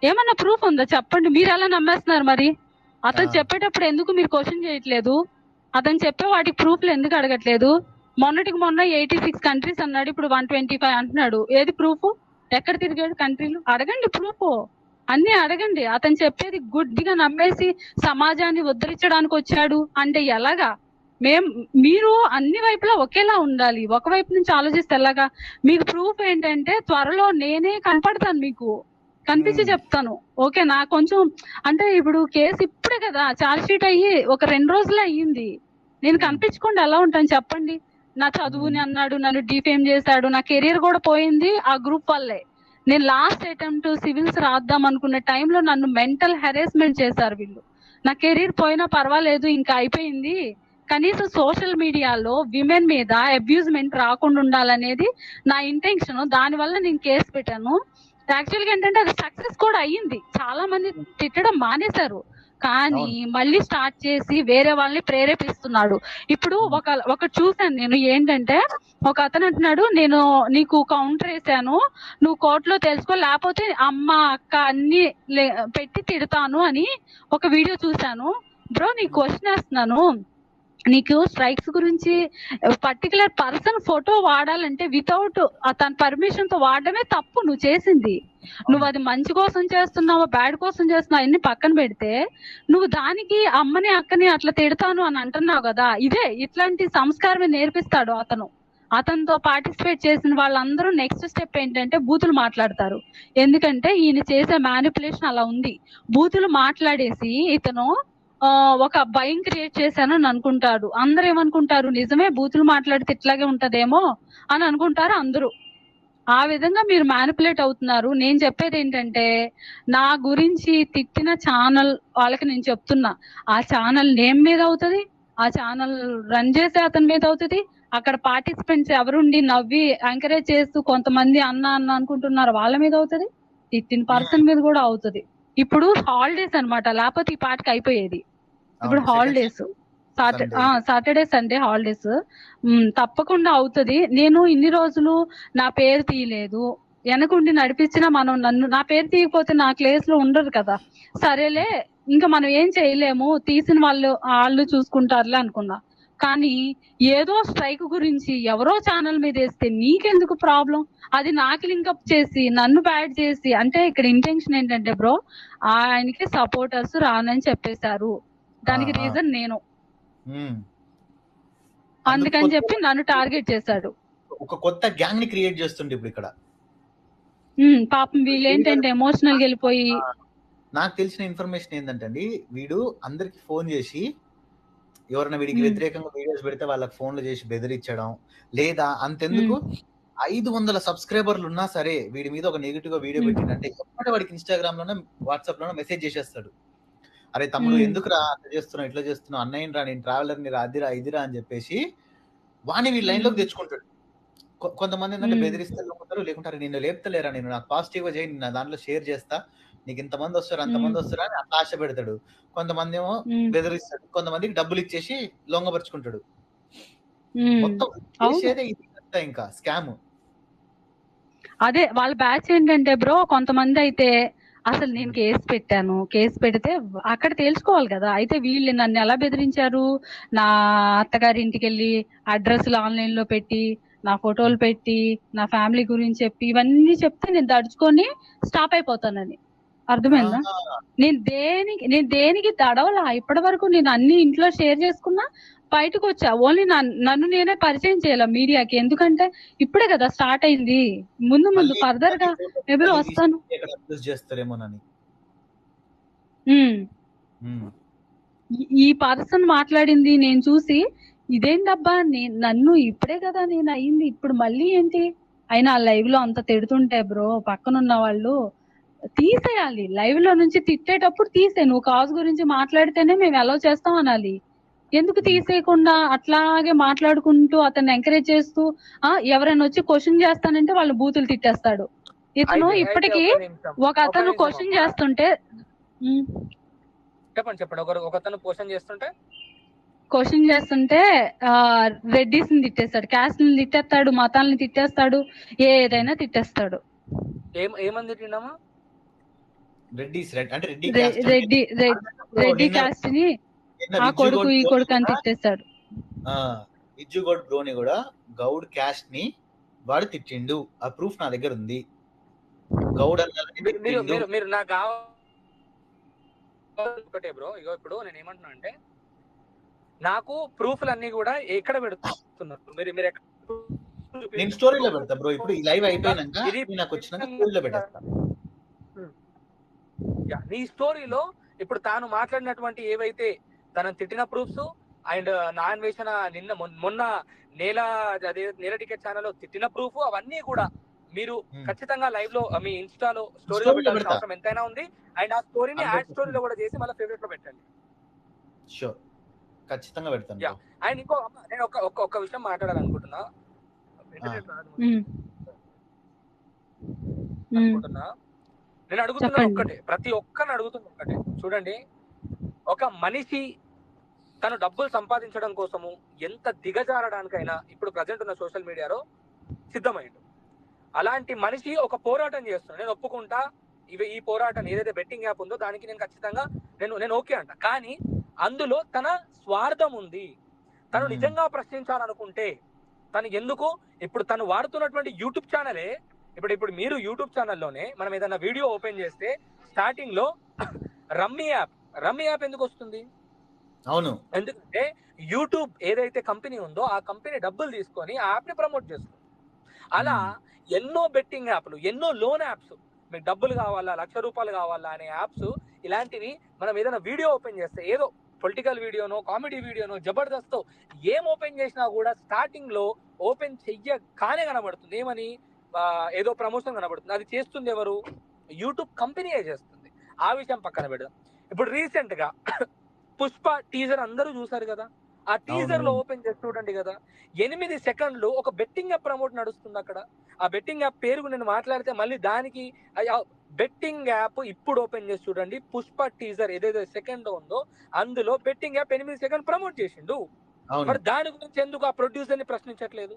ఏమన్నా ప్రూఫ్ ఉందా చెప్పండి. మీరు ఎలా నమ్మేస్తున్నారు మరి? అతను చెప్పేటప్పుడు ఎందుకు మీరు క్వశ్చన్ చేయట్లేదు? అతను చెప్పే వాటికి ప్రూఫ్లు ఎందుకు అడగట్లేదు? మొన్నటికి మొన్న 86 కంట్రీస్ అన్నాడు, ఇప్పుడు 125 అంటున్నాడు. ఏది ప్రూఫ్? ఎక్కడ తిరిగాడు కంట్రీలు? అడగండి ప్రూఫ్, అన్ని అడగండి. అతను చెప్పేది గుడ్డిగా నమ్మేసి సమాజాన్ని ఉద్ధరించడానికి వచ్చాడు అంటే ఎలాగా? మీరు అన్ని వైపులా ఒకేలా ఉండాలి. ఒకవైపు నుంచి ఆలోచిస్తే ఎలాగా? మీకు ప్రూఫ్ ఏంటంటే త్వరలో నేనే కనపడతాను, మీకు కనిపించి చెప్తాను. ఓకేనా? కొంచెం అంటే ఇప్పుడు కేసు ఇప్పుడే కదా ఛార్జ్ షీట్ అయ్యి ఒక 2 రోజులు అయ్యింది. నేను కనిపించకుండా ఎలా ఉంటాను చెప్పండి? నా చదువుని అన్నాడు, నన్ను డిఫేమ్ చేశాడు, నా కెరీర్ కూడా పోయింది ఆ గ్రూప్ వల్లే. నేను లాస్ట్ అటెంప్ట్ సివిల్స్ రాద్దాం అనుకున్న టైంలో నన్ను మెంటల్ హెరాస్మెంట్ చేశారు వీళ్ళు. నా కెరీర్ పోయినా పర్వాలేదు, ఇంకా అయిపోయింది, కనీసం సోషల్ మీడియాలో విమెన్ మీద అబ్యూజ్మెంట్ రాకుండా ఉండాలనేది నా ఇంటెన్షన్. దానివల్ల నేను కేసు పెట్టాను. యాక్చువల్గా ఏంటంటే అది సక్సెస్ కూడా అయ్యింది, చాలా మంది తిట్టడం మానేశారు. కానీ మళ్ళీ స్టార్ట్ చేసి వేరే వాళ్ళని ప్రేరేపిస్తున్నాడు. ఇప్పుడు ఒక చూసాను నేను, ఏంటంటే ఒక అతను అంటున్నాడు, నేను నీకు కౌంటర్ వేసాను, నువ్వు కోర్టులో తెలుసుకో, లేకపోతే అమ్మ అక్క అన్ని పెట్టి తిడతాను అని ఒక వీడియో చూసాను. బ్రో నీకు క్వశ్చన్ వేస్తున్నాను, నీకు స్ట్రైక్స్ గురించి పర్టికులర్ పర్సన్ ఫోటో వాడాలంటే వితౌట్ తన పర్మిషన్ తో వాడడమే తప్పు నువ్వు చేసింది. నువ్వు అది మంచి కోసం చేస్తున్నావా బ్యాడ్ కోసం చేస్తున్నావు అన్ని పక్కన పెడితే, నువ్వు దానికి అమ్మని అక్కని అట్లా తిడతాను అని అంటున్నావు కదా, ఇట్లాంటి సంస్కారమే నేర్పిస్తాడు అతను. అతనితో పార్టిసిపేట్ చేసిన వాళ్ళందరూ నెక్స్ట్ స్టెప్ ఏంటంటే బూతులు మాట్లాడతారు. ఎందుకంటే ఈయన చేసే మ్యానిపులేషన్ అలా ఉంది. బూతులు మాట్లాడేసి ఇతను ఒక భయం క్రియేట్ చేశానని అనుకుంటాడు. అందరూ ఏమనుకుంటారు, నిజమే బూతులు మాట్లాడితే ఇట్లాగే ఉంటదేమో అని అనుకుంటారు అందరూ. ఆ విధంగా మీరు మ్యానిపులేట్ అవుతున్నారు. నేను చెప్పేది ఏంటంటే, నా గురించి తిట్టిన ఛానల్ వాళ్ళకి నేను చెప్తున్నా, ఆ ఛానల్ నేమ్ మీద అవుతుంది, ఆ ఛానల్ రన్ చేసే అతని మీద అవుతుంది, అక్కడ పార్టిసిపెంట్స్ ఎవరుండి నవ్వి ఎంకరేజ్ చేస్తూ కొంతమంది అన్న అనుకుంటున్నారు వాళ్ళ మీద అవుతుంది, తిట్టిన పర్సన్ మీద కూడా అవుతుంది. ఇప్పుడు హాలిడేస్ అన్నమాట, లేకపోతే ఈ పాటకి అయిపోయేది. ఇప్పుడు హాలిడేస్, సాటర్డే సండే హాలిడేస్ తప్పకుండా అవుతుంది. నేను ఇన్ని రోజులు నా పేరు తీయలేదు, వెనకుండి నడిపించినా మనం నా పేరు తీయకపోతే నా ప్లేస్ లో ఉండరు కదా. సరేలే ఇంకా మనం ఏం చేయలేము, తీసిన వాళ్ళు చూసుకుంటారులే అనుకున్నా. కానీ ఏదో స్ట్రైక్ గురించి ఎవరో ఛానల్ మీద వేస్తే నీకెందుకు ప్రాబ్లం? అది నాకు లింకప్ చేసి నన్ను బ్యాడ్ చేసి, అంటే ఇక్కడ ఇంటెన్షన్ ఏంటంటే బ్రో, ఆయనకి సపోర్టర్స్ రానని చెప్పేశారు. దానికి రీజన్ నేను, అందుకని చెప్పి నన్ను టార్గెట్ చేశాడు. ఒక కొత్త గ్యాంగ్ ని క్రియేట్ చేస్తుండే ఇప్పుడు ఇక్కడ. పాపం వీళ్ళు ఏంటంటే ఎమోషనల్ గా వెళ్ళిపోయి. నాకు తెలిసిన ఇన్ఫర్మేషన్ ఏంటంటే అండి, వీడు అందరికి ఫోన్ చేసి ఎవరైనా వీడికి వ్యతిరేకంగా వీడియోస్ పెడితే వాళ్ళకి ఫోన్లు చేసి బెదిరించడం, లేదా అంతెందుకు 500 సబ్స్క్రైబర్లు ఉన్నా సరే వీడి మీద ఒక నెగిటివ్ గా వీడియో పెట్టిందంటే ఎప్పటి వాడికి ఇన్స్టాగ్రామ్ లోనే వాట్సాప్ లోనే మెసేజ్ చేసేస్తాడు. అరే తమ్ముడు ఎందుకు రా అట్లా చేస్తున్నావు, ఇట్లా చేస్తున్నావు, అన్నయ్య రా, నేను ట్రావెలర్ ని రా, అదిరా ఇదిరా అని చెప్పేసి వాడిని వీడి లైన్ లోకి తెచ్చుకుంటాడు. కొంతమంది ఏంటంటే బెదిరిస్తే లోపుతారు, లేకుంటారు నిన్ను లేపుతలేరా, నేను నాకు పాజిటివ్ గా చేయి, నా దాంట్లో షేర్ చేస్తా, నీకు ఇంతమంది వస్తారు అంతమంది వస్తారా అని అట్లా ఆశ పెడతాడు. కొంతమంది ఏమో బెదిరిస్తాడు, కొంతమందికి డబ్బులు ఇచ్చేసి లొంగపరుచుకుంటాడు. మొత్తం చేసేదే ఇది ఇంకా స్కామ్. అదే వాళ్ళ బ్యాచ్ ఏంటంటే బ్రో, కొంతమంది అయితే అసలు నేను కేసు పెట్టాను, కేసు పెడితే అక్కడ తేల్చుకోవాలి కదా. అయితే వీళ్ళు నన్ను ఎలా బెదిరించారు, నా అత్తగారి ఇంటికి వెళ్ళి అడ్రస్లు ఆన్లైన్ లో పెట్టి, నా ఫోటోలు పెట్టి, నా ఫ్యామిలీ గురించి చెప్పి, ఇవన్నీ చెప్తే నేను దడుచుకొని స్టాప్ అయిపోతానని. అర్థమైందా? నేను దేనికి దడవలా. ఇప్పటి వరకు నేను అన్ని ఇంట్లో షేర్ చేసుకున్నా, బయటకు వచ్చా. ఓన్లీ నన్ను నేనే పరిచయం చేయాల మీడియాకి. ఎందుకంటే ఇప్పుడే కదా స్టార్ట్ అయింది, ముందు ఫర్దర్ గా మేబీ వస్తాను. ఈ పర్సన్ మాట్లాడింది నేను చూసి, ఇదేంటబ్బా నన్ను ఇప్పుడే కదా నేను అయింది, ఇప్పుడు మళ్ళీ ఏంటి? అయినా లైవ్ లో అంత తిడుతుంటే బ్రో, పక్కనున్న వాళ్ళు తీసేయాలి. లైవ్ లో నుంచి తిట్టేటప్పుడు తీసే, నువ్వు కాజ్ గురించి మాట్లాడితేనే మేము అలౌ చేస్తాం అనాలి. ఎందుకు తీసేయకుండా అట్లాగే మాట్లాడుకుంటూ అతన్ని ఎంకరేజ్ చేస్తూ, ఎవరైనా వచ్చి క్వశ్చన్ చేస్తానంటే వాళ్ళు బూతులు తిట్టేస్తాడు. ఇతను ఇప్పటికీ ఒక అతను క్వశ్చన్ చేస్తుంటే క్వశ్చన్ చేస్తుంటే రెడ్డిస్ ని తిట్టేస్తాడు, క్యాస్ట్ ని తిట్టేస్తాడు, మతాలని తిట్టేస్తాడు, ఏదైనా తిట్టేస్తాడు. రెడ్డి క్యాస్ట్ ని ఆ కొడుకు ఈ కొడుకు అని తిట్టేస్తాడు. విజ్జుగౌడ్ బ్రోని కూడా గౌడ్ క్యాస్ట్ ని వాడు తిట్టిండు, ఆ ప్రూఫ్ నా దగ్గర ఉంది. గౌడ్ మీరు నాకు ఒకటే బ్రో, ఇగో ఇప్పుడు నేను ఏమంటున్నా అంటే, నాకు ప్రూఫ్లు అన్ని కూడా ఎక్కడ పెడుతున్నారు మీరు? నేను స్టోరీలో పెడతా బ్రో. ఇప్పుడు ఈ లైవ్ అయిపోయినాక నాకు వచ్చినాక స్టోరీలో పెట్టేస్తా. నీ స్టోరీలో ఇప్పుడు తాను మాట్లాడినటువంటి ఏవైతే తనను తిట్టిన ప్రూఫ్స్ అండ్ నా అన్వేషణ మొన్న నేల టికెట్ ఛానల్ తిట్టిన ప్రూఫ్, అవన్నీ కూడా మీరు ఖచ్చితంగా లైవ్ లో మీ ఇన్స్టాలో స్టోరీలో పెట్టాల్సిన అవసరం ఎంతైనా ఉంది. అండ్ ఆ స్టోరీని యాడ్ స్టోరీలో కూడా చేసి మళ్ళీ ఫేవరెట్ లో పెట్టండి. షూర్, ఖచ్చితంగా పెడతాను. అండ్ ఇంకో నేను ఒక విషయం మాట్లాడాలనుకుంటున్నా. నేను అడుగుతున్నా ఒక్కటే, ప్రతి ఒక్కరిని అడుగుతున్నా ఒక్కటే, చూడండి, ఒక మనిషి తను డబ్బులు సంపాదించడం కోసము ఎంత దిగజారడానికైనా ఇప్పుడు ప్రజెంట్ ఉన్న సోషల్ మీడియాలో సిద్ధమైండు. అలాంటి మనిషి ఒక పోరాటం చేస్తున్నాడు, నేను ఒప్పుకుంటా. ఈ పోరాటం ఏదైతే బెట్టింగ్ యాప్ ఉందో దానికి నేను ఖచ్చితంగా నేను ఓకే అంట. కానీ అందులో తన స్వార్థం ఉంది. తను నిజంగా ప్రశ్నించాలనుకుంటే తను ఎందుకు, ఇప్పుడు తను వాడుతున్నటువంటి యూట్యూబ్ ఛానలే, ఇప్పుడు మీరు యూట్యూబ్ ఛానల్లోనే మనం ఏదైనా వీడియో ఓపెన్ చేస్తే స్టార్టింగ్ లో రమ్మీ యాప్ ఎందుకు వస్తుంది? అవును, ఎందుకంటే యూట్యూబ్ ఏదైతే కంపెనీ ఉందో ఆ కంపెనీ డబ్బులు తీసుకొని ఆ యాప్ ని ప్రమోట్ చేస్తుంది. అలా ఎన్నో బెట్టింగ్ యాప్లు, ఎన్నో లోన్ యాప్స్, మీకు డబ్బులు కావాలా, ₹1,00,000 కావాలా అనే యాప్స్, ఇలాంటివి మనం ఏదైనా వీడియో ఓపెన్ చేస్తే, ఏదో పొలిటికల్ వీడియోనో, కామెడీ వీడియోనో, జబర్దస్త్ ఏం ఓపెన్ చేసినా కూడా స్టార్టింగ్ లో ఓపెన్ చెయ్యగానే కనబడుతుంది ఏమని, ఏదో ప్రమోషన్ కనబడుతుంది. అది చేస్తుంది ఎవరు? యూట్యూబ్ కంపెనీయే చేస్తుంది. ఆ విషయం పక్కన పెడదాం. ఇప్పుడు రీసెంట్ గా పుష్ప టీజర్ అందరూ చూసారు కదా. ఆ టీజర్ లో ఓపెన్ చేసి చూడండి కదా, 8 సెకండ్లు ఒక బెట్టింగ్ యాప్ ప్రమోట్ నడుస్తుంది అక్కడ. ఆ బెట్టింగ్ యాప్ పేరు నేను మాట్లాడితే మళ్ళీ దానికి బెట్టింగ్ యాప్ ఇప్పుడు ఓపెన్ చేసి చూడండి, పుష్ప టీజర్ ఏదైతే సెకండ్ ఉందో అందులో బెట్టింగ్ యాప్ 8 సెకండ్ ప్రమోట్ చేసిండు. మరి దాని గురించి ఎందుకు ఆ ప్రొడ్యూసర్ ని ప్రశ్నించట్లేదు?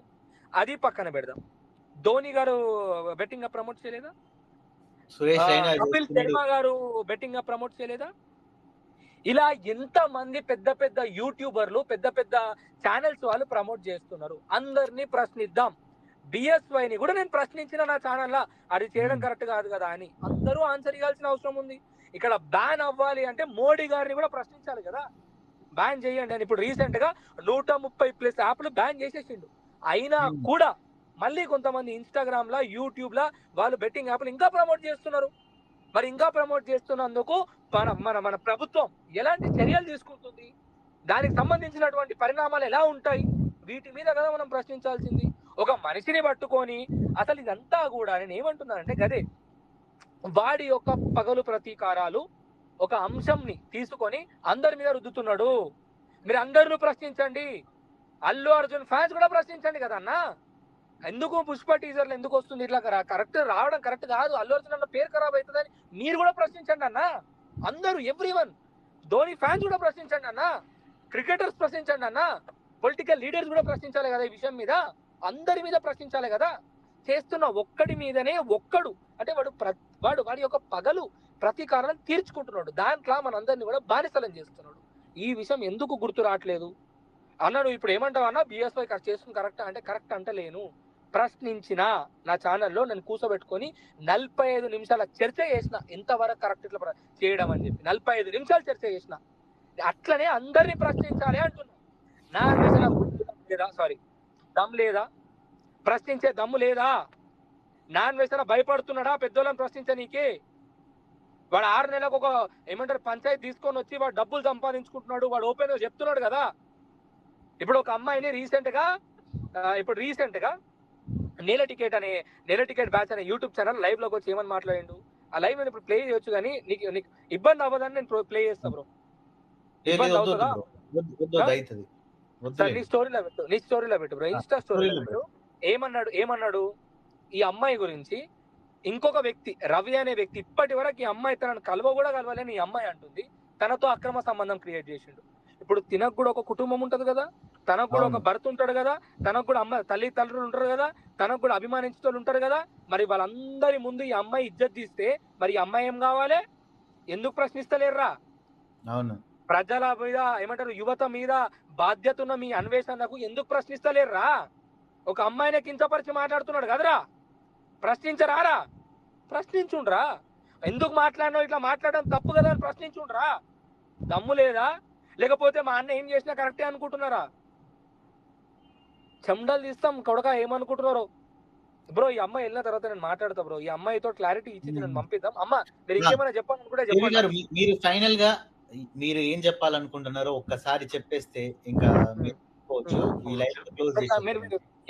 అది పక్కన పెడదాం. ధోని గారు బెట్టింగ్ గా ప్రమోట్ చేయలేదా? సురేష్ రైనా కపిల్ శర్మ గారు బెట్టింగ్ గా ప్రమోట్ చేయలేదా? ఇలా ఎంత మంది పెద్ద పెద్ద యూట్యూబర్లు, పెద్ద పెద్ద ఛానల్స్ వాళ్ళు ప్రమోట్ చేస్తున్నారు. అందరినీ ప్రశ్నిద్దాం. BSY ని కూడా నేను ప్రశ్నించిన నా ఛానల్లో, అది చేయడం కరెక్ట్ కాదు కదా అని. అందరూ ఆన్సర్ ఇవ్వాల్సిన అవసరం ఉంది. ఇక్కడ బ్యాన్ అవ్వాలి అంటే మోడీ గారిని కూడా ప్రశ్నించాలి కదా, బ్యాన్ చేయండి అని. ఇప్పుడు రీసెంట్ గా 130+ యాప్లు బ్యాన్ చేసేసిండు. అయినా కూడా మళ్ళీ కొంతమంది ఇన్స్టాగ్రామ్ లా, యూట్యూబ్ లా వాళ్ళు బెట్టింగ్ యాప్లు ఇంకా ప్రమోట్ చేస్తున్నారు. మరి ఇంకా ప్రమోట్ చేస్తున్నందుకు మన ప్రభుత్వం ఎలాంటి చర్యలు తీసుకుంటుంది, దానికి సంబంధించినటువంటి పరిణామాలు ఎలా ఉంటాయి, వీటి మీద కదా మనం ప్రశ్నించాల్సింది. ఒక మనిషిని పట్టుకొని అసలు ఇదంతా కూడా నేను ఏమంటున్నానంటే గదే, వాడి యొక్క పగలు ప్రతీకారాలు ఒక అంశంని తీసుకొని అందరి మీద రుద్దుతున్నాడు. మీరు అందరూ ప్రశ్నించండి, అల్లు అర్జున్ ఫ్యాన్స్ కూడా ప్రశ్నించండి కదా అన్న. ఎందుకు పుష్ప టీజర్లు ఎందుకు వస్తుంది ఇట్లా, కరెక్ట్ రావడం కరెక్ట్ కాదు, అల్లు అర్జున్ అన్న పేరు ఖరాబ్ అవుతుందని మీరు కూడా ప్రశ్నించండి అన్న. అందరూ ఎవ్రీవన్, ధోని ఫ్యాన్స్ కూడా ప్రశ్నించండి అన్న, క్రికెటర్స్ ప్రశ్నించండి అన్న, పొలిటికల్ లీడర్స్ కూడా ప్రశ్నించాలి కదా ఈ విషయం మీద, అందరి మీద ప్రశ్నించాలి కదా. చేస్తున్న ఒక్కడి మీదనే ఒక్కడు అంటే వాడి యొక్క పగలు ప్రతీకారాలను తీర్చుకుంటున్నాడు. దాంట్లో మనందరినీ కూడా బానిసలం చేస్తున్నాడు. ఈ విషయం ఎందుకు గుర్తు రావట్లేదు అన్న? నువ్వు ఇప్పుడు ఏమంటావు అన్న, BSY చేస్తుంది కరెక్టా అంటే కరెక్ట్ అంటలేను. ప్రశ్నించిన నా ఛానల్లో నన్ను కూర్చోబెట్టుకొని 45 నిమిషాల చర్చ చేసిన, ఎంతవరకు కరెక్ట్ ఇట్లా చేయడం అని చెప్పి 45 నిమిషాలు చర్చ చేసిన. అట్లనే అందరినీ ప్రశ్నించాలి అంటున్నా. నా లేదా దమ్ లేదా, ప్రశ్నించే దమ్ము లేదా? నాన్ వేసిన భయపడుతున్నాడా పెద్దోళ్ళని ప్రశ్నించనీకి? వాడు 6 నెలలకు ఒక ఏమంటారు పంచాయతీ తీసుకొని వచ్చి వాడు డబ్బులు సంపాదించుకుంటున్నాడు, వాడు ఓపెన్ గా చెప్తున్నాడు కదా. ఇప్పుడు ఒక అమ్మాయిని రీసెంట్ గా నేల టికెట్ బ్యాచ్ అనే యూట్యూబ్ ఛానల్ లైవ్ లోకి వచ్చి ఏమని మాట్లాడిండు. ఆ లైవ్ నేను ఇప్పుడు ప్లే చేయొచ్చు కానీ నీకు ఇబ్బంది అవ్వదని నేను ప్లే చేస్తా బ్రో. ఇబ్బంది అవుతుందా? నీ స్టోరీలో పెట్టు బ్రో, ఇన్స్టా స్టోరీలో పెట్టు. ఏమన్నాడు ఈ అమ్మాయి గురించి ఇంకొక వ్యక్తి, రవి అనే వ్యక్తి, ఇప్పటి వరకు ఈ అమ్మాయి తనను కలవలేని ఈ అమ్మాయి అంటుంది తనతో అక్రమ సంబంధం క్రియేట్ చేసిండు. ఇప్పుడు తినకు కూడా ఒక కుటుంబం ఉంటది కదా, తనకు కూడా ఒక భర్త ఉంటాడు కదా, తనకు కూడా తల్లిదండ్రులు ఉంటారు కదా, తనకు కూడా అభిమానించేటోళ్ళు ఉంటారు కదా. మరి వాళ్ళందరి ముందు ఈ అమ్మాయి ఇజ్జత్ తీస్తే మరి ఈ అమ్మాయి ఏం కావాలి? ఎందుకు ప్రశ్నిస్తలేర్రా? అవును, ప్రజల మీద ఏమంటారు, యువత మీద బాధ్యత ఉన్న మీ అన్వేషణకు ఎందుకు ప్రశ్నిస్తలేర్రా? ఒక అమ్మాయిని కించపరిచి మాట్లాడుతున్నాడు కదరా, ప్రశ్నించరారా? ప్రశ్నించుండ్రా. ఎందుకు మాట్లాడినావు, ఇట్లా మాట్లాడడం తప్పు కదా అని ప్రశ్నించుండ్రా. దమ్ము లేదా? లేకపోతే మా అన్న ఏం చేసినా కరెక్టే అనుకుంటున్నారా? చెమటలు తీస్తాం కొడక, ఏమనుకుంటున్నారు బ్రో? ఈ అమ్మాయి వెళ్ళిన తర్వాత నేను మాట్లాడతా బ్రో. ఈ అమ్మాయితో క్లారిటీ ఇచ్చి నేను పంపిద్దాం. అమ్మ మీరు ఇంకేమైనా చెప్పాలని కూడా చెప్పండి. మీరు ఫైనల్ గా మీరు ఏం చెప్పాలనుకుంటున్నారో ఒక్కసారి చెప్పేస్తే ఇంకా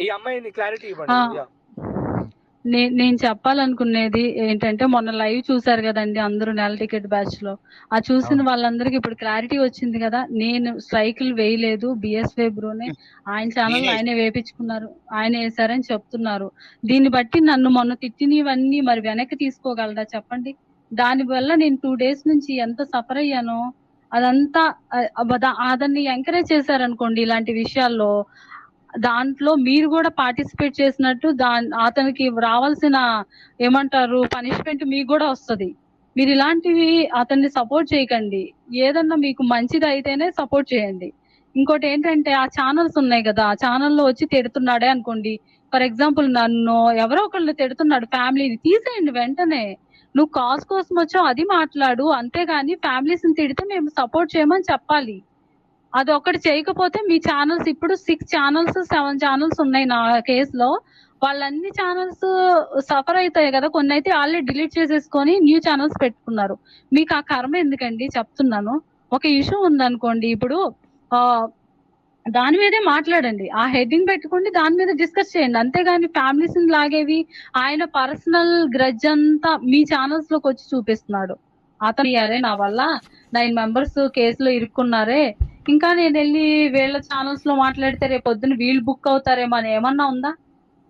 ఈ అమ్మాయిని క్లారిటీ ఇవ్వండి. నేను చెప్పాలనుకునేది ఏంటంటే, మొన్న లైవ్ చూసారు కదండి అందరూ నెల టికెట్ బ్యాచ్ లో. ఆ చూసిన వాళ్ళందరికీ ఇప్పుడు క్లారిటీ వచ్చింది కదా. నేను స్ట్రైకులు వేయలేదు, BSY బ్రోనే ఆయన ఛానల్ ఆయనే వేపించుకున్నారు, ఆయన వేసారని చెప్తున్నారు. దీన్ని బట్టి నన్ను మొన్న తిట్టినవన్నీ మరి వెనక్కి తీసుకోగలరా చెప్పండి? దాని వల్ల నేను 2 days నుంచి ఎంత సఫర్ అయ్యానో అదంతా అతన్ని ఎంకరేజ్ చేశారనుకోండి ఇలాంటి విషయాల్లో, దాంట్లో మీరు కూడా పార్టిసిపేట్ చేసినట్టు అతనికి రావాల్సిన ఏమంటారు పనిష్మెంట్ మీకు కూడా వస్తుంది. మీరు ఇలాంటివి అతన్ని సపోర్ట్ చేయకండి. ఏదన్నా మీకు మంచిది అయితేనే సపోర్ట్ చేయండి. ఇంకోటి ఏంటంటే, ఆ ఛానల్స్ ఉన్నాయి కదా, ఆ ఛానల్లో వచ్చి తిడుతున్నాడే అనుకోండి, ఫర్ ఎగ్జాంపుల్ నన్ను ఎవరో ఒకళ్ళు తిడుతున్నాడు, ఫ్యామిలీని తీసేయండి వెంటనే. నువ్వు కాజ్ కోసం వచ్చావు అది మాట్లాడు, అంతేగాని ఫ్యామిలీస్ ని తిడితే మేము సపోర్ట్ చేయమని చెప్పాలి. అది ఒకటి చేయకపోతే మీ ఛానల్స్ ఇప్పుడు 6 ఛానల్స్ 7 ఛానల్స్ ఉన్నాయి నా కేసులో, వాళ్ళన్ని ఛానల్స్ సఫర్ అవుతాయి కదా. కొన్ని అయితే ఆల్రెడీ డిలీట్ చేసేసుకొని న్యూ ఛానల్స్ పెట్టుకున్నారు. మీకు ఆ కర్మ ఎందుకండి చెప్తున్నాను. ఒక ఇష్యూ ఉందనుకోండి, ఇప్పుడు దాని మీదే మాట్లాడండి, ఆ హెడ్డింగ్ పెట్టుకోండి, దాని మీద డిస్కస్ చేయండి, అంతేగాని ఫ్యామిలీస్ లాగేవి ఆయన పర్సనల్ గ్రడ్జ్ అంతా మీ ఛానల్స్ లోకి వచ్చి చూపిస్తున్నాడు. అతను నా వల్ల 9 members కేసులో ఇరుక్కున్నారే, ఇంకా నేను వెళ్ళి వీళ్ళ ఛానల్స్ లో మాట్లాడితే రేపు పొద్దున వీళ్ళు బుక్ అవుతారేమో అని ఏమన్నా ఉందా?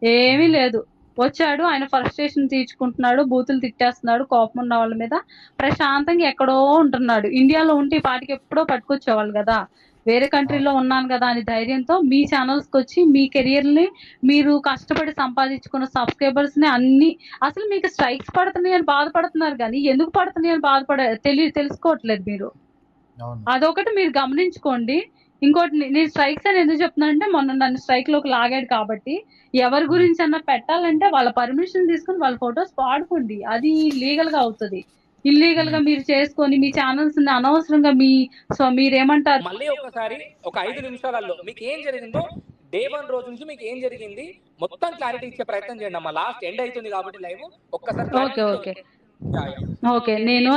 ఏమీ లేదు. వచ్చాడు, ఆయన ఫ్రస్ట్రేషన్ తీర్చుకుంటున్నాడు, బూతులు తిట్టేస్తున్నాడు, కోపం ఉన్న వాళ్ళ మీద, ప్రశాంతంగా ఎక్కడో ఉంటున్నాడు. ఇండియాలో ఉంటే ఈ పాటికి ఎప్పుడో పట్టుకొచ్చేవాళ్ళు కదా. వేరే కంట్రీలో ఉన్నాను కదా అని ధైర్యంతో మీ ఛానల్స్కి వచ్చి మీ కెరియర్ని మీరు కష్టపడి సంపాదించుకున్న సబ్స్క్రైబర్స్ని అన్ని అసలు మీకు స్ట్రైక్స్ పడుతున్నాయి అని బాధపడుతున్నారు కానీ ఎందుకు పడుతున్నాయి అని తెలుసుకోవట్లేదు మీరు. అదొకటి మీరు గమనించుకోండి. ఇంకోటి నేను స్ట్రైక్స్ అని ఎందుకు చెప్తున్నానంటే మొన్న నన్ను స్ట్రైక్ లోకి లాగాడు కాబట్టి ఎవరి గురించి అన్నా పెట్టాలంటే వాళ్ళ పర్మిషన్ తీసుకుని వాళ్ళ ఫొటోస్ వాడుకోండి. అది లీగల్ గా అవుతుంది. ఇల్లీగల్ గా మీరు చేసుకొని మీ ఛానల్స్ అనవసరంగా మీరేమంటారు మళ్ళీ ఒకసారి ఒక 5 నిమిషాలలో మీకు ఏం జరిగిందో డే 1 రోజు నుంచి మీకు ఏం జరిగింది మొత్తం క్లారిటీ ఇచ్చే ప్రయత్నం చేయండి అమ్మా. లాస్ట్ ఎండ్ అవుతుంది కాబట్టి లైవ్ ఒక్కసారి. ఓకే, నేను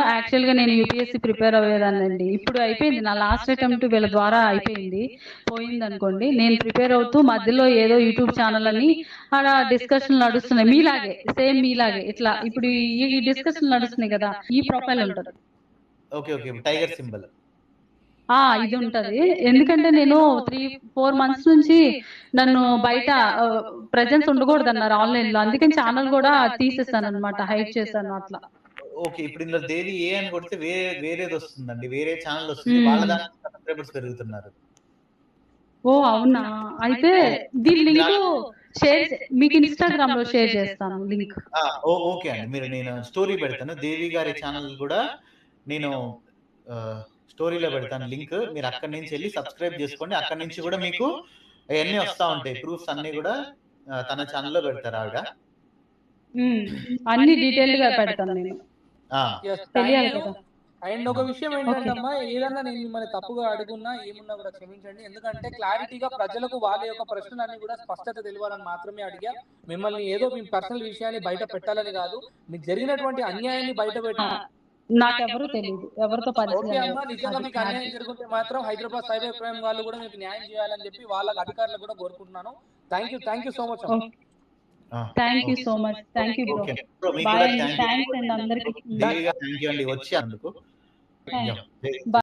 యూపీఎస్సీ ప్రిపేర్ అయ్యేదానండి. ఇప్పుడు అయిపోయింది, నా లాస్ట్ అటెంప్ట్ వీళ్ళ ద్వారా పోయింది అనుకోండి. నేను ప్రిపేర్ అవుతూ మధ్యలో ఏదో యూట్యూబ్ ఛానల్ అని అలా డిస్కషన్ నడుస్తున్నాయి మీలాగే, సేమ్ మీలాగే. ఇట్లా ఇప్పుడు ఈ డిస్కషన్ నడుస్తున్నాయి కదా, ఈ ప్రొఫైల్ ఉంటుంది. టైగర్ సింబల్ ఇది ఉంటది. ఎందుకంటే నేను 3-4 months నుంచి నన్ను బయట ప్రెజెన్స్ ఉండకూడదు అన్నారు ఆన్లైన్ లో, అందుకని ఛానల్ కూడా తీసేస్తాను అనమాట, హైడ్ చేశాను అట్లా. ఓకే, ఇప్పుడు ఇందులో దేవి ఏ అని కొడితే వేరేది వస్తుందండి, వేరే ఛానల్ వస్తుంది, వాళ్ళ దానికి సబ్స్క్రైబర్స్ పెరుగుతున్నారు. ఓ అవునా, అయితే దీని లింక్ మీకు ఇన్స్టాగ్రామ్ లో షేర్ చేస్తాను లింక్. ఓకే అండి, నేను స్టోరీ పెడతాను, దేవి గారి ఛానల్ కూడా నేను స్టోరీలో పెడతాను లింక్. మీరు అక్కడి నుంచి వెళ్ళి సబ్స్క్రైబ్ చేసుకోండి. అక్కడి నుంచి కూడా మీకు అవన్నీ వస్తా ఉంటాయి, ప్రూఫ్స్ అన్ని కూడా తన ఛానల్లో పెడతారు ఆవిడ. అన్ని డీటెయిల్ గా పెడతాను నేను, తెలియాలి కదా. అండ్ ఒక విషయం ఏంటంటే అమ్మా, ఏదన్నా నేను మిమ్మల్ని తప్పుగా అడుగున్నా ఏమున్నా కూడా క్షమించండి. ఎందుకంటే క్లారిటీగా ప్రజలకు వాళ్ళ యొక్క ప్రశ్నలన్నీ కూడా స్పష్టత తెలియాలని మాత్రమే అడిగా. మిమ్మల్ని ఏదో మీ పర్సనల్ విషయాన్ని బయట పెట్టాలని కాదు, మీకు జరిగినటువంటి అన్యాయాన్ని బయట పెట్టాలి. నాకెవరు తెలియదు, ఎవరితో నిజంగా మీకు అన్యాయం జరుగుతుంటే మాత్రం హైదరాబాద్ సైబర్ క్రైమ్ వాళ్ళు కూడా మీకు న్యాయం చేయాలని చెప్పి వాళ్ళ అధికారులు కూడా కోరుకుంటున్నాను. Thank you so much. Thank you so much. Thank you bro. Bye. Thanks అండి అందరికి. థ్యాంక్ యూ అండి వచ్చి అందుకు.